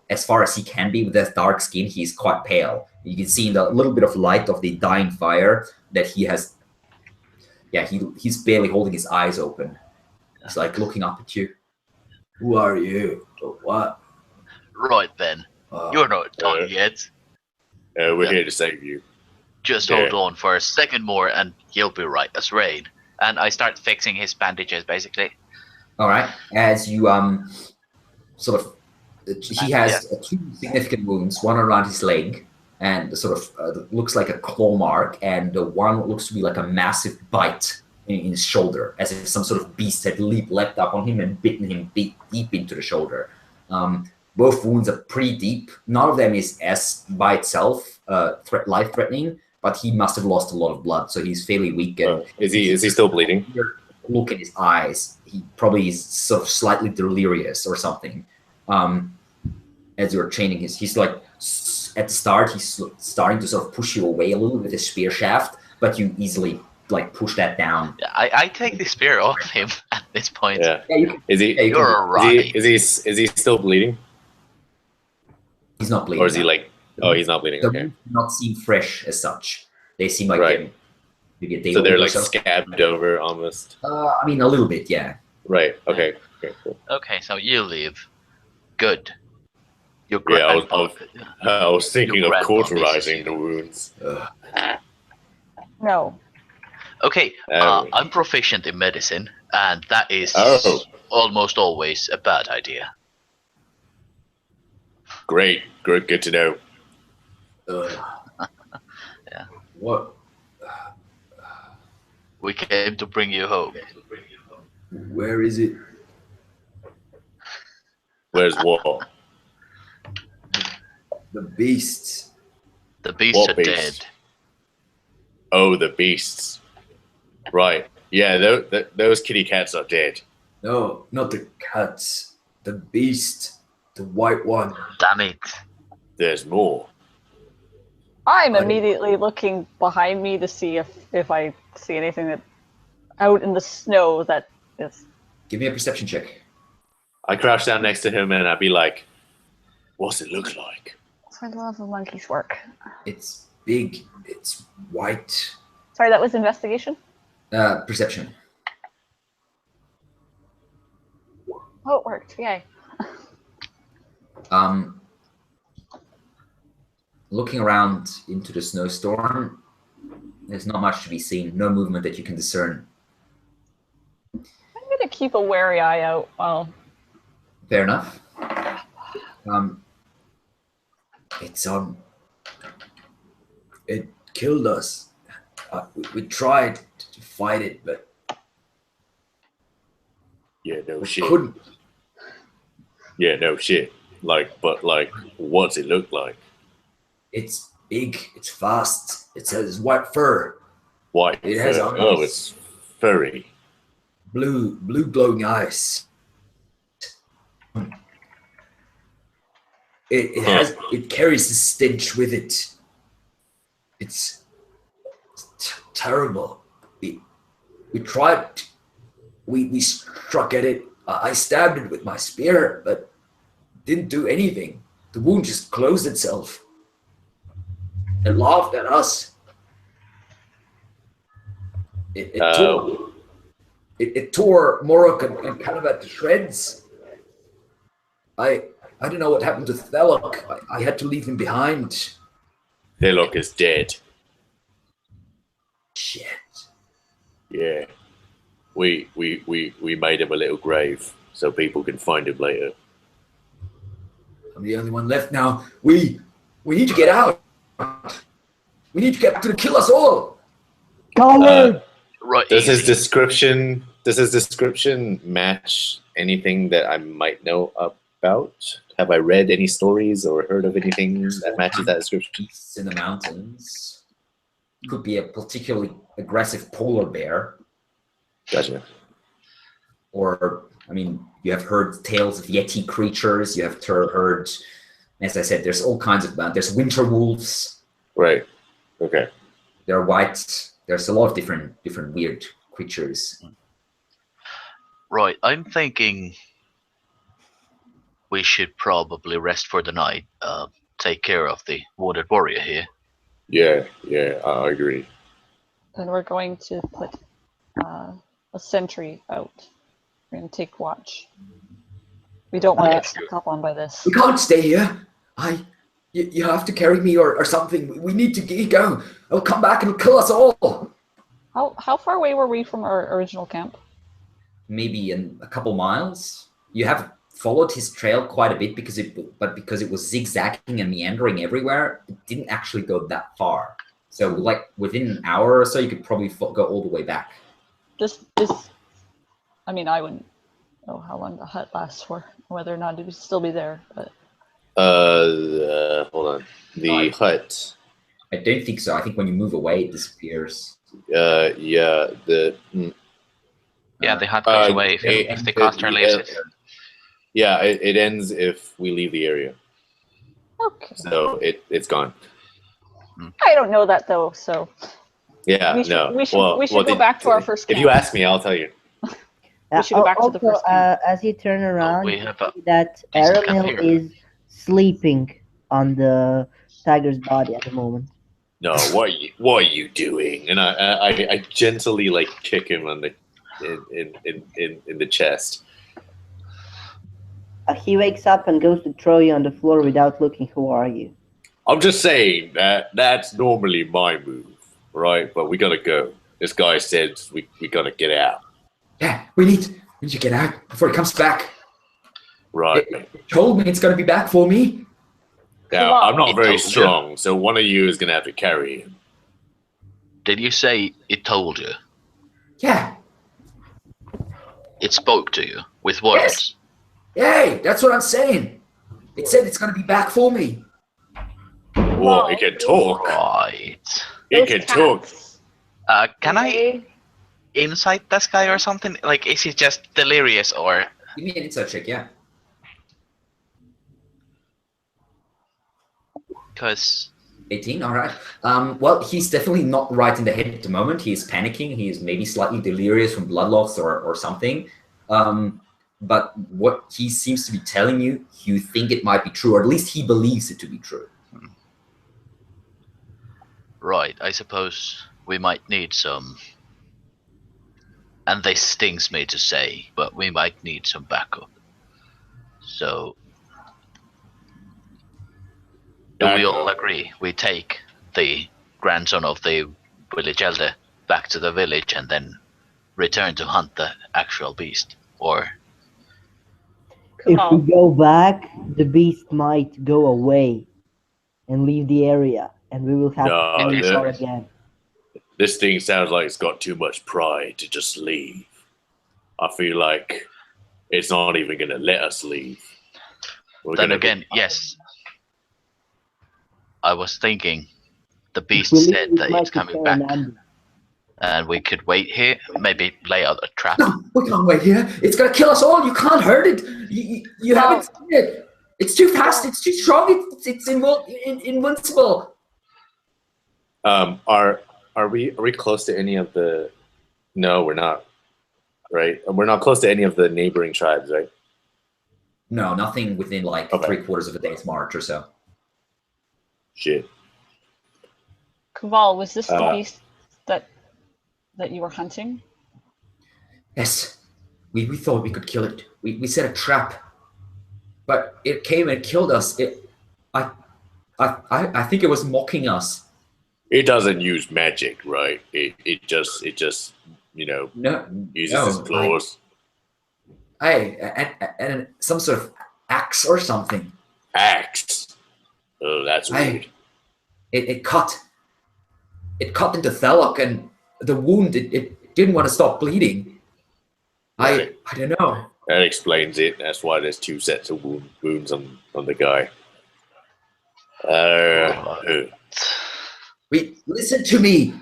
as far as he can be with that dark skin, he's quite pale. You can see in the little bit of light of the dying fire that he has. Yeah, he's barely holding his eyes open. He's like looking up at you. Who are you? What? Right then, you're not done yet. We're here to save you. Just hold on for a second more and you'll be right as rain. And I start fixing his bandages, basically. All right. As you sort of, he has two significant wounds, one around his leg, and sort of looks like a claw mark, and one looks to be like a massive bite in his shoulder, as if some sort of beast had leapt up on him and bitten him deep into the shoulder. Both wounds are pretty deep. None of them is as by itself life-threatening, but he must have lost a lot of blood, so he's fairly weak. And is he still bleeding? Look in his eyes. He probably is sort of slightly delirious or something. As you're chaining he's like at the start he's starting to sort of push you away a little with his spear shaft, but you easily like push that down. I take the spear off him at this point. Yeah. Is he still bleeding? He's not bleeding. Or is he like? Oh, he's not bleeding. The Okay. wounds do not seem fresh as such. They seem like maybe a day So they're old or like so. scabbed over almost. I mean, a little bit, yeah. Right. Okay. Okay. Cool. Okay, so you leave. Good. Your Yeah, I was thinking Your of grandpa cauterizing misses the you. wounds. No. Okay, I'm proficient in medicine, and that is Oh. almost always a bad idea. Great. Good to know. Yeah. What? We came to bring you home. Where is it? Where's what? The beasts. The beasts What are beast? dead. Oh, the beasts. Right. Yeah, those kitty cats are dead. No, not the cats. The beast. The white one. Damn it. There's more. I'm immediately looking behind me to see if I see anything that out in the snow that is. Give me a perception check. I crouch down next to him and I'd be like, "What's it look like?" I love a monkey's work. It's big. It's white. Sorry, that was investigation? Perception. Oh, it worked. Yay. Looking around into the snowstorm, there's not much to be seen. No movement that you can discern. I'm going to keep a wary eye out while. Fair enough. It's it killed us. We tried to fight it, but Yeah, no we shit. couldn't. Yeah, no shit. But what's it look like? It's big. It's fast. It has white fur, White. It has fur. eyes. Oh, it's furry. blue glowing eyes. It carries the stench with it. It's terrible. We tried. We struck at it. I stabbed it with my spear, but didn't do anything. The wound just closed itself. It laughed at us. It tore Morok and Calabat to shreds. I don't know what happened to Thelok. I had to leave him behind. Thelok is dead. Shit. Yeah. We made him a little grave so people can find him later. I'm the only one left now. We need to get out. We need to get to kill us all. Coward! Right. Does his easy. description match anything that I might know about? Have I read any stories or heard of anything that matches that description? Beasts in the mountains. Could be a particularly aggressive polar bear. Gotcha. Or, I mean, you have heard tales of Yeti creatures. You have heard, as I said, there's all kinds of, there's winter wolves. Right. Okay. There are white. There's a lot of different weird creatures. Right, I'm thinking we should probably rest for the night. Take care of the wounded warrior here. Yeah, I agree. And we're going to put a sentry out. We're going to take watch. We don't want to get stuck up on by this. We can't stay here. You have to carry me or something. We need to go. I'll come back and kill us all. How far away were we from our original camp? maybe in a couple miles. You have followed his trail quite a bit because it was zigzagging and meandering everywhere. It didn't actually go that far. So like within an hour or so, you could probably go all the way back. I mean, I wouldn't know how long the hut lasts for, whether or not it would still be there. But hold on. The hut. I don't think so. I think when you move away, it disappears. Yeah. Yeah, the hut goes away if the caster leaves it. Yeah, it ends if we leave the area. okay. So it's gone. I don't know that though, so Yeah, we should, no. we should go back to our first camp. If you ask me, I'll tell you. We should go back to the first camp. As you turn around, we you have see that decent camp Orelon here. is sleeping on the tiger's body at the moment. No, what are you doing? And I gently like kick him on the in the chest. He wakes up and goes to throw you on the floor without looking. Who are you? I'm just saying that's normally my move, right? But we gotta go. This guy said we gotta get out. Yeah, we need to get out before he comes back. Right. It told me it's going to be back for me. Now, Well, I'm not very told you. strong, so one of you is gonna have to carry him. Did you say it told you? Yeah. It spoke to you with words? Yay, that's what I'm saying. It said it's going to be back for me. Well, it can talk. Right. It can talk. Can I insight this guy or something? Like, is he just delirious or? Give me an insight check, yeah. Because 18, all right. Well, he's definitely not right in the head at the moment. He's panicking. He's maybe slightly delirious from blood loss or something. But what he seems to be telling you, you think it might be true, or at least he believes it to be true. right, I suppose we might need some. And this stings me to say, but we might need some backup. So, do we all agree we take the grandson of the village elder back to the village and then return to hunt the actual beast? Or If Come we go back, the beast might go away and leave the area, and we will have No, to It is start always- again. This thing sounds like it's got too much pride to just leave. I feel like it's not even going to let us leave. then again, yes. I was thinking the beast If we leave, said it that might it's coming become back, an ambush. and we could wait here, maybe lay out a trap. No, we can't wait here. It's going to kill us all. You can't hurt it. You No. haven't seen it. It's too fast. It's too strong. It's invincible. Are we close to any of the? No, we're not. Right, we're not close to any of the neighboring tribes, right? No, nothing within like Okay. 3/4 of a day's march or so. Shit. Kaval, was this the Uh, beast that you were hunting? Yes, we thought we could kill it. We set a trap, but it came and killed us. I think it was mocking us. It doesn't use magic, right? It just No, uses its claws. and some sort of axe or something. Axe. Oh, that's weird. It cut into Thelok, and the wound it didn't want to stop bleeding. Right. I don't know. That explains it. That's why there's two sets of wounds on the guy. Wait, listen to me.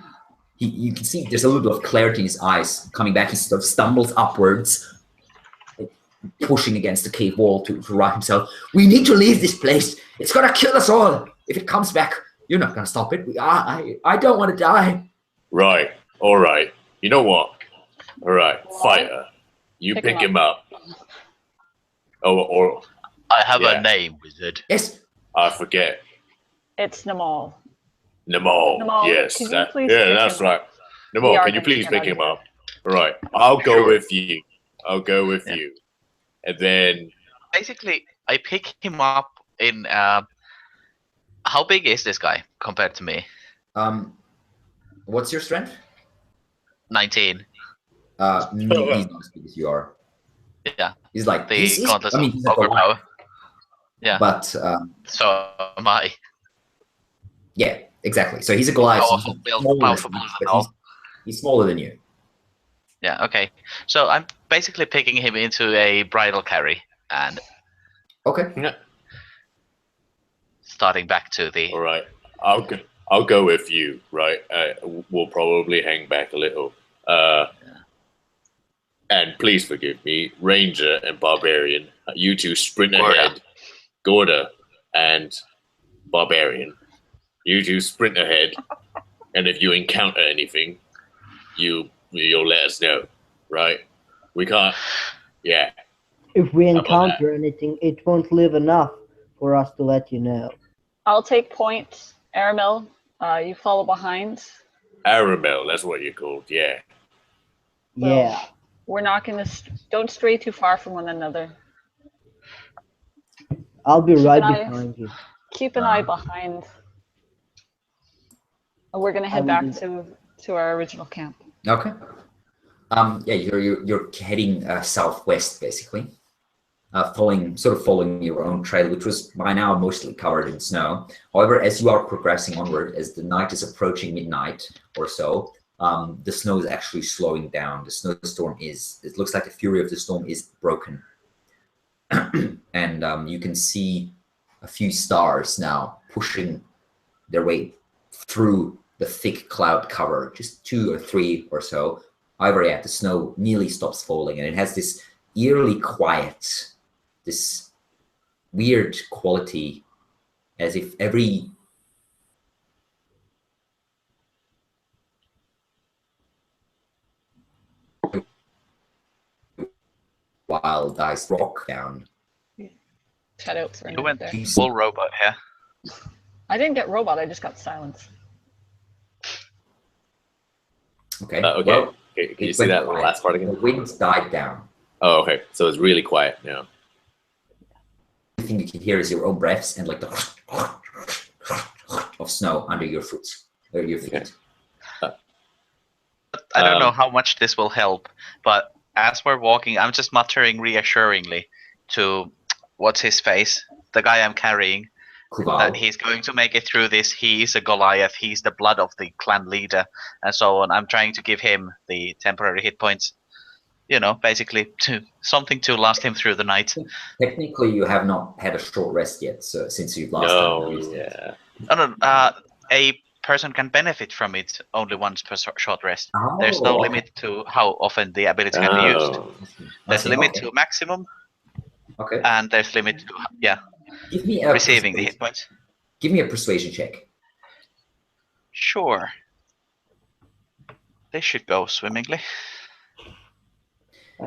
You can see there's a little bit of clarity in his eyes coming back. He sort of stumbles upwards, pushing against the cave wall to right himself. We need to leave this place. It's gonna kill us all. If it comes back, you're not gonna stop it. I don't want to die. Right. All right. You know what? All right. Fighter. You pick him up. Oh, or I have Yeah. a name, wizard. Yes. I forget. It's Namal. Namal. Namal, Yes. could you that- please yeah, pick that's him right. We Namal, are can you gonna please get pick out him of up? All right. I'll go Sure. with you. I'll go with Yeah. you. And then Basically, I pick him up in. How big is this guy compared to me? What's your strength? 19. He's not as big as you are. Yeah. He's like The he's gauntlets I of mean, he's a Goliath, overpower. Yeah. but So am I. yeah, exactly. So he's a Goliath. So he's Powerful not build, smaller powerful than you, build and but all. he's smaller than you. Yeah, okay. So I'm basically picking him into a bridal carry and Okay. Yeah. starting back to the. All right. I'll go with you. Right. We'll probably hang back a little. And please forgive me, Ranger and Barbarian. You two sprint Gorda. ahead. Gorda and Barbarian. You two sprint ahead. And if you encounter anything, you'll let us know. Right? We can't. Yeah. If we about encounter anything, it won't live enough for us to let you know. I'll take point. Aramil, you follow behind. Aramel, that's what you're called. Yeah. Yeah. We're not gonna. Don't stray too far from one another. I'll be Keep right an eye- behind you. Keep an eye behind. And we're gonna I head will back do to our original camp. Okay. Yeah, you're heading southwest basically, following your own trail, which was by now mostly covered in snow. However, as you are progressing onward, as the night is approaching midnight or so, the snow is actually slowing down. The snowstorm it looks like the fury of the storm is broken. And you can see a few stars now pushing their way through the thick cloud cover, just 2 or 3 or so. However, yeah, the snow nearly stops falling, and it has this eerily quiet, this weird quality, as if every wild ice rock down. Cut out for a You minute went there. full robot here. I didn't get robot. I just got silence. Okay. Okay. Well, Can you it see went that quiet. last part The again? wind died down. Oh, okay. So it's really quiet now. The only thing you can hear is your own breaths and like the of snow under your feet. Okay. I don't know how much this will help, but as we're walking, I'm just muttering reassuringly to what's his face, the guy I'm carrying, Kuval. that he's going to make it through this. He's a Goliath. He's the blood of the clan leader, and so on. I'm trying to give him the temporary hit points. You know, basically something to last him through the night. Technically, you have not had a short rest yet, so since you've last No, used it. yeah. No, a person can benefit from it only once per short rest. Oh, There's no okay. limit to how often the ability can be used. Oh. There's I see, limit okay. to maximum, Okay. and there's limit to Give me a receiving the hit points. Give me a persuasion check. Sure. This should go swimmingly.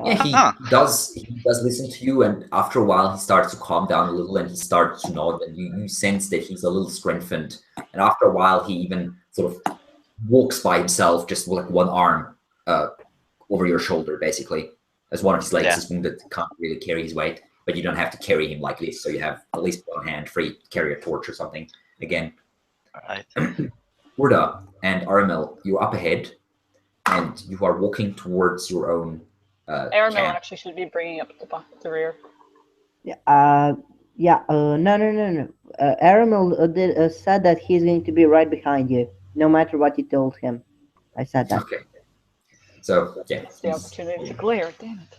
Yeah, he does listen to you, and after a while he starts to calm down a little, and he starts to nod, and you sense that he's a little strengthened. And after a while, he even sort of walks by himself, just with like one arm over your shoulder, basically, as one of his legs is wounded, can't really carry his weight. But you don't have to carry him like this, so you have at least one hand free to carry a torch or something. Again, Alright. Urda and Aramel, you're up ahead, and you are walking towards your own Aramil camp. actually should be bringing up the rear. No. Aramil said that he's going to be right behind you, no matter what you told him. I said that. Okay. So, yeah. That's the opportunity to glare. Damn it.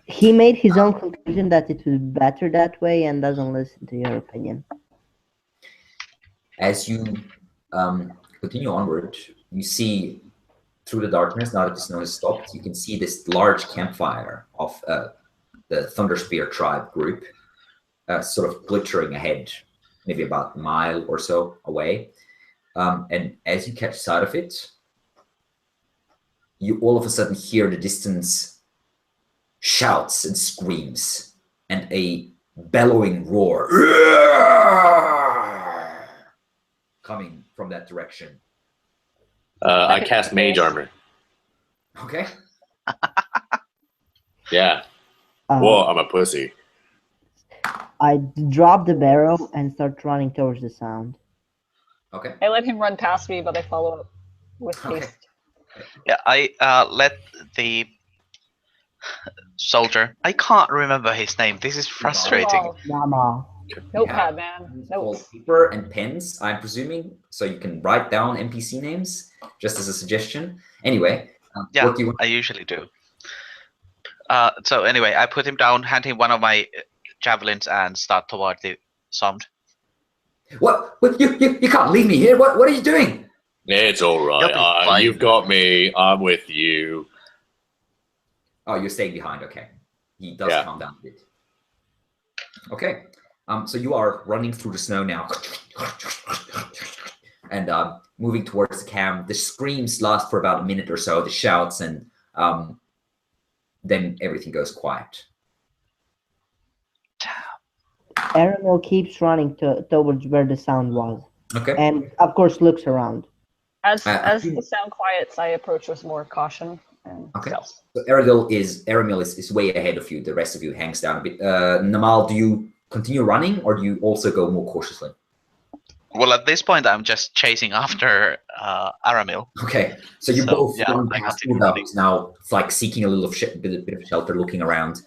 He made his own conclusion that it was better that way and doesn't listen to your opinion. As you continue onward, you see through the darkness, now that the snow has stopped, you can see this large campfire of the Thunderspear tribe group sort of glittering ahead, maybe about a mile or so away. And as you catch sight of it, you all of a sudden hear the distance shouts and screams and a bellowing roar coming from that direction. I cast mage armor. Okay. Yeah. Whoa, I'm a pussy. I drop the barrel and start running towards the sound. Okay. I let him run past me, but I follow up with haste. Yeah, I let the soldier. I can't remember his name. This is frustrating. Nama. Notepad, man. It's called Notes. paper and pens, I'm presuming, so you can write down NPC names, just as a suggestion. Anyway, Yeah, what do you want? I usually do. So anyway, I put him down, hand him one of my javelins, and start toward the sound. What? You can't leave me here. What are you doing? It's all You'll be right. fine. You've got me. I'm with you. Oh, you're staying behind. Okay, he does Yeah. calm down a bit. Okay, so you are running through the snow now, and moving towards the camp. The screams last for about a minute or so. The shouts, and then everything goes quiet. Aramil keeps running towards where the sound was, Okay. and of course looks around. As the sound quiets, I approach with more caution and Okay. stealth. So Aramil is way ahead of you. The rest of you hangs down a bit. Namal, do you continue running, or do you also go more cautiously? Well, at this point, I'm just chasing after Aramil. Okay, so you So, both yeah, run I past continue Uda, running. who's now it's like seeking a little bit of shelter, looking around.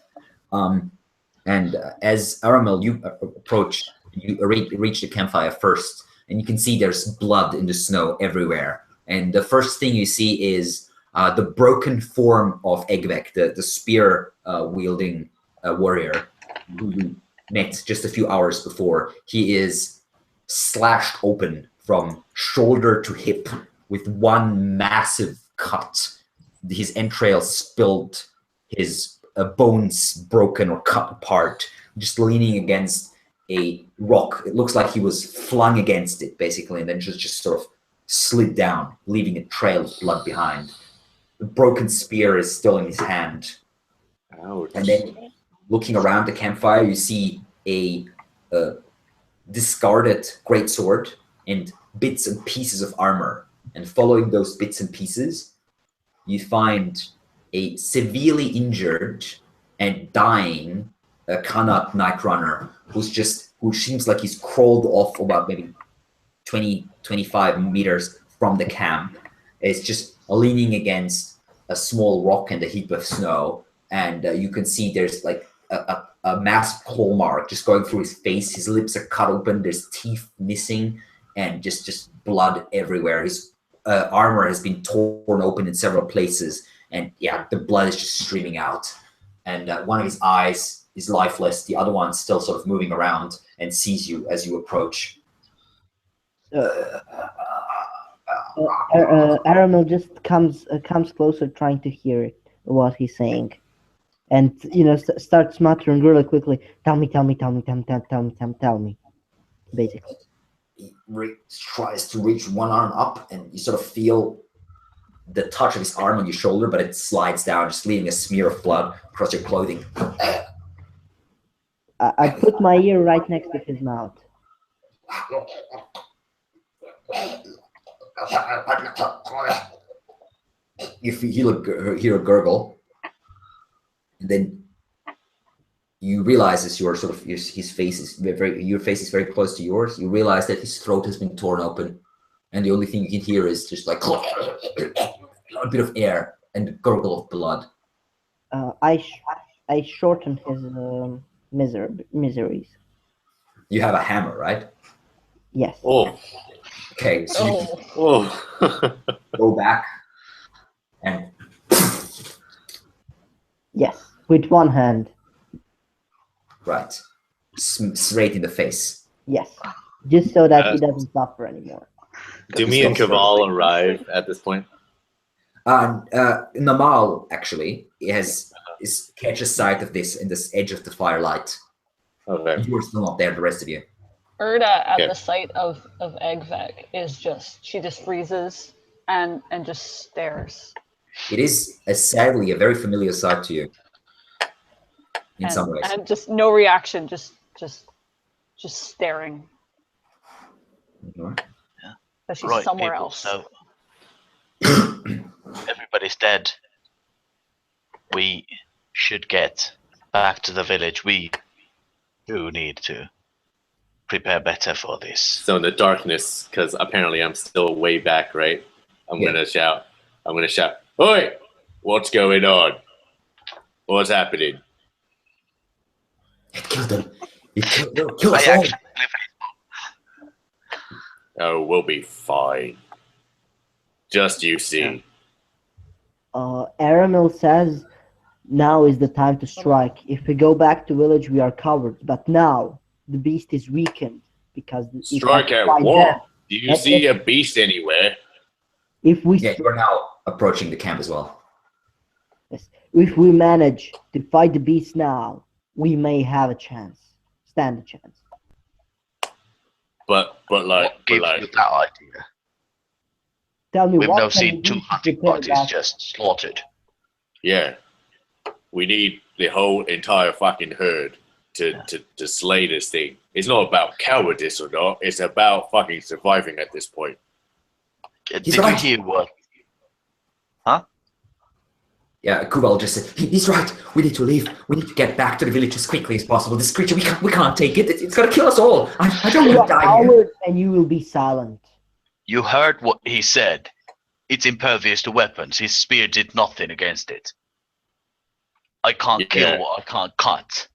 And as Aramil, you approach, you reach the campfire first, and you can see there's blood in the snow everywhere. And the first thing you see is the broken form of Egvek, the spear wielding warrior who you met just a few hours before. He is slashed open from shoulder to hip with one massive cut. His entrails spilled, his bones broken or cut apart, just leaning against a rock. It looks like he was flung against it, basically, and then just sort of slid down, leaving a trail of blood behind. The broken spear is still in his hand. Ouch. And then, looking around the campfire, you see a discarded greatsword and bits and pieces of armor. And following those bits and pieces, you find a severely injured and dying Kanat Night Runner who seems like he's crawled off about maybe 20, 25 meters from the camp. It's just leaning against a small rock and a heap of snow. And you can see there's like a massive claw mark just going through his face. His lips are cut open. There's teeth missing and just blood everywhere. His armor has been torn open in several places. And yeah, the blood is just streaming out. And one of his eyes is lifeless. The other one's still sort of moving around and sees you as you approach. Aramil just comes closer, trying to hear what he's saying, and starts muttering really quickly. Tell me, basically. He tries to reach one arm up, and you sort of feel the touch of his arm on your shoulder, but it slides down, just leaving a smear of blood across your clothing. I put my ear right next to his mouth. You hear a gurgle, and then you realize as your sort of his face is your face is very close to yours. You realize that his throat has been torn open, and the only thing you can hear is just like a bit of air and the gurgle of blood. I shorten his miseries. You have a hammer, right? Yes. Oh. Okay, so you Oh. go back and Yes, with one hand. right, straight in the face. Yes, just so that he doesn't suffer anymore. Do me and Kaval arrive at this point? Namal actually catches sight of this in this edge of the firelight. Okay. You are still not there, the rest of you. Erda, at Okay. the sight of Egvek, she just freezes and just stares. It is sadly a very familiar sight to you. In some ways. And just no reaction, just staring. Mhm. But she's Right, somewhere people, else. so everybody's dead. We should get back to the village. We do need to prepare better for this. So in the darkness, because apparently I'm still way back, right? I'm gonna shout. Oi! What's going on? What's happening? It killed them. It killed them. Kill us I all. actually Oh, we'll be fine. Just you see. Aramil says, now is the time to strike. If we go back to village, we are covered. But now, the beast is weakened. Because Strike at what? Do you see a beast anywhere? If we Yeah, you're now approaching the camp as well. if we manage to fight the beast now, we may have a chance. Stand a chance. But like, what gives you that idea? Tell me We've what now can seen we 2 do to hunting prepare parties back? just slaughtered. yeah, we need the whole entire fucking herd to slay this thing. It's not about cowardice or not. It's about fucking surviving at this point. Did He's you right. hear what? Yeah, Kubal just said, he's right. We need to leave. We need to get back to the village as quickly as possible. This creature, we can't take it. It's going to kill us all. I don't You want to are die here. coward and you will be silent. You heard what he said. It's impervious to weapons. His spear did nothing against it. I can't kill what I can't cut.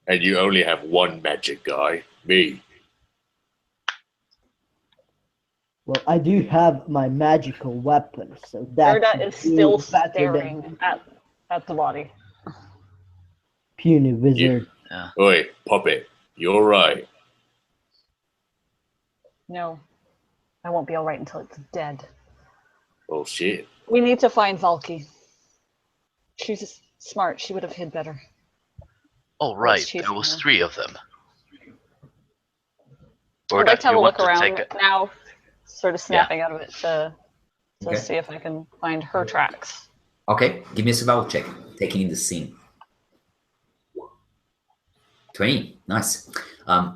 And you only have one magic guy, me. Well, I do have my magical weapon, so that Erda is still staring at the body. puny wizard. Oi, puppet, you're right. No, I won't be all right until it's dead. Oh shit. We need to find Valky. She's smart. She would have hid better. Oh right, chasing there was her. 3 of them. I'd like to have a look around take it? now, sort of snapping out of it to see if I can find her tracks. Okay, give me a survival check. Taking in the scene. 20, nice.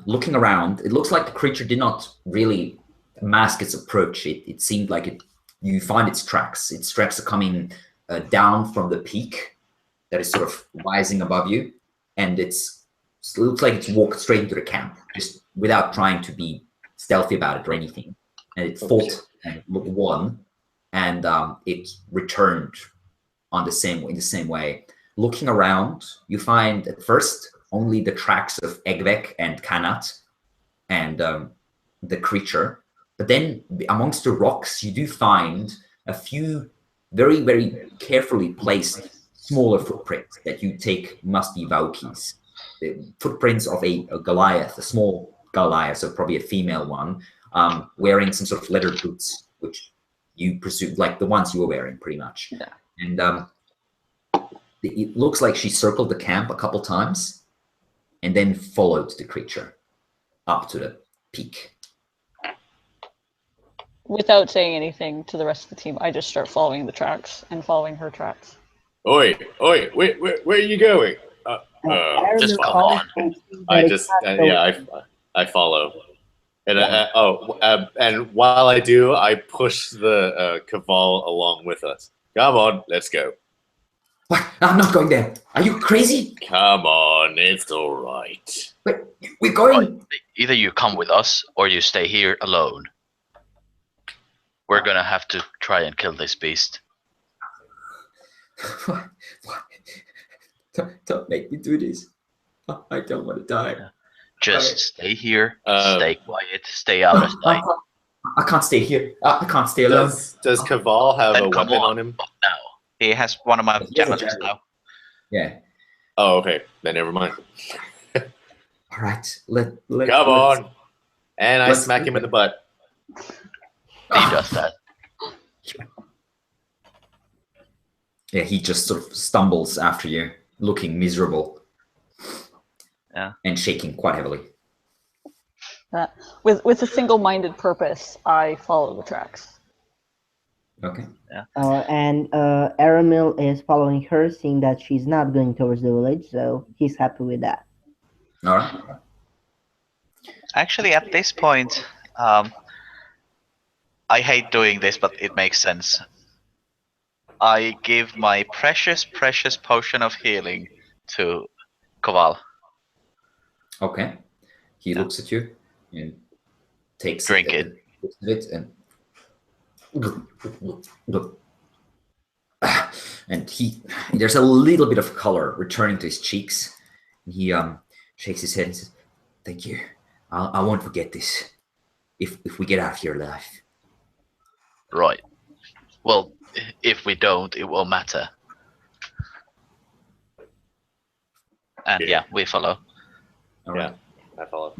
Looking around, it looks like the creature did not really mask its approach. It seemed like you find its tracks. Its tracks are coming down from the peak that is sort of rising above you, and it looks like it's walked straight into the camp, just without trying to be stealthy about it or anything. And it fought and won, and it returned in the same way. Looking around, you find at first only the tracks of Egvek and Kanat and the creature. But then amongst the rocks, you do find a few very, very carefully placed smaller footprints that you take must be Valky's. The footprints of a Goliath, a small Goliath, so probably a female one, wearing some sort of leather boots, which you presume, like the ones you were wearing, pretty much. Yeah. And it looks like she circled the camp a couple times and then followed the creature up to the peak. Without saying anything to the rest of the team, I just start following the tracks and following her tracks. Oi, where are you going? Just come on. I follow. And and while I do, I push the Caval along with us. Come on, let's go. What? I'm not going there. Are you crazy? Come on, it's all right. Wait, we're going. Right. Either you come with us or you stay here alone. We're gonna have to try and kill this beast. What? Don't make me do this. I don't want to die. Just stay here, stay quiet, stay out of sight. I can't stay here. I can't stay alone. Does Caval have Then a come weapon on him? Now. He has one of my He has a javelins javelin. now. Yeah. Oh, okay. Then never mind. All right. Come on. And I let's smack do him in the it. butt. He does that. Yeah, he just sort of stumbles after you, looking miserable. Yeah. And shaking quite heavily. With a single-minded purpose, I follow the tracks. Okay. And Aramil is following her, seeing that she's not going towards the village, so he's happy with that. All right. Actually, at this point, I hate doing this, but it makes sense. I give my precious potion of healing to Koval. Okay. He looks at you and takes Drink it and And there's a little bit of color returning to his cheeks. And he shakes his head and says, "Thank you. I won't forget this. If we get out here alive." Right. Well, if we don't, it won't matter. And yeah, we follow. All right. I follow.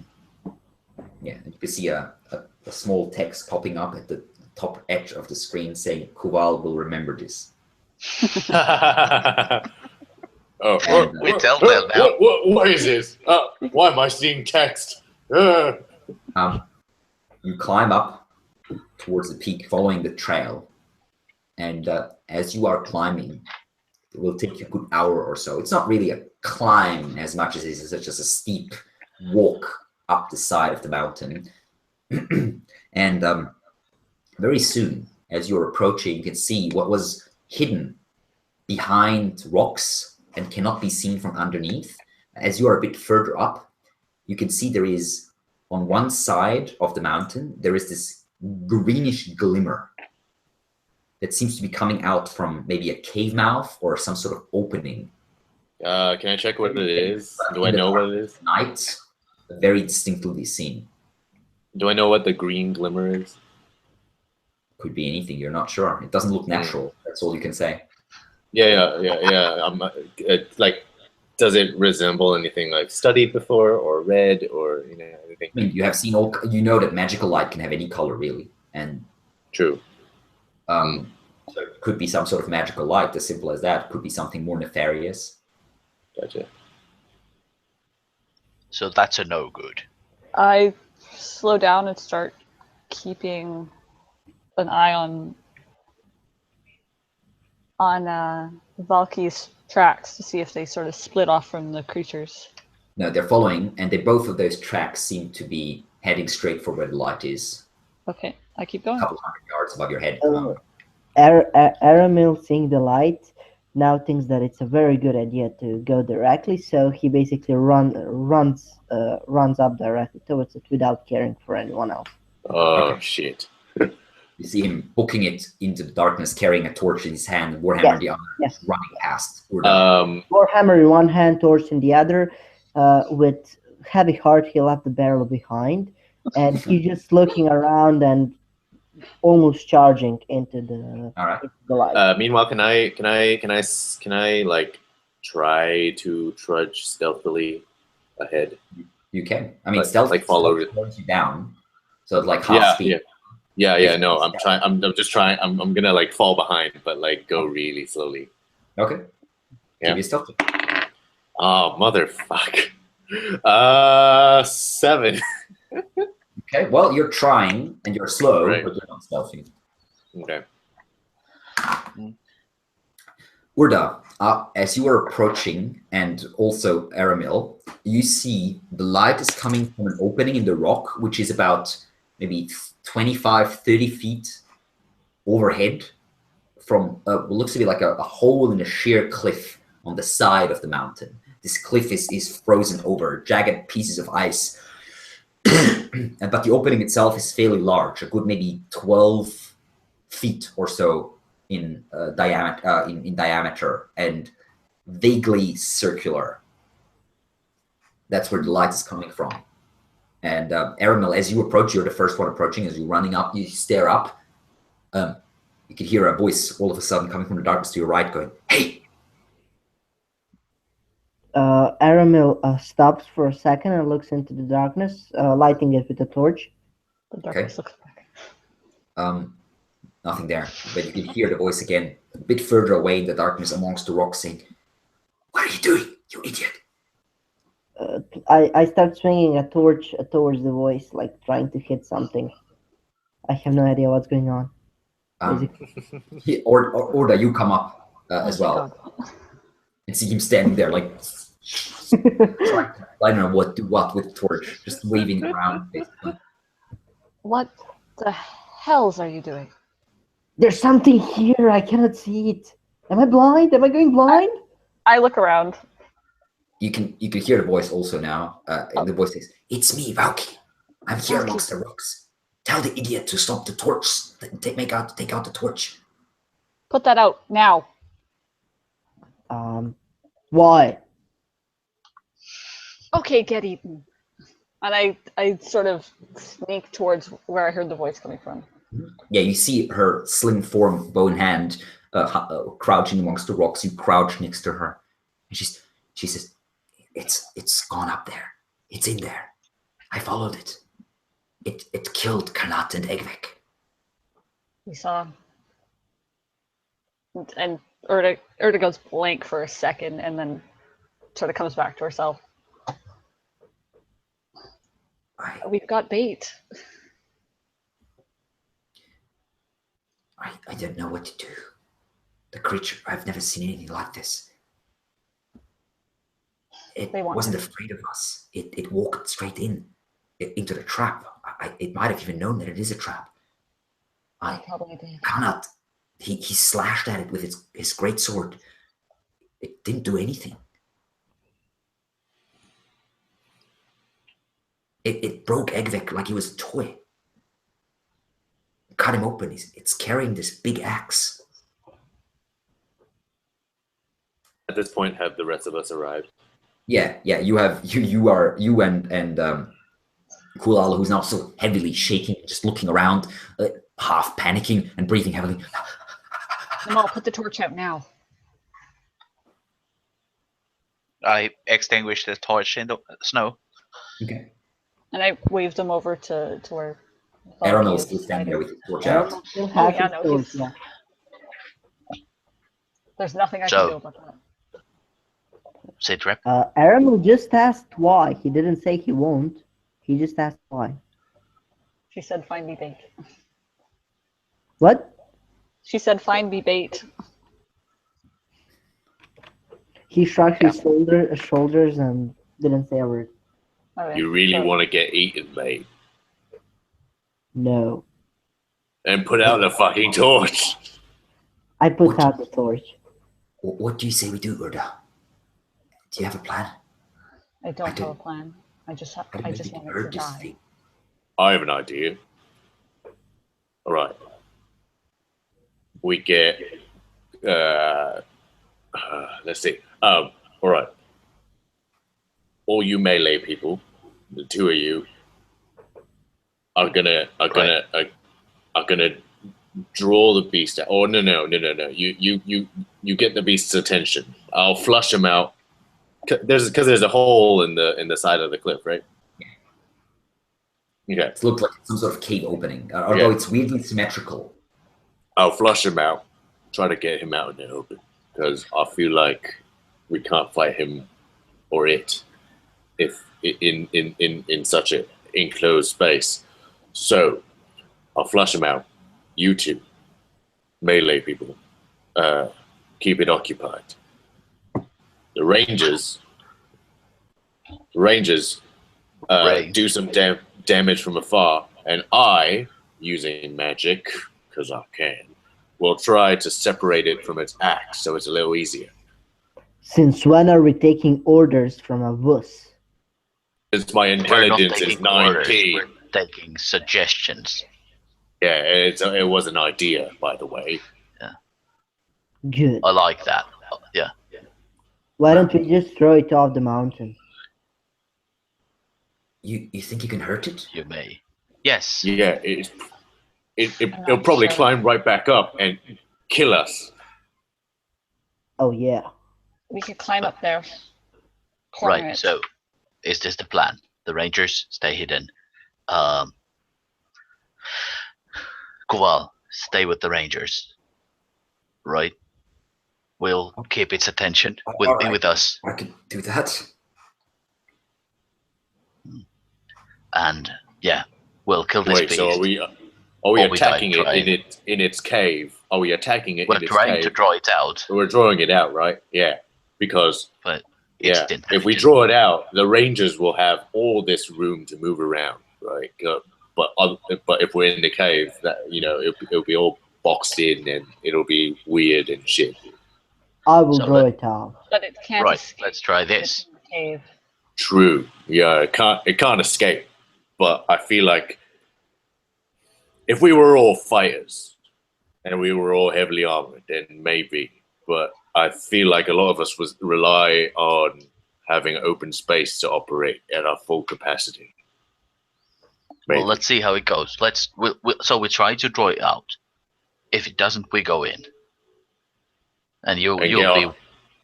Yeah, and you can see a small text popping up at the top edge of the screen saying, "Kuval will remember this." We tell them now. What is this? Why am I seeing text? You climb up towards the peak, following the trail, and as you are climbing, it will take you a good hour or so. It's not really a climb as much as it is just a steep walk up the side of the mountain. And very soon, as you're approaching, you can see what was hidden behind rocks and cannot be seen from underneath. As you are a bit further up, you can see there is, on one side of the mountain, there is this greenish glimmer that seems to be coming out from maybe a cave mouth or some sort of opening. Can I check what it is? Do I know what it is? Night, very distinctly seen. Do I know what the green glimmer is? Could be anything. You're not sure. It doesn't look natural. That's all you can say. Yeah. Like, does it resemble anything like studied before or read or anything? I mean, you have seen all. You know that magical light can have any color, really, and True. so it could be some sort of magical light. As simple as that. Could be something more nefarious. Gotcha. So that's a no good. I slow down and start keeping an eye on Valky's tracks to see if they sort of split off from the creatures. No, they're following, and both of those tracks seem to be heading straight for where the light is. Okay, I keep A going. couple hundred yards above your head. Aramil, seeing the light, now thinks that it's a very good idea to go directly, so he basically runs up directly towards it without caring for anyone else. Oh, Okay. shit. You see him booking it into the darkness, carrying a torch in his hand, Warhammer in the other, Yes. running past. Warhammer in one hand, torch in the other. With heavy heart, he left the barrel behind, and he's just looking around and almost charging into the All right. light. Meanwhile, can I like try to trudge stealthily ahead? You can. I mean, Like- stealth like follow stealth slows you down, so it's like half speed. Yeah. No, I'm trying. I'm just trying. I'm gonna like fall behind, but like go really slowly. Okay. Yeah. Give me a stealth. Oh, motherfuck. 7. Okay. Well, you're trying and you're slow, Right. but you're not stealthy. Okay. Urda, as you are approaching, and also Aramil, you see the light is coming from an opening in the rock, which is about maybe 25, 30 feet overhead from what looks to be like a hole in a sheer cliff on the side of the mountain. This cliff is frozen over, jagged pieces of ice. But the opening itself is fairly large, a good maybe 12 feet or so in diameter and vaguely circular. That's where the light is coming from. And Aramil, as you approach, you're the first one approaching. As you're running up, you stare up. You can hear a voice all of a sudden coming from the darkness to your right going, "Hey!" Aramil stops for a second and looks into the darkness, lighting it with a torch. The darkness looks back. Nothing there. But you can hear the voice again, a bit further away in the darkness amongst the rocks saying, "What are you doing, you idiot?" I start swinging a torch towards the voice, like trying to hit something. I have no idea what's going on. Or that you come up as Oh my well God. and see him standing there like trying to, I don't know what with the torch, just waving it around basically. What the hells are you doing? There's something here. I cannot see it. Am I blind? Am I going blind? I look around. You can hear the voice also now. The voice says, "It's me, Valky. I'm here Valky. amongst the rocks. Tell the idiot to stop the torch. Take out the torch." Put that out now. Why? Okay, get eaten. And I sort of sneak towards where I heard the voice coming from. Yeah, you see her slim form, bow in hand, crouching amongst the rocks. You crouch next to her, and she says, "It's gone up there. It's in there. I followed it. It killed Karnat and Egvek." We saw. And Urda goes blank for a second and then sort of comes back to herself. We've got bait. I don't know what to do. The creature, I've never seen anything like this. It wasn't afraid of us. It walked straight into the trap. It might have even known that it is a trap. I probably did. Cannot. He slashed at it with his great sword. It didn't do anything. It broke Egvek like he was a toy. Cut him open. It's carrying this big axe. At this point, have the rest of us arrived? Yeah. You and Kulal, who's now so heavily shaking, just looking around, half panicking and breathing heavily. Namal, put the torch out now. I extinguish the torch in the snow. Okay. And I waved him over to where. Aaron still standing there with his torch out. There's nothing I can do about that. Say trap. Aramil just asked why. He didn't say he won't. He just asked why. She said, "Find me bait." What? She said, "Find me bait." He shrugged his shoulders and didn't say a word. Okay, You really want to get eaten, mate? No. And put out the fucking torch. I put out the torch. What do you say we do, Urda? Do you have a plan? I don't have a plan. I just want it to die. I have an idea. All right. We get. Let's see. All right. All you melee people, the two of you, are gonna draw the beast out. Oh no! You get the beast's attention. I'll flush him out. There's a hole in the side of the cliff, right? Okay. It looks like some sort of cave opening, although it's weirdly symmetrical. I'll flush him out. Try to get him out in the open because I feel like we can't fight him or it if in such an enclosed space. So I'll flush him out. You two, melee people, keep it occupied. The Rangers do some damage from afar, and I, using magic, because I can, will try to separate it from its axe so it's a little easier. Since when are we taking orders from a wuss? Since my intelligence is 9P. We're taking suggestions. Yeah, it was an idea, by the way. Yeah. Good. I like that. Yeah. Why don't we just throw it off the mountain? You think you can hurt it? You may. Yes. Yeah, it'll probably climb right back up and kill us. Oh yeah. We could climb up there. Corner it. So is this the plan? The Rangers stay hidden. Kuval, stay with the Rangers. Right? We'll keep its attention. Will be with us. I could do that. And yeah, we'll kill this beast. So are we attacking it in its cave? Are we attacking it in its cave? We're trying to draw it out. We're drawing it out, right? Yeah. Because if we draw it out, the Rangers will have all this room to move around, right? But if we're in the cave, that it'll be all boxed in and it'll be weird and shit. I will draw it out. But it can't. Right. Let's try this. Cave. True. Yeah. It can't escape. But I feel like if we were all fighters and we were all heavily armored, then maybe. But I feel like a lot of us rely on having open space to operate at our full capacity. Maybe. Well, let's see how it goes. So we try to draw it out. If it doesn't, we go in, and you'll be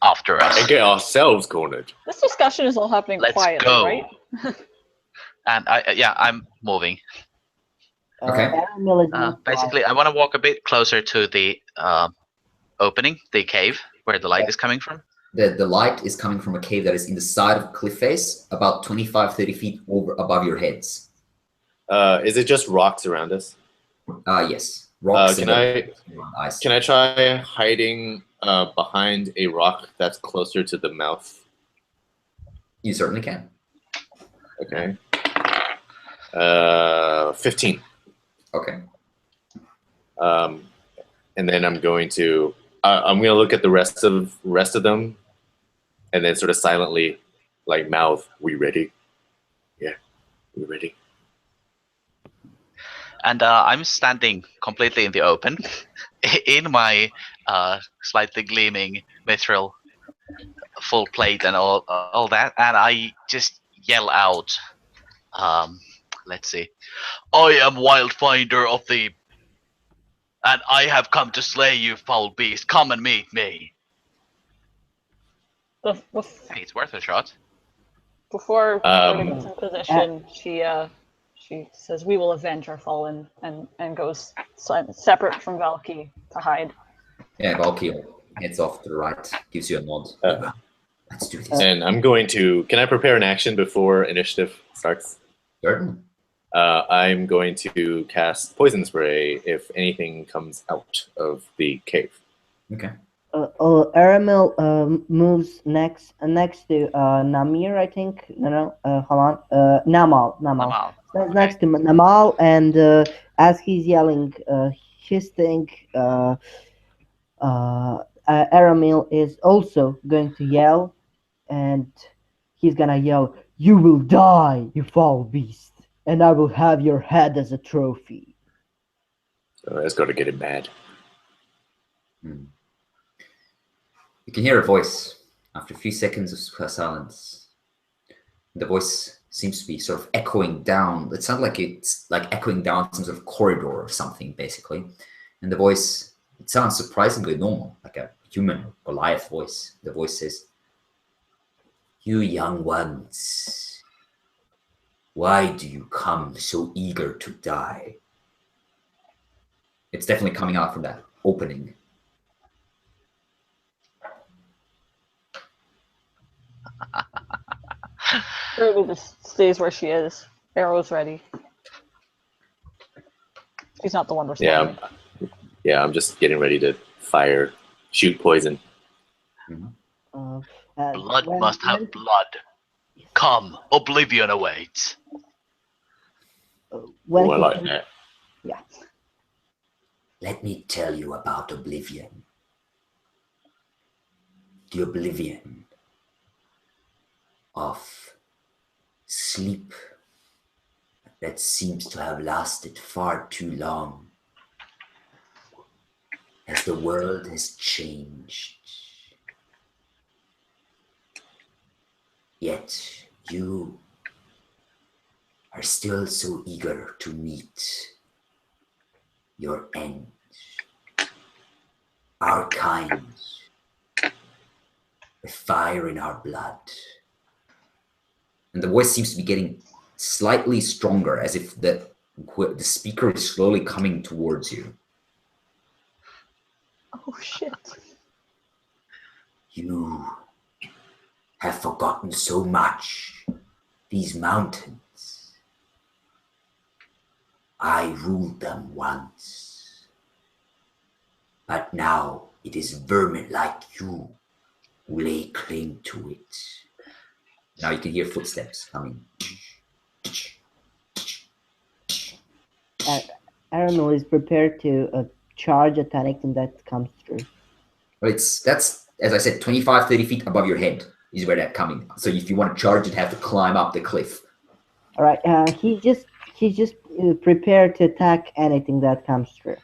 after us and get ourselves cornered. This discussion is all happening quietly, go. right? And I'm moving. Okay. Basically, I want to walk a bit closer to the opening, the cave, where the light is coming from. The light is coming from a cave that is in the side of a cliff face, about 25-30 feet above your heads. Is it just rocks around us? Yes. Rocks. Can I try hiding behind a rock that's closer to the mouth? You certainly can. Okay. 15. Okay. And then I'm going to look at the rest of them, and then sort of silently, like, mouth, "We ready? Yeah, we ready." And I'm standing completely in the open, in my slightly gleaming mithril, full plate, and all that, and I just yell out, let's see, "I am Wildfinder of the, and I have come to slay you, foul beast. Come and meet me." Hey, it's worth a shot. Before Orda gets in position, she says, "We will avenge our fallen," and goes separate from Valky to hide. Yeah, Valky heads off to the right, gives you a nod. Let's do this. And I'm going to. Can I prepare an action before initiative starts? Certainly. I'm going to cast poison spray if anything comes out of the cave. Okay. Aramil moves next to Namir, I think. No, hold on. Namal. Next to Namal, and as he's yelling his thing, Aramil is also going to yell, and he's gonna yell, "You will die, you foul beast, and I will have your head as a trophy." So that's got to get it mad. You can hear a voice after a few seconds of silence. The voice seems to be sort of echoing down. It sounds like it's like echoing down some sort of corridor or something, basically. And the voice, it sounds surprisingly normal, like a human Goliath voice. The voice says, "You young ones, why do you come so eager to die?" It's definitely coming out from that opening. Ruby just stays where she is. Arrow's ready. She's not the one responding. Yeah, I'm just getting ready to shoot poison. Blood must have blood. Come, oblivion awaits. I like that. Yeah. Let me tell you about oblivion. The oblivion of sleep that seems to have lasted far too long as the world has changed. Yet you are still so eager to meet your end. Our kind, the fire in our blood. And the voice seems to be getting slightly stronger, as if the speaker is slowly coming towards you. Oh shit. You have forgotten so much. These mountains. I ruled them once. But now it is vermin like you who lay claim to it. Now you can hear footsteps coming. Aramil is prepared to charge at anything that comes through. Well, that's, as I said, 25-30 feet above your head is where that's coming. So if you want to charge, you'd have to climb up the cliff. All right. He's just prepared to attack anything that comes through.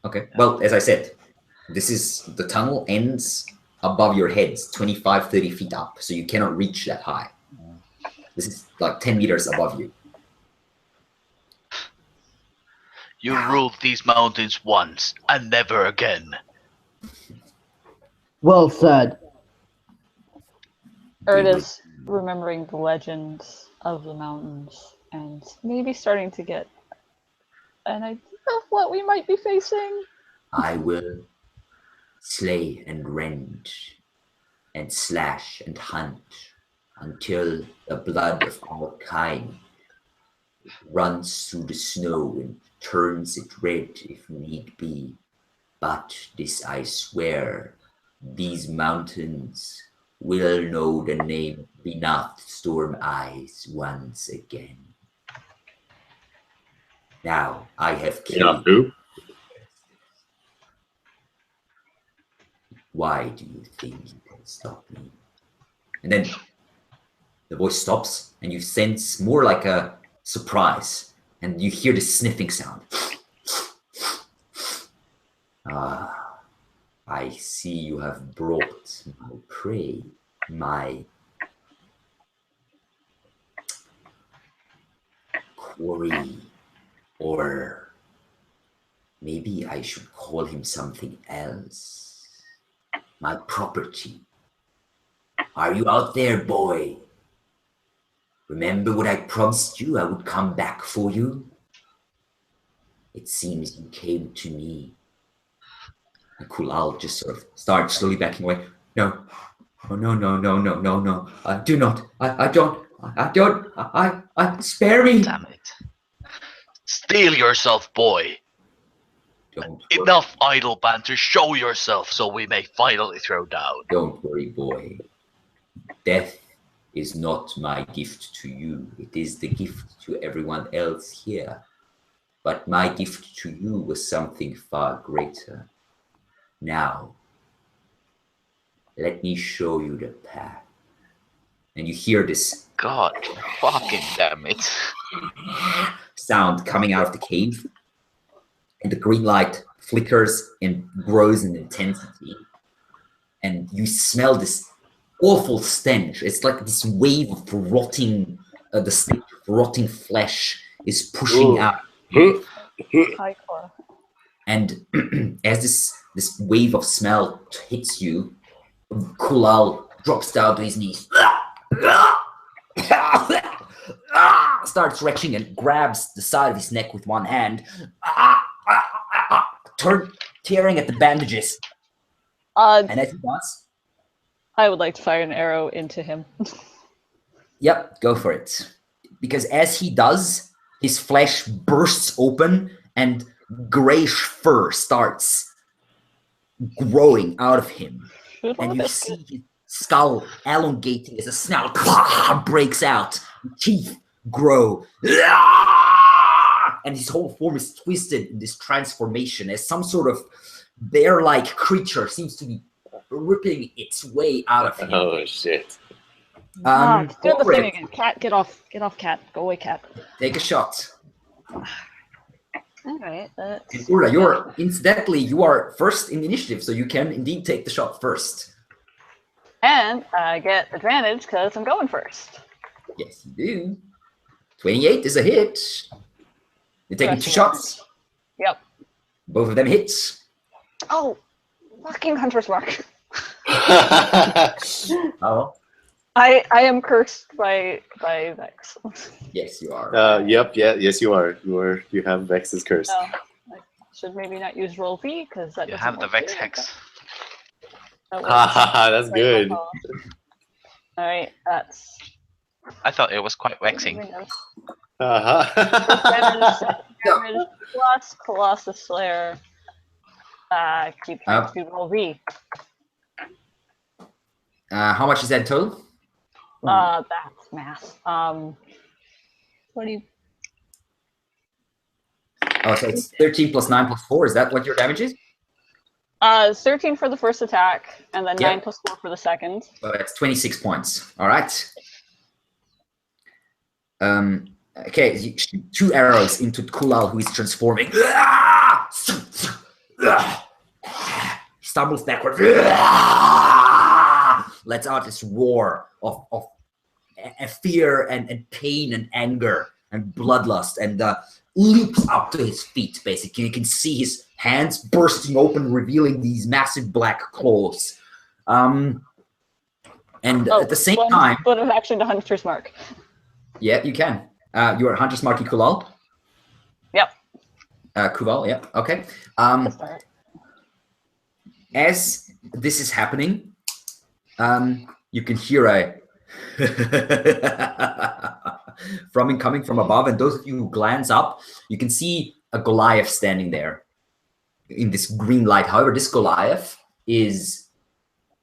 Okay. Well, as I said, The tunnel ends above your heads, 25, 30 feet up, so you cannot reach that high. This is like 10 meters above you. You ruled these mountains once and never again. Well said. Erda's remembering the legends of the mountains and maybe starting to get an idea of what we might be facing. I will slay and rend and slash and hunt until the blood of our kind runs through the snow and turns it red if need be. But this I swear, these mountains will know the name beneath storm eyes once again. Now I have killed. Who? Why do you think you can stop me? And then the voice stops, and you sense more like a surprise, and you hear this sniffing sound. Ah, I see you have brought my prey, my quarry, or maybe I should call him something else. My property. Are you out there, boy? Remember what I promised you I would come back for you? It seems you came to me. And Kulal just sort of starts slowly backing away. No. Oh, no. I do not. I don't. Spare me. Damn it. Steel yourself, boy. Don't Enough idle banter. Show yourself so we may finally throw down. Don't worry, boy. Death is not my gift to you. It is the gift to everyone else here. But my gift to you was something far greater. Now, let me show you the path. And you hear this God fucking damn it. sound coming out of the cave. And the green light flickers and grows in intensity. And you smell this awful stench. It's like this wave of rotting, the stench of rotting flesh is pushing out. Hardcore. And as this wave of smell hits you, Kulal drops down to his knees. Starts retching and grabs the side of his neck with one hand, tearing at the bandages. And as he does, I would like to fire an arrow into him. yep, go for it. Because as he does, his flesh bursts open and grayish fur starts growing out of him. And you see his skull elongating as a snout breaks out, teeth grow, and his whole form is twisted in this transformation as some sort of bear-like creature seems to be ripping its way out of him. Oh shit. Do the thing again. Cat, get off, cat. Go away, cat. Take a shot. All right. And Urla, you are first in the initiative, so you can indeed take the shot first. And I get advantage because I'm going first. Yes, you do. 28 is a hit. You're taking 2 shots. Yep. Both of them hits. Oh, fucking Hunter's Mark. Oh. I am cursed by Vex. Yes, you are. Yes, you are. You have Vex's curse. I should maybe not use roll V because that You doesn't have the work Vex either. Hex. That's good. All right, that's. I thought it was quite vexing. Damage plus Colossus Slayer. Keep trying to do roll V. How much is that total? That's math. What do you? Oh, so it's 13 plus 9 plus 4. Is that what your damage is? 13 for the first attack, and then Yep. 9 plus 4 for the second. So that's 26 points. All right. Okay, you shoot 2 arrows into Kulal, who is transforming. His stumbles backwards, lets out this roar of fear and pain and anger and bloodlust, and leaps up to his feet, basically. You can see his hands bursting open, revealing these massive black claws. And at the same time... Split of action to Hunter's Mark. Yeah, you can. You're Hunter's Mark Kulal? Yep. Kuval, yeah, okay. As this is happening, you can hear a coming from above, and those of you who glance up, you can see a Goliath standing there in this green light. However, this Goliath is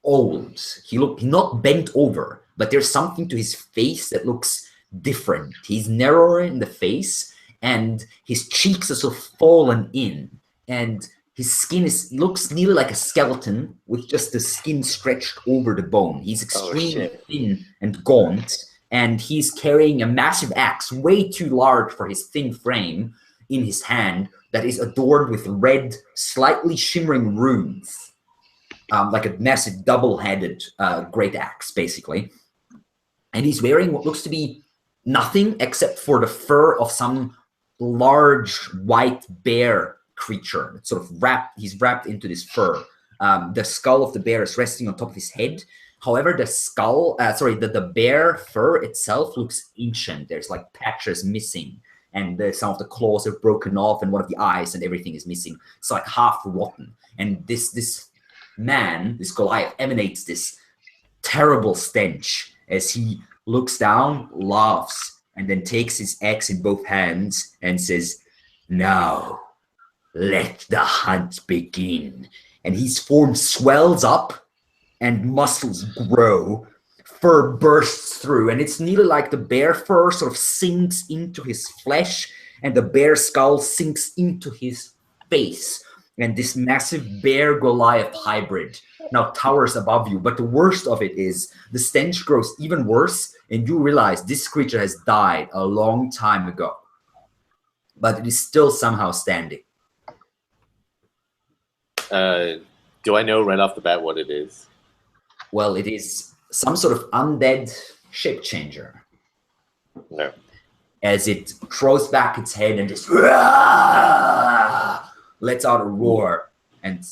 old. He's not bent over, but there's something to his face that looks different. He's narrower in the face, and his cheeks are so fallen in, and his skin looks nearly like a skeleton with just the skin stretched over the bone. He's extremely thin and gaunt, and he's carrying a massive axe, way too large for his thin frame, in his hand that is adorned with red, slightly shimmering runes, like a massive double-headed great axe, basically. And he's wearing what looks to be nothing except for the fur of some large white bear creature. It's sort of he's wrapped into this fur. The skull of the bear is resting on top of his head. However, the bear fur itself looks ancient. There's like patches missing, and some of the claws are broken off, and one of the eyes and everything is missing. It's like half rotten. And this man, this Goliath, emanates this terrible stench as he looks down, laughs, and then takes his axe in both hands and says, "Now, let the hunt begin." And his form swells up and muscles grow. Fur bursts through, and it's nearly like the bear fur sort of sinks into his flesh, and the bear skull sinks into his face. And this massive bear Goliath hybrid now towers above you. But the worst of it is the stench grows even worse, and you realize this creature has died a long time ago. But it is still somehow standing. Do I know right off the bat what it is? Well, it is some sort of undead shape changer. No. As it throws back its head and just lets out a roar and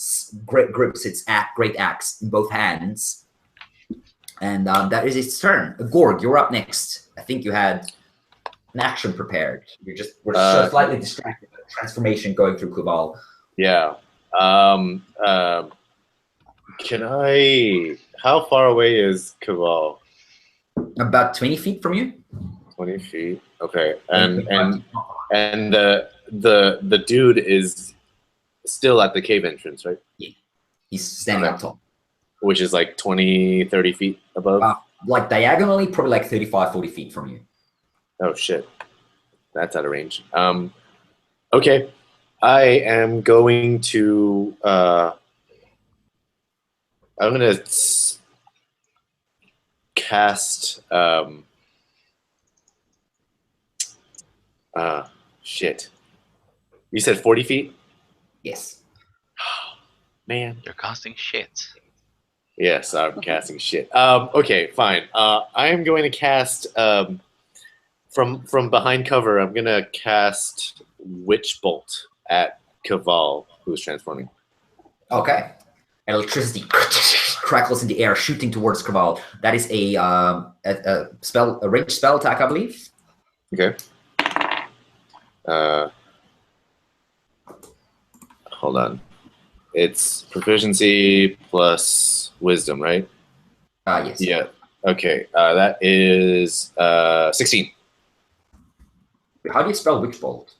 grips its great axe in both hands. And that is its turn. Gorg, you're up next. I think you had an action prepared. We're slightly distracted by the transformation going through Kubal. Yeah. How far away is Kubal? About 20 feet from you. 20 feet. Okay. And the dude is still at the cave entrance, right? Yeah. He's standing up top. Which is like 20, 30 feet above? Like diagonally, probably like 35, 40 feet from you. Oh, shit. That's out of range. Okay. I am going to... I'm going to cast... shit. You said 40 feet? Yes. Man. You're casting shit. Yes, I'm casting shit. Okay, fine. I am going to cast... From behind cover, I'm going to cast Witch Bolt at Kaval, who's transforming. Okay. Electricity crackles in the air, shooting towards Kaval. That is a ranged spell attack, I believe. Okay. Hold on. It's proficiency plus wisdom, right? Yes. Yeah. Okay. That is 16. How do you spell Witch Bolt?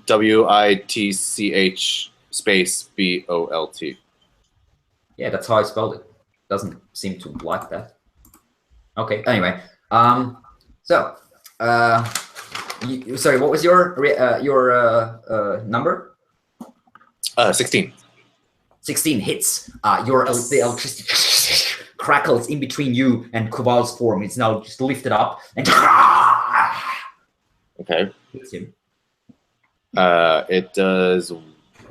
WITCH space BOLT. Yeah, that's how I spelled it. Doesn't seem to like that. Okay. Anyway, sorry. What was your number? 16. 16 hits. The electricity crackles in between you and Kubal's form. It's now just lifted up and okay. hits him. It does.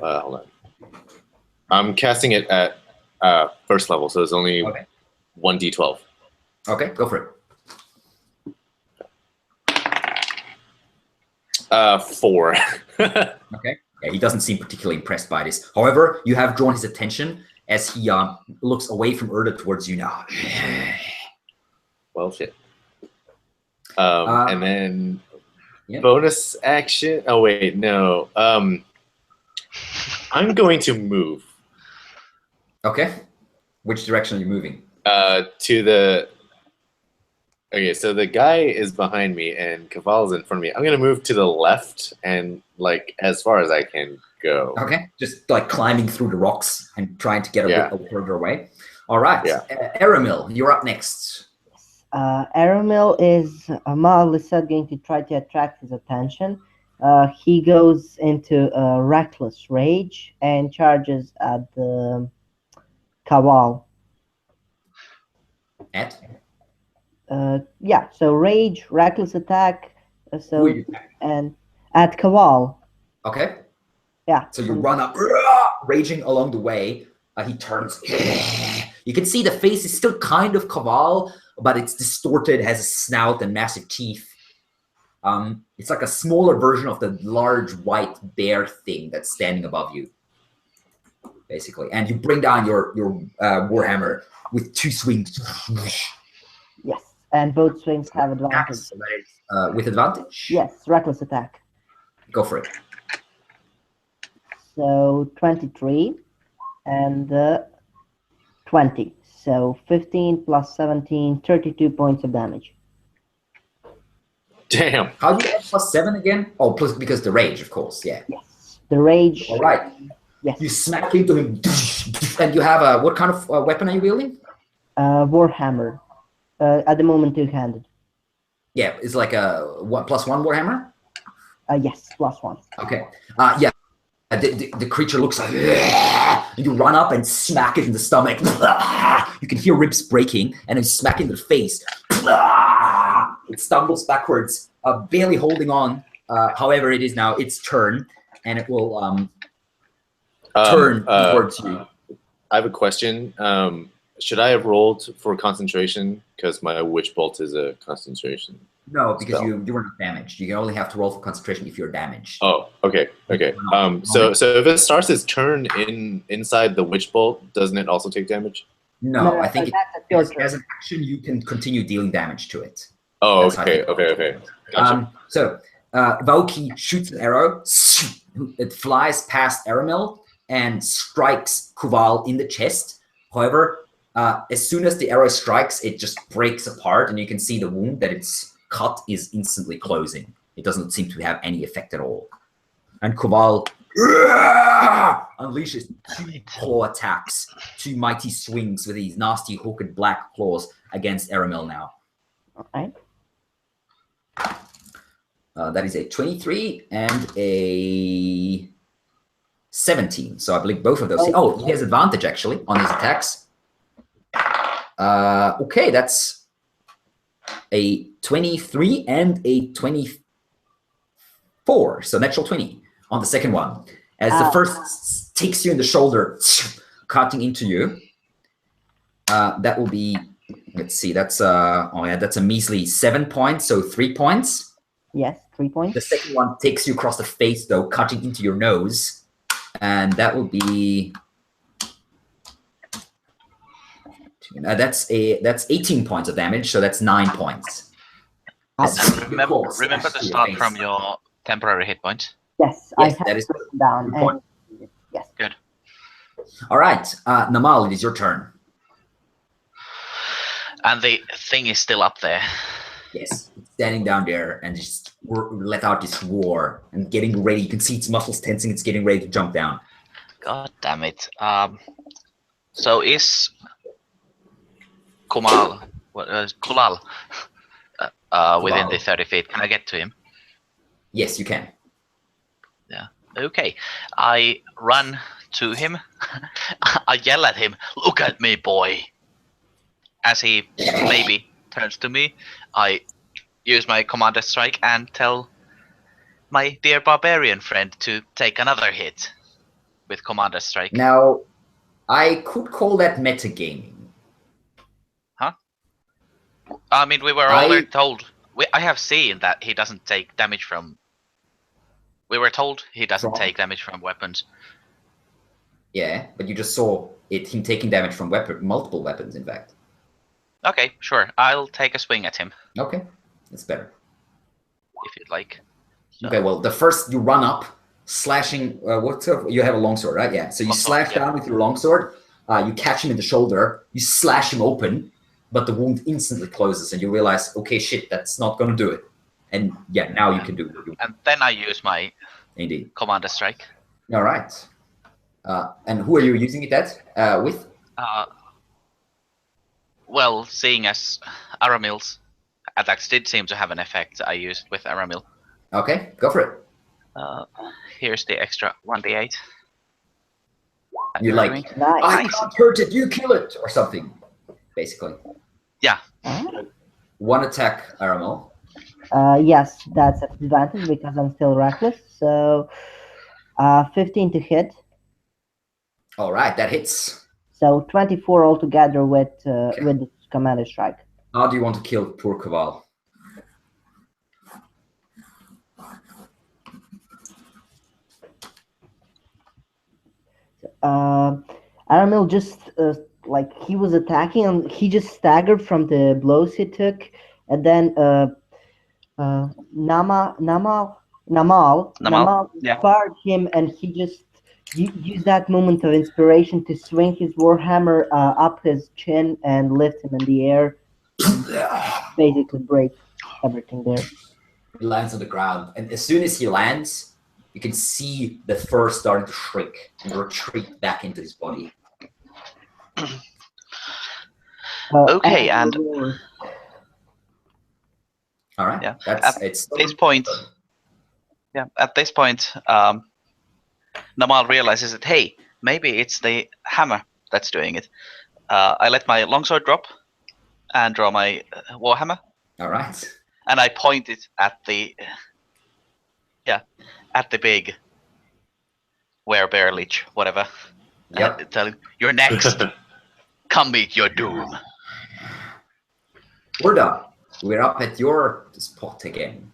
Hold on. I'm casting it at first level, so it's only Okay. 1d12. Okay, go for it. 4. Okay. Yeah, he doesn't seem particularly impressed by this. However, you have drawn his attention as he looks away from Erda towards you now. Well, shit. And then yeah. bonus action. Oh wait, no. I'm going to move Okay. Which direction are you moving? to the. Okay, so the guy is behind me and Caval's in front of me. I'm gonna move to the left and like as far as I can go. Okay. Just like climbing through the rocks and trying to get a bit further away. All right. Yeah. Aramil, you're up next. Aramil is mildly going to try to attract his attention. He goes into a reckless rage and charges at the Cabal. At? Yeah, so rage, reckless attack, Who are you attacking? and at Cabal. Okay. Yeah. So you run up, raging along the way. He turns. You can see the face is still kind of Caval, but it's distorted, has a snout and massive teeth. It's like a smaller version of the large white bear thing that's standing above you, basically. And you bring down your warhammer with 2 swings. Yes, and both swings have advantage. So that is, with advantage? Yes, reckless attack. Go for it. So 23 and 20. So 15 plus 17, 32 points of damage. Damn. How do you add +7 again? Oh, plus because the rage, of course. Yeah. Yes, the rage. All right. Yes. You smack into him, and you have a what kind of weapon are you wielding? Warhammer. At the moment, two-handed. Yeah, it's like a +1 warhammer. Yes, +1. Okay. Yeah. The creature looks like, and you run up and smack it in the stomach. You can hear ribs breaking, and then smack it in the face. It stumbles backwards, barely holding on. However, it is now its turn, and it will turn towards you. I have a question. Should I have rolled for concentration? Because my witch bolt is a concentration. No, because spell. you were not damaged. You only have to roll for concentration if you're damaged. Oh, okay. So if it starts its turn inside the witch bolt, doesn't it also take damage? No, I think that's as an action you can continue dealing damage to it. Oh, That's how okay, it okay. Gotcha. So Valky shoots an arrow. It flies past Aramil and strikes Kuval in the chest. However, as soon as the arrow strikes, it just breaks apart, and you can see the wound that it's cut is instantly closing. It doesn't seem to have any effect at all. And Kuval unleashes 2 claw attacks, 2 mighty swings with these nasty hooked black claws against Aramil now. All right. That is a 23 and a 17. So I believe both of those. Oh, he has advantage actually on his attacks. Okay, that's a 23 and a 24. So natural 20 on the second one. As the first takes you in the shoulder, cutting into you. That will be, let's see, that's that's a measly 7 points, so 3 points. Yes, 3 points. The second one takes you across the face, though, cutting into your nose, and that will be that's 18 points of damage, so that's 9 points. And remember to start from your temporary hit points. Yes, Yes, I that have is written down. good point. Yes. Good. All right, Namal, it is your turn. And the thing is still up there. Yes, it's standing down there and just let out this roar and getting ready. You can see its muscles tensing. It's getting ready to jump down. God damn it. So is Kulal within the 30 feet? Can I get to him? Yes, you can. Yeah. Okay. I run to him. I yell at him, "Look at me, boy!" As he maybe turns to me, I use my commander strike and tell my dear barbarian friend to take another hit with commander strike. Now, I could call that metagaming. Huh? I mean, we were already told. I have seen that he doesn't take damage from. We were told he doesn't take damage from weapons. Yeah, but you just saw him taking damage from multiple weapons, in fact. Okay, sure. I'll take a swing at him. Okay, that's better. If you'd like. So. Okay, well, the first you run up, slashing. You have a longsword, right? Yeah. So you slash down with your longsword. You catch him in the shoulder. You slash him open, but the wound instantly closes, and you realize, okay, shit, that's not gonna do it. And yeah, now you can do it. And then I use my commander strike. All right. And who are you using it at? With? Well, seeing as Aramil's attacks did seem to have an effect, I used with Aramil. Okay, go for it. Here's the extra 1d8. You're like, I can't hurt it, you kill it, or something, basically. Yeah. One attack, Aramil. Yes, that's at advantage because I'm still reckless. So, 15 to hit. All right, that hits. So 24 altogether with the commander strike. How do you want to kill poor Kaval? Aramil just like he was attacking and he just staggered from the blows he took, and then Namal fired him, and he just used that moment of inspiration to swing his warhammer up his chin and lift him in the air, and basically break everything there. He lands on the ground, and as soon as he lands, you can see the fur starting to shrink and retreat back into his body. Okay, and all right. Yeah. At this point, Namal realizes that hey, maybe it's the hammer that's doing it. I let my longsword drop and draw my warhammer. All right. And I point it at the big werebear lich, whatever. Yep. Tell him, you're next. Come meet your doom. We're done. We're up at your spot again.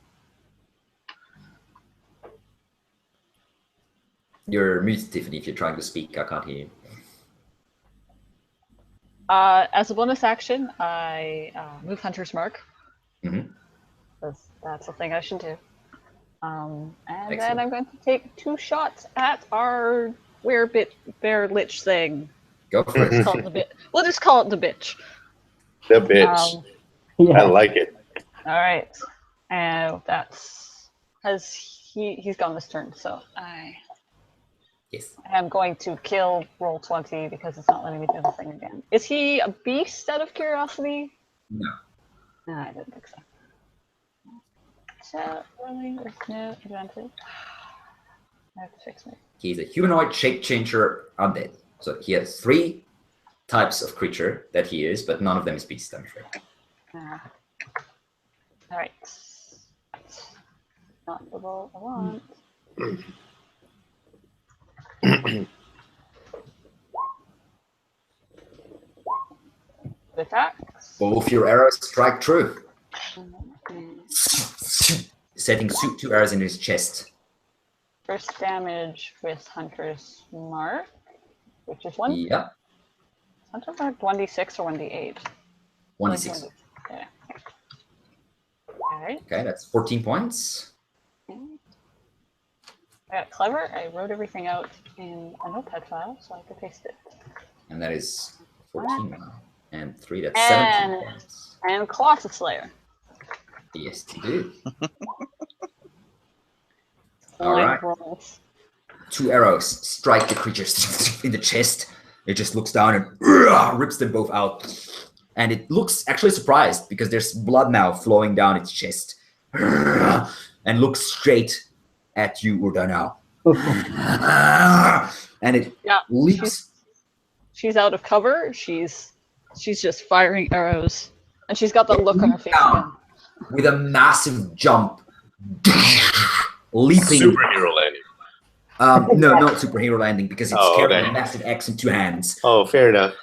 You're muted, Tiffany, if you're trying to speak. I can't hear you. As a bonus action, I move Hunter's Mark. Mm-hmm. That's a thing I should do. And Excellent. then I'm going to take 2 shots at our bear lich thing. Go for it. Call it the we'll just call it the bitch. The bitch. Yeah. I like it. All right, and that's has he's gone this turn, so I am going to kill roll 20 because it's not letting me do the thing again. Is he a beast out of curiosity? No. No, I didn't think so. So rolling with no advantage. I have to fix me. He's a humanoid shape changer undead. So he has 3 types of creature that he is, but none of them is beast, I'm afraid. All right. Not the roll I want. Attacks. Both your arrows strike true. Setting 2 arrows in his chest. First damage with Hunter's Mark, which is 1. Yep. Hunter's Mark 1d6 or 1d8? 1d6. Okay. Alright. Okay, that's 14 points. I got clever. I wrote everything out in a notepad file so I could paste it. And that is 14 now. And 3, that's 17 points. And Colossus Slayer. Yes, you do. All right. 2 arrows strike the creature in the chest. It just looks down and rips them both out. And it looks actually surprised because there's blood now flowing down its chest. And looks straight at you, Urdanao. And it leaps. She's out of cover. She's just firing arrows. And she's got that look on her face again. With a massive jump. Leaping. Superhero lady. No, not superhero landing because it's Oh, carrying okay. a massive axe in 2 hands. Oh, fair enough.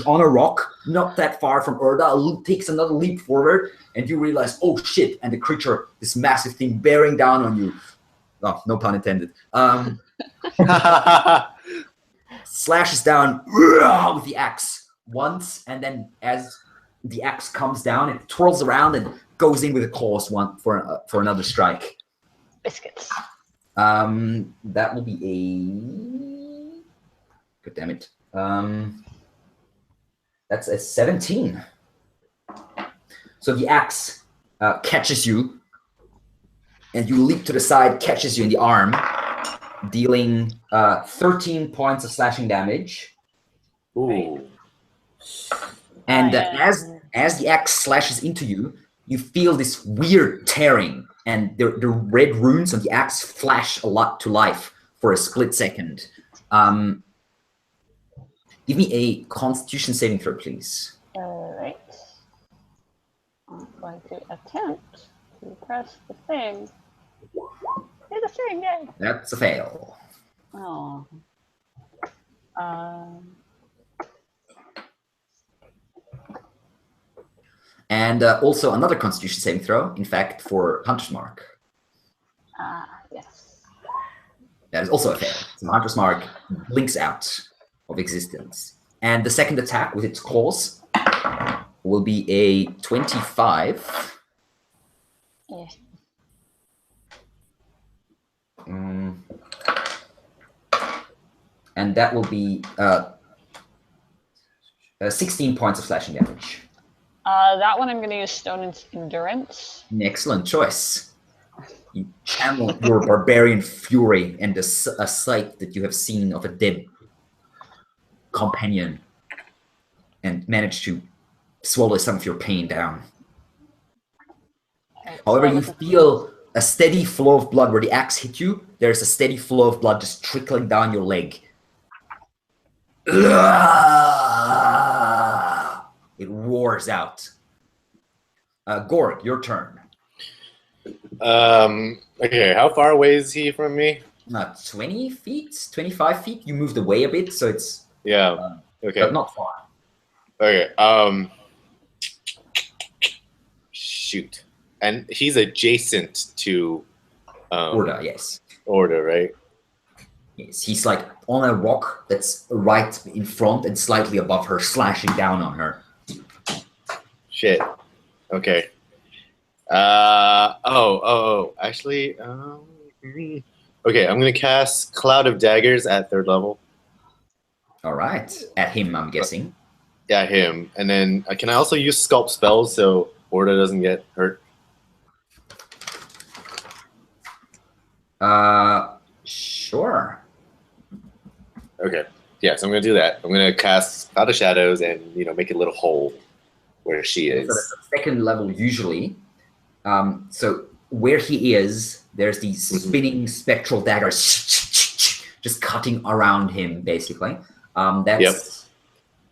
On a rock, not that far from Urda, takes another leap forward, and you realize, oh shit! And the creature, this massive thing, bearing down on you. Oh, no pun intended. Slashes down with the axe once, and then as the axe comes down, it twirls around and goes in with a claws for another strike. Biscuits. That will be a. God damn it. That's a 17. So the axe catches you, and you leap to the side, catches you in the arm, dealing 13 points of slashing damage. Ooh. And as the axe slashes into you, you feel this weird tearing, and the red runes on the axe flash a lot to life for a split second. Give me a Constitution saving throw, please. All right. I'm going to attempt to press the thing. Do the thing, yay! That's a fail. Oh. And also another Constitution saving throw, in fact, for Hunter's Mark. Yes. That is also a fail. So Hunter's Mark blinks out of existence. And the second attack with its claws will be a 25. Yeah. And that will be 16 points of slashing damage. That one I'm going to use Stone Endurance. An excellent choice. You channel your barbarian fury and a sight that you have seen of a dead companion and manage to swallow some of your pain down. Okay, However, so you feel a steady flow of blood where the axe hit you. There's a steady flow of blood just trickling down your leg. It roars out. Gorg, your turn. Okay, how far away is he from me? 20 feet, 25 feet. You moved away a bit, so it's Yeah. Okay. but not far. Okay. Shoot. And he's adjacent to Order, yes. Order, right? Yes, he's like on a rock that's right in front and slightly above her, slashing down on her. Shit. Okay. Actually, okay, I'm gonna cast Cloud of Daggers at 3rd level. All right, at him, I'm guessing. Yeah, him. And then can I also use Sculpt spells so Orda doesn't get hurt? Sure. Okay. Yeah, so I'm gonna do that. I'm gonna cast Cloud of Shadows and make a little hole where she is. So that's the 2nd level usually. So where he is, there's these spinning spectral daggers just cutting around him, basically. That's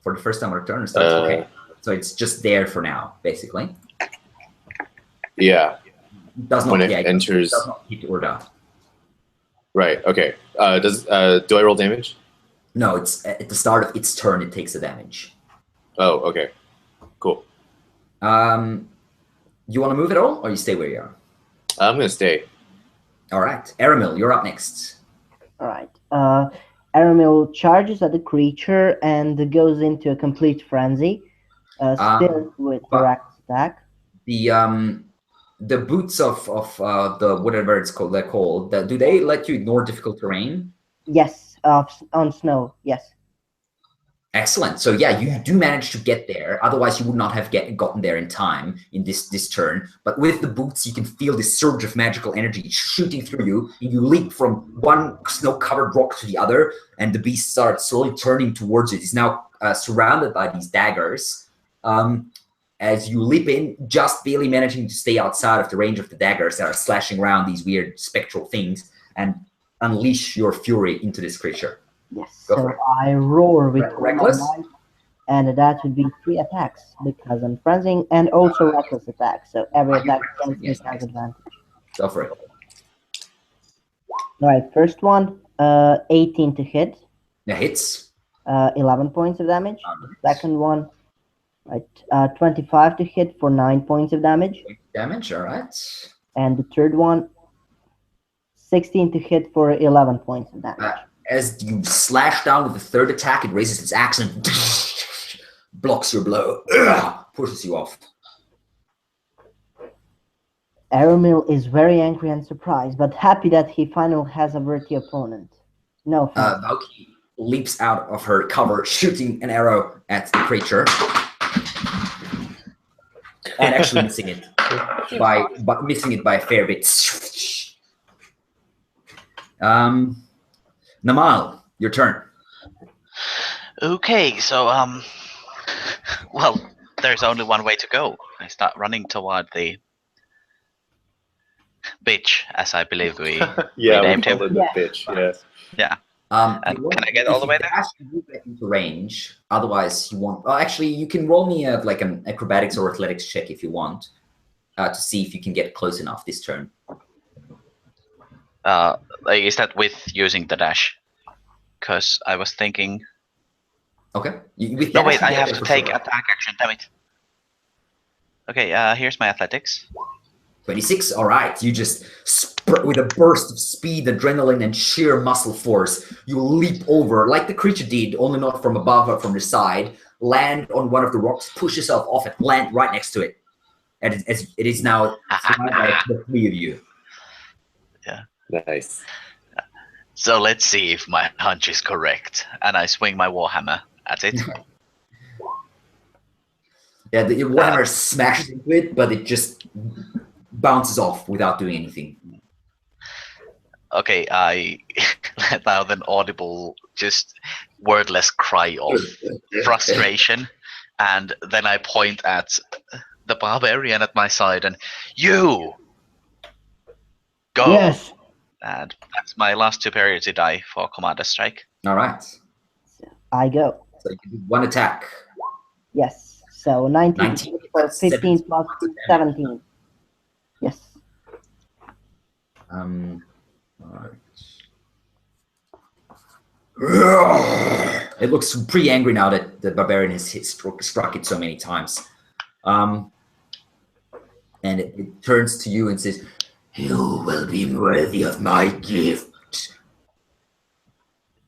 for the first time on a turn. So it's okay. So it's just there for now, basically. Yeah. Does not When it enters. Does not hit Orda. Right. Okay. Do I roll damage? No, it's at the start of its turn. It takes the damage. Oh, okay. Cool. You want to move at all, or you stay where you are? I'm gonna stay. All right, Aramil, you're up next. All right. Aramil charges at the creature and goes into a complete frenzy, still with direct attack. The boots of the whatever it's called, they're called. Do they let you ignore difficult terrain? Yes, on snow. Yes. Excellent. So yeah, you do manage to get there. Otherwise, you would not have gotten there in time in this turn. But with the boots, you can feel this surge of magical energy shooting through you. And you leap from one snow-covered rock to the other, and the beast starts slowly turning towards it. It's now surrounded by these daggers. As you leap in, just barely managing to stay outside of the range of the daggers that are slashing around these weird spectral things, and unleash your fury into this creature. Yes, Go so for it. I roar with Reckless? all my might, and that would be 3 attacks because I'm frenzying, and also reckless attacks. So every attack against me Yes. has advantage. Go for it. All right, first one, 18 to hit, That hits. 11 points of damage. Second one, right, 25 to hit for 9 points of damage. Damage, all right. And the third one, 16 to hit for 11 points of damage. As you slash down with the third attack, it raises its axe and blocks your blow, pushes you off. Aramil is very angry and surprised, but happy that he finally has a worthy opponent. No offense. Valky leaps out of her cover, shooting an arrow at the creature, and actually missing it by a fair bit. Namal, your turn. Okay, so well, there's only one way to go. I start running toward the bitch, as I believe we Yeah, we named him. called it the bitch. Yes. Yeah. And can I get all the way there? You get into range. Otherwise, you want. Well, actually, you can roll me like an acrobatics or athletics check if you want to see if you can get close enough this turn. Is that with using the dash? Because I was thinking. Okay. No, wait. I have to take attack action. Damn it. Okay. Here's my athletics. 26. All right. You just with a burst of speed, adrenaline, and sheer muscle force, you leap over like the creature did, only not from above but from the side. Land on one of the rocks, push yourself off it, land right next to it, and it is now surrounded by the three of you. Yeah. Nice. So let's see if my hunch is correct, and I swing my warhammer at it. Yeah, the warhammer smashes into it, but it just bounces off without doing anything. Okay, I let out an audible, just wordless cry of frustration, and then I point at the barbarian at my side and, you! Go! Yes! And that's my last superiority die for Commander Strike. All right. I go. So you do one attack. Yes. So 19 for 15 plus 17. Yes. All right. It looks pretty angry now that the barbarian has struck it so many times. And it turns to you and says, "You will be worthy of my gift.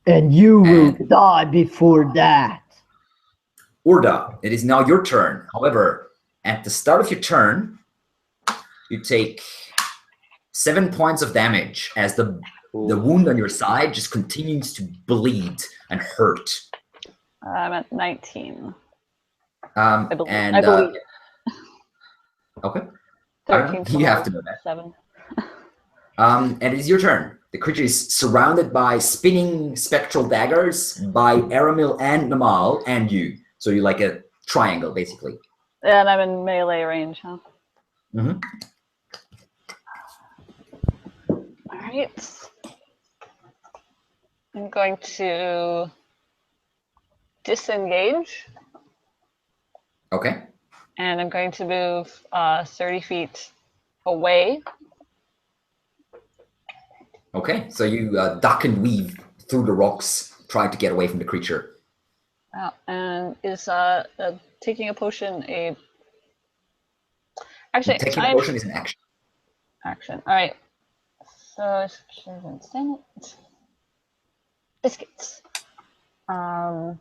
And you will die before that." Urda, it is now your turn. However, at the start of your turn, you take 7 points of damage as the wound on your side just continues to bleed and hurt. I'm at 19. I believe. Okay. 13. You have to know that. 7. And it is your turn. The creature is surrounded by spinning spectral daggers by Aramil and Namal and you. So you're like a triangle, basically. And I'm in melee range, huh? Mm-hmm. All right. I'm going to disengage. Okay. And I'm going to move 30 feet away. Okay. So you duck and weave through the rocks, trying to get away from the creature. And is taking a potion a... Actually, taking a potion is an action. Action. All right. So, biscuits. Yeah,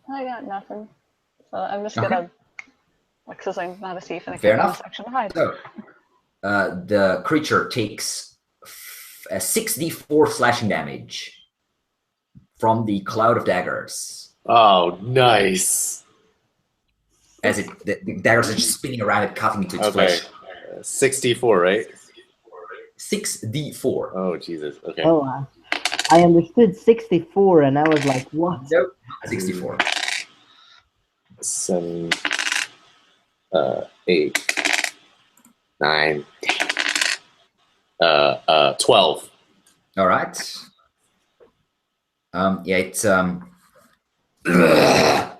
I got nothing. So I'm just gonna, because I'm not a thief and I Fair can't enough. use action to hide. So the creature takes 6d4 slashing damage from the cloud of daggers. Oh, nice. As the daggers are just spinning around it, cutting into its flesh. 64, right? 6d4. Oh, Jesus. Okay. Oh, I understood 64, and I was like, what? Nope, 64. 7, 8, 9, 12. All right. Yeah, it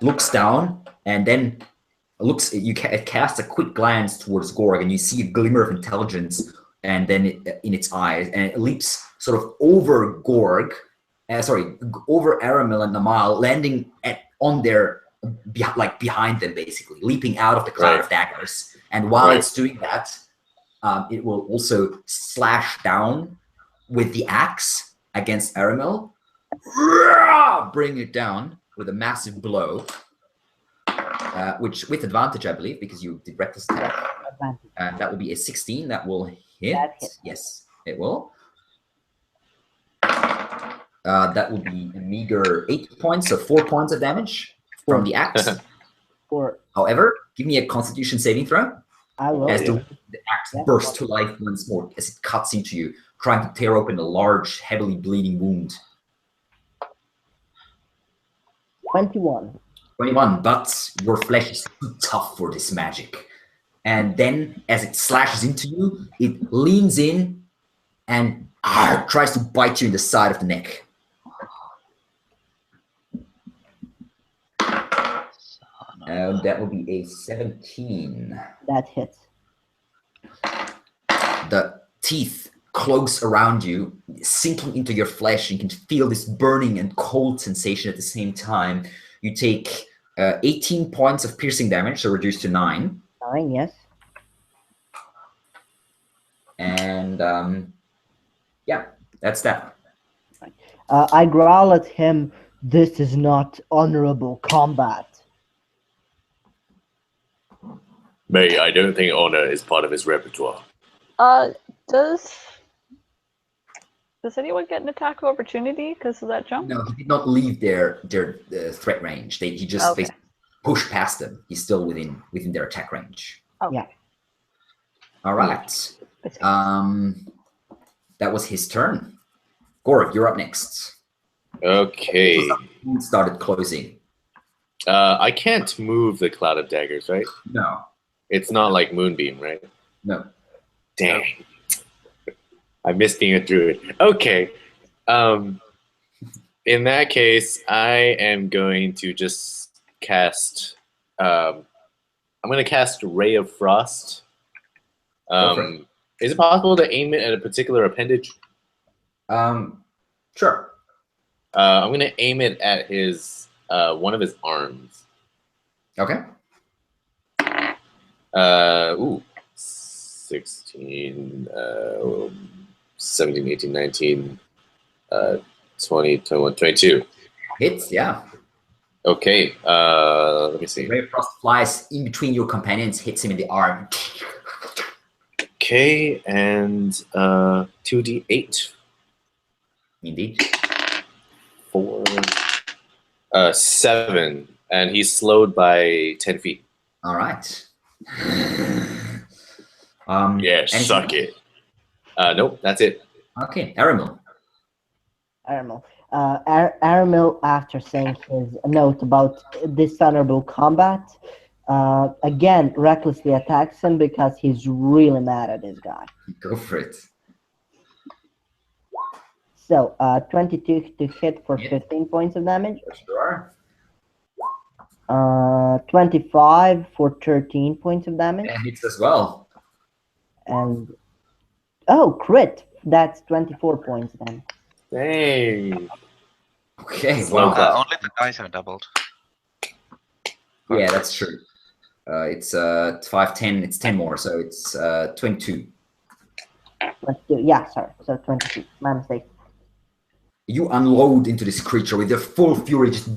looks down and then it casts a quick glance towards Gorg, and you see a glimmer of intelligence, and then in its eyes, and it leaps sort of over Gorg, over Aramil and Namal, landing on their behind them, basically leaping out of the cloud of daggers. And while it's doing that, it will also slash down with the axe against Aramil, bring it down with a massive blow, which with advantage, I believe, because you did reckless attack. And that will be a 16. That will hit. Yes, it will. That will be a meager 8 points, so 4 points of damage from the axe. However, give me a Constitution saving throw. I will. As the axe bursts to life once more as it cuts into you, trying to tear open a large, heavily bleeding wound. 21. 21, but your flesh is too tough for this magic. And then, as it slashes into you, it leans in and tries to bite you in the side of the neck. That will be a 17. That hits. The teeth close around you, sinking into your flesh. You can feel this burning and cold sensation at the same time. You take 18 points of piercing damage, so reduced to 9. 9, yes. And yeah, that's that. I growl at him. This is not honorable combat. Mate, I don't think honor is part of his repertoire. Does anyone get an attack of opportunity because of that jump? No, he did not leave their threat range. He just basically pushed past them. He's still within their attack range. Oh. Yeah. All right. That was his turn. Gorg, you're up next. Okay. Started closing. I can't move the cloud of daggers, right? No. It's not like Moonbeam, right? No. Dang. I missed being a druid. Okay. In that case, I am going to just cast... I'm going to cast Ray of Frost. Is it possible to aim it at a particular appendage? Sure. I'm going to aim it at his one of his arms. Okay. 16, 17, 18, 19, 20, 21, 22. Hits, yeah. Okay, let me see. Ray of Frost flies in between your companions, hits him in the arm. Okay, and 2d8. Indeed. 4, 7, and he's slowed by 10 feet. All right. Yeah, suck it. Nope, that's it. Okay, Aramil. Aramil, after saying his note about dishonorable combat, again recklessly attacks him because he's really mad at this guy. Go for it. So, 22 to hit for 15 points of damage. Sure. 25 for 13 points of damage. And hits as well. And crit. That's 24 points then. Dang. Okay. Well, Only the dice are doubled. Yeah, that's true. It's 5, 10. It's 10 more, so it's 22. 22. Yeah, sorry. So 22. My mistake. You unload into this creature with your full fury, just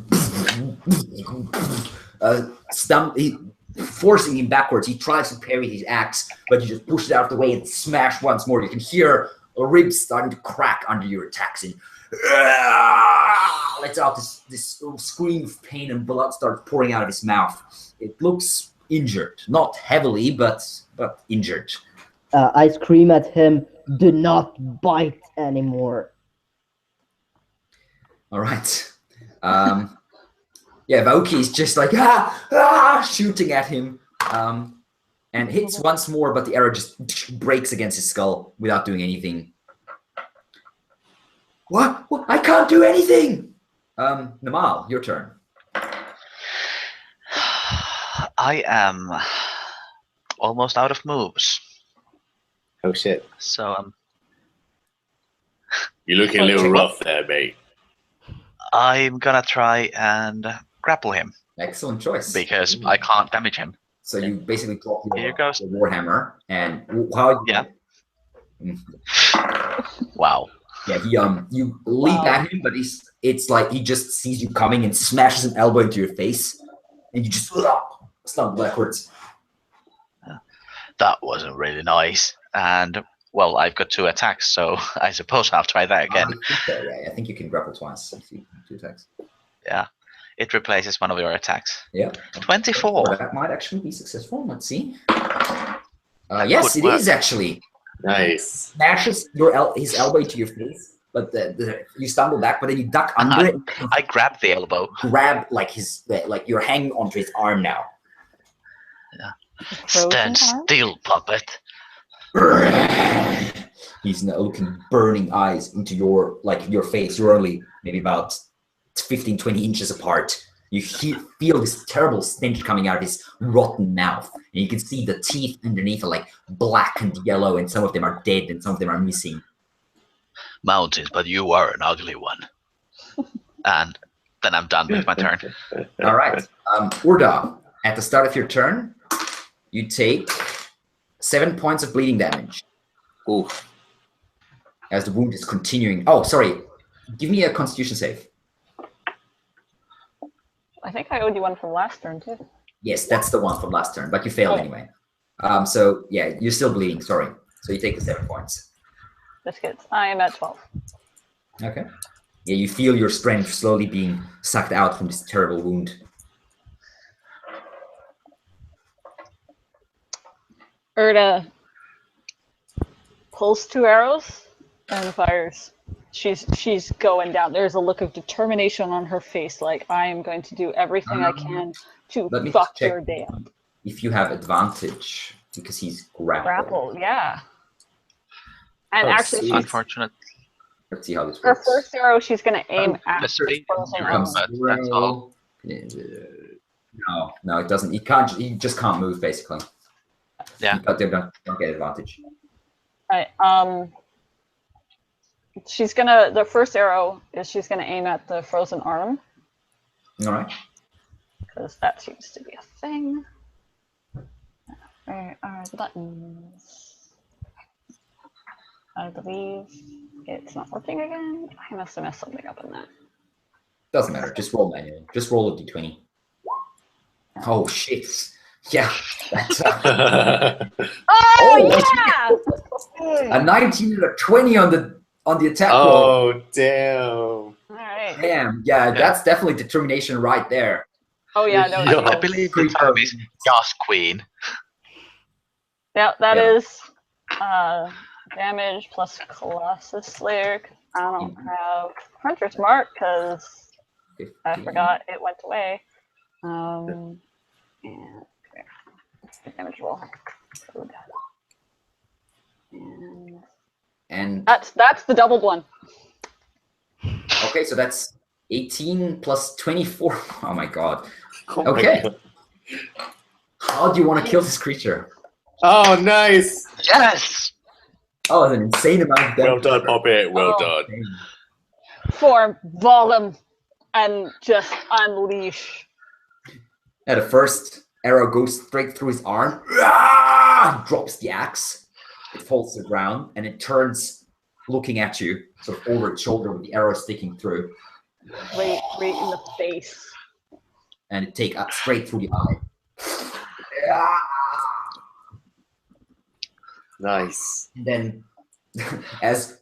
forcing him backwards. He tries to parry his axe, but you just push it out of the way and smash once more. You can hear ribs starting to crack under your attacks, and lets out this scream of pain, and blood starts pouring out of his mouth. It looks injured, not heavily, but injured. I scream at him, "Do not bite anymore." All right. Yeah, Vaoki is just like shooting at him, and hits once more, but the arrow just breaks against his skull without doing anything. What? I can't do anything. Namal, your turn. I am almost out of moves. Oh shit! So You're looking a little rough there, mate. I'm gonna try and grapple him Excellent choice. because I can't damage him. So you basically drop Here your goes. warhammer, and how? Yeah. Wow. Yeah, you leap at him, but it's like he just sees you coming and smashes an elbow into your face, and you just stumble backwards. That wasn't really nice. And well, I've got 2 attacks, so I suppose I'll try that again. I think so, yeah. I think you can grapple twice. If you 2 attacks. Yeah. It replaces one of your attacks. Yeah. 24. That might actually be successful. Let's see. Yes, it is actually. Nice. Smashes his elbow into your face, but you stumble back, but then you duck under it. I grab the elbow. Grab like you're hanging onto his arm now. Yeah. Stand still, puppet. He's now looking burning eyes into your face. You're only maybe about 15, 20 inches apart. You feel this terrible stench coming out of his rotten mouth. And you can see the teeth underneath are like black and yellow, and some of them are dead and some of them are missing. Mountains, but you are an ugly one. And then I'm done with my turn. All right. Urda, at the start of your turn, you take 7 points of bleeding damage. Ooh. As the wound is continuing. Oh, sorry. Give me a Constitution save. I think I owed you one from last turn too. Yes, that's the one from last turn, but you failed anyway. So yeah, you're still bleeding. Sorry. So you take the 7 points. Biscuits. I am at 12. Okay. Yeah, you feel your strength slowly being sucked out from this terrible wound. Urda pulls 2 arrows and fires. She's going down. There's a look of determination on her face, like I am going to do everything I can to fuck your day up. If you have advantage, because he's grappled. Grapple, yeah. And actually, Unfortunate. Let's see how this her works. first arrow she's going to aim at the frozen armor. That's all. No, it doesn't. He just can't move basically. Yeah. But they don't get advantage. Right. The first arrow is she's gonna aim at the frozen arm. All right. Because that seems to be a thing. Where are the buttons? I believe it's not working again. I must have messed something up in that. Doesn't matter. Just roll manually. Just roll a d20. Oh shit. Yeah. That's yeah! A 19 and a 20 on the attack roll. Oh damn. Alright. Damn. Yeah, that's definitely determination right there. Oh yeah, no. Yeah. I believe the term is Gas Queen. Yeah, that is damage plus Colossus Slayer. I don't have Hunter's Mark because I forgot it went away. And damage roll. And that's the doubled one. okay, so that's 18 plus 24. Oh my god. Oh my Okay. God. How do you want to kill this creature? Oh, nice. Yes! Oh, it's an insane amount of damage. Well done, Puppet. Well done. Form, volume, and just unleash. Yeah, the first arrow goes straight through his arm. Ah! Drops the axe. It falls to the ground, and it turns, looking at you, sort of over its shoulder with the arrow sticking through. Right in the face. And it takes straight through the eye. Ah! Nice. And then, as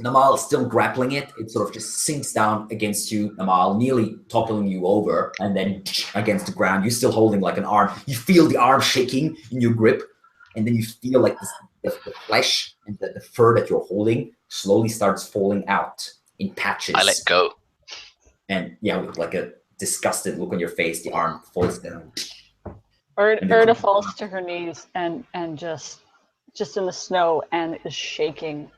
Namal is still grappling it, it sort of just sinks down against you, Namal, nearly toppling you over, and then against the ground. You're still holding like an arm. You feel the arm shaking in your grip, and then you feel like the flesh and the fur that you're holding slowly starts falling out in patches. I let go. And yeah, with like a disgusted look on your face, the arm falls down. Urda falls to her knees and just in the snow and is shaking.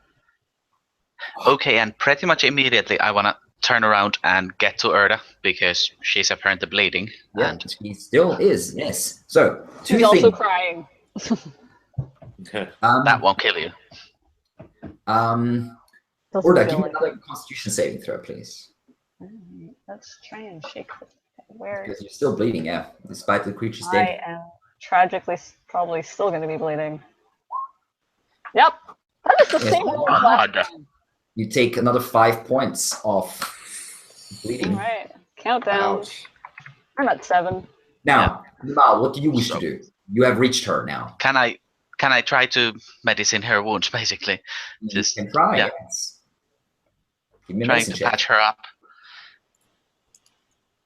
Okay, and pretty much immediately I want to turn around and get to Erda because she's apparently bleeding. Yeah, And she still is. Yes. So two She's also things. crying. that won't kill you. Doesn't Orda, feel give me like another Constitution saving throw, please. Let's try and shake it. Where Because you're still bleeding, yeah, despite the creature's dead. I am tragically probably still going to be bleeding. Yep, that is the Yes. same roll as last time. You take another 5 points of bleeding. All right, countdown. Ouch. I'm at 7. Now, Mal, what do you wish So- to do? You have reached her now. Can I try to medicine her wounds, basically? Just You can try, yeah. yes. Give me a trying medicine to check. patch her up.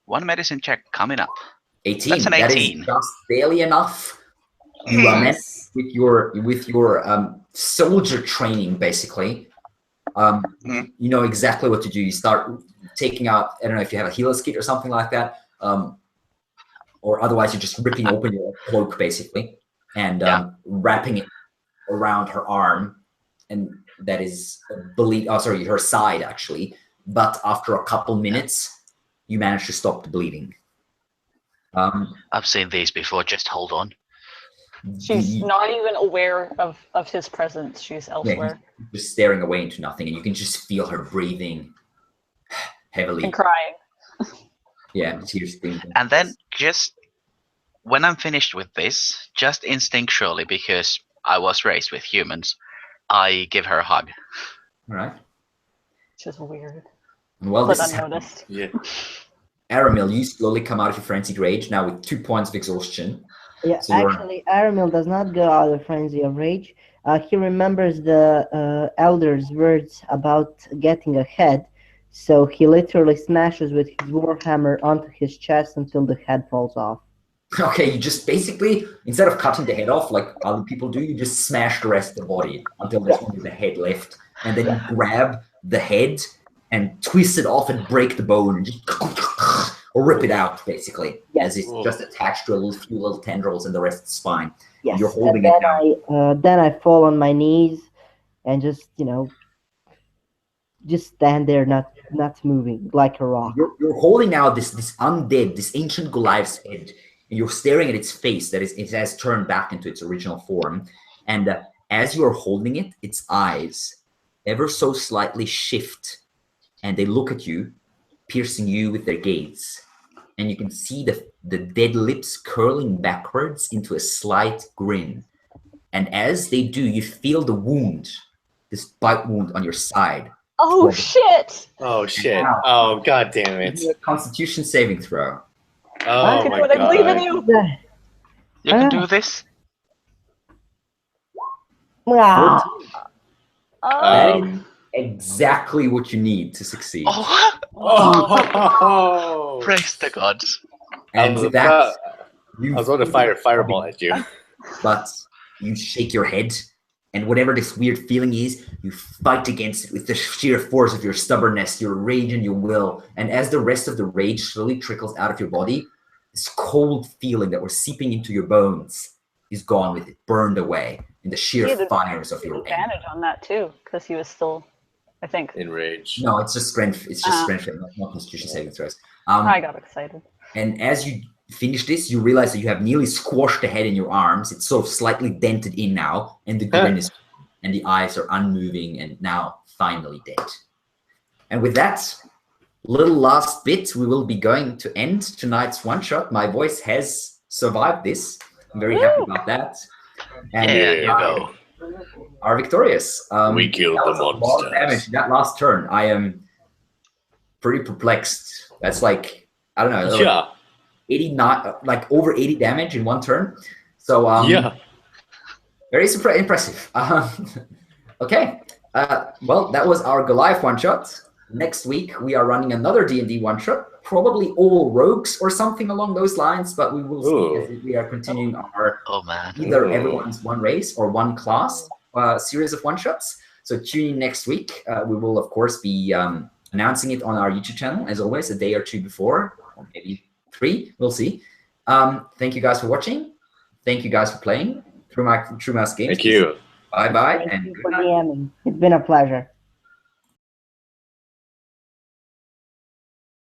One medicine check coming up. 18. That's an That is 18. just barely enough. You are meant with your soldier training, basically. You know exactly what to do. You start taking out, I don't know if you have a healer's kit or something like that, or otherwise you're just ripping open your cloak, basically, and wrapping it around her arm, and that is her side, actually. But after a couple minutes, you manage to stop the bleeding. I've seen these before. Just hold on. She's not even aware of his presence. She's elsewhere. Just staring away into nothing, and you can just feel her breathing heavily. And crying. Yeah, tears thinking. And then just when I'm finished with this, just instinctually, because I was raised with humans, I give her a hug. All right. Which is weird. Well, But this is unnoticed. Yeah. Aramil, you slowly come out of your frenzied rage now with 2 points of exhaustion. Yeah, So you're- actually, Aramil does not go out of frenzy of rage. He remembers the elder's words about getting ahead, so he literally smashes with his warhammer onto his chest until the head falls off. Okay, you just basically, instead of cutting the head off like other people do, you just smash the rest of the body until there's only the head left. And then you grab the head and twist it off and break the bone and just or rip it out, basically, as it's just attached to few little tendrils and the rest of the spine. Yes, You're holding and it down. then I fall on my knees and just just stand there, not moving, like a rock. You're holding now this undead, this ancient Goliath's head, and you're staring at its face that it has turned back into its original form. And as you are holding it, its eyes ever so slightly shift, and they look at you, piercing you with their gaze. And you can see the dead lips curling backwards into a slight grin. And as they do, you feel the wound, this bite wound on your side. Oh, shit! Oh shit! Wow. Oh god damn Give it! me a Constitution saving throw. Oh I my I believe in god! you! You can do this. Ah, That is exactly what you need to succeed. Oh, Oh! praise the gods. And with that, I you was about to fire a fireball at you. but you shake your head, and whatever this weird feeling is, you fight against it with the sheer force of your stubbornness, your rage, and your will. And as the rest of the rage slowly trickles out of your body, this cold feeling that was seeping into your bones is gone with it, burned away in the sheer fires of your anger. Advantage on that too, because he was still, I think. Enraged. No, it's just strength. It's just strength, not Constitution saving throws. I got excited. And as you finish this, you realize that you have nearly squashed the head in your arms. It's sort of slightly dented in now, and the grin is, and the eyes are unmoving and now finally dead. And with that little last bit, we will be going to end tonight's one shot. My voice has survived this. I'm very happy about that. And Yeah, you go. are victorious. We killed that the was a lot of monsters. damage that last turn. I am pretty perplexed. That's like, I don't know, Yeah. 89, like over 80 damage in one turn. So Yeah. very impressive. Okay, well, that was our Goliath one shot. Next week we are running another D&D one shot, probably all rogues or something along those lines. But we will see as we are continuing our Oh man. either everyone's one race or one class series of one shots. So tune in next week. We will of course be announcing it on our YouTube channel as always, a day or two before, or maybe 3. We'll see. Thank you guys for watching. Thank you guys for playing True Mouse Games. Thank you. Bye bye thank and you good for night. DMing. It's been a pleasure.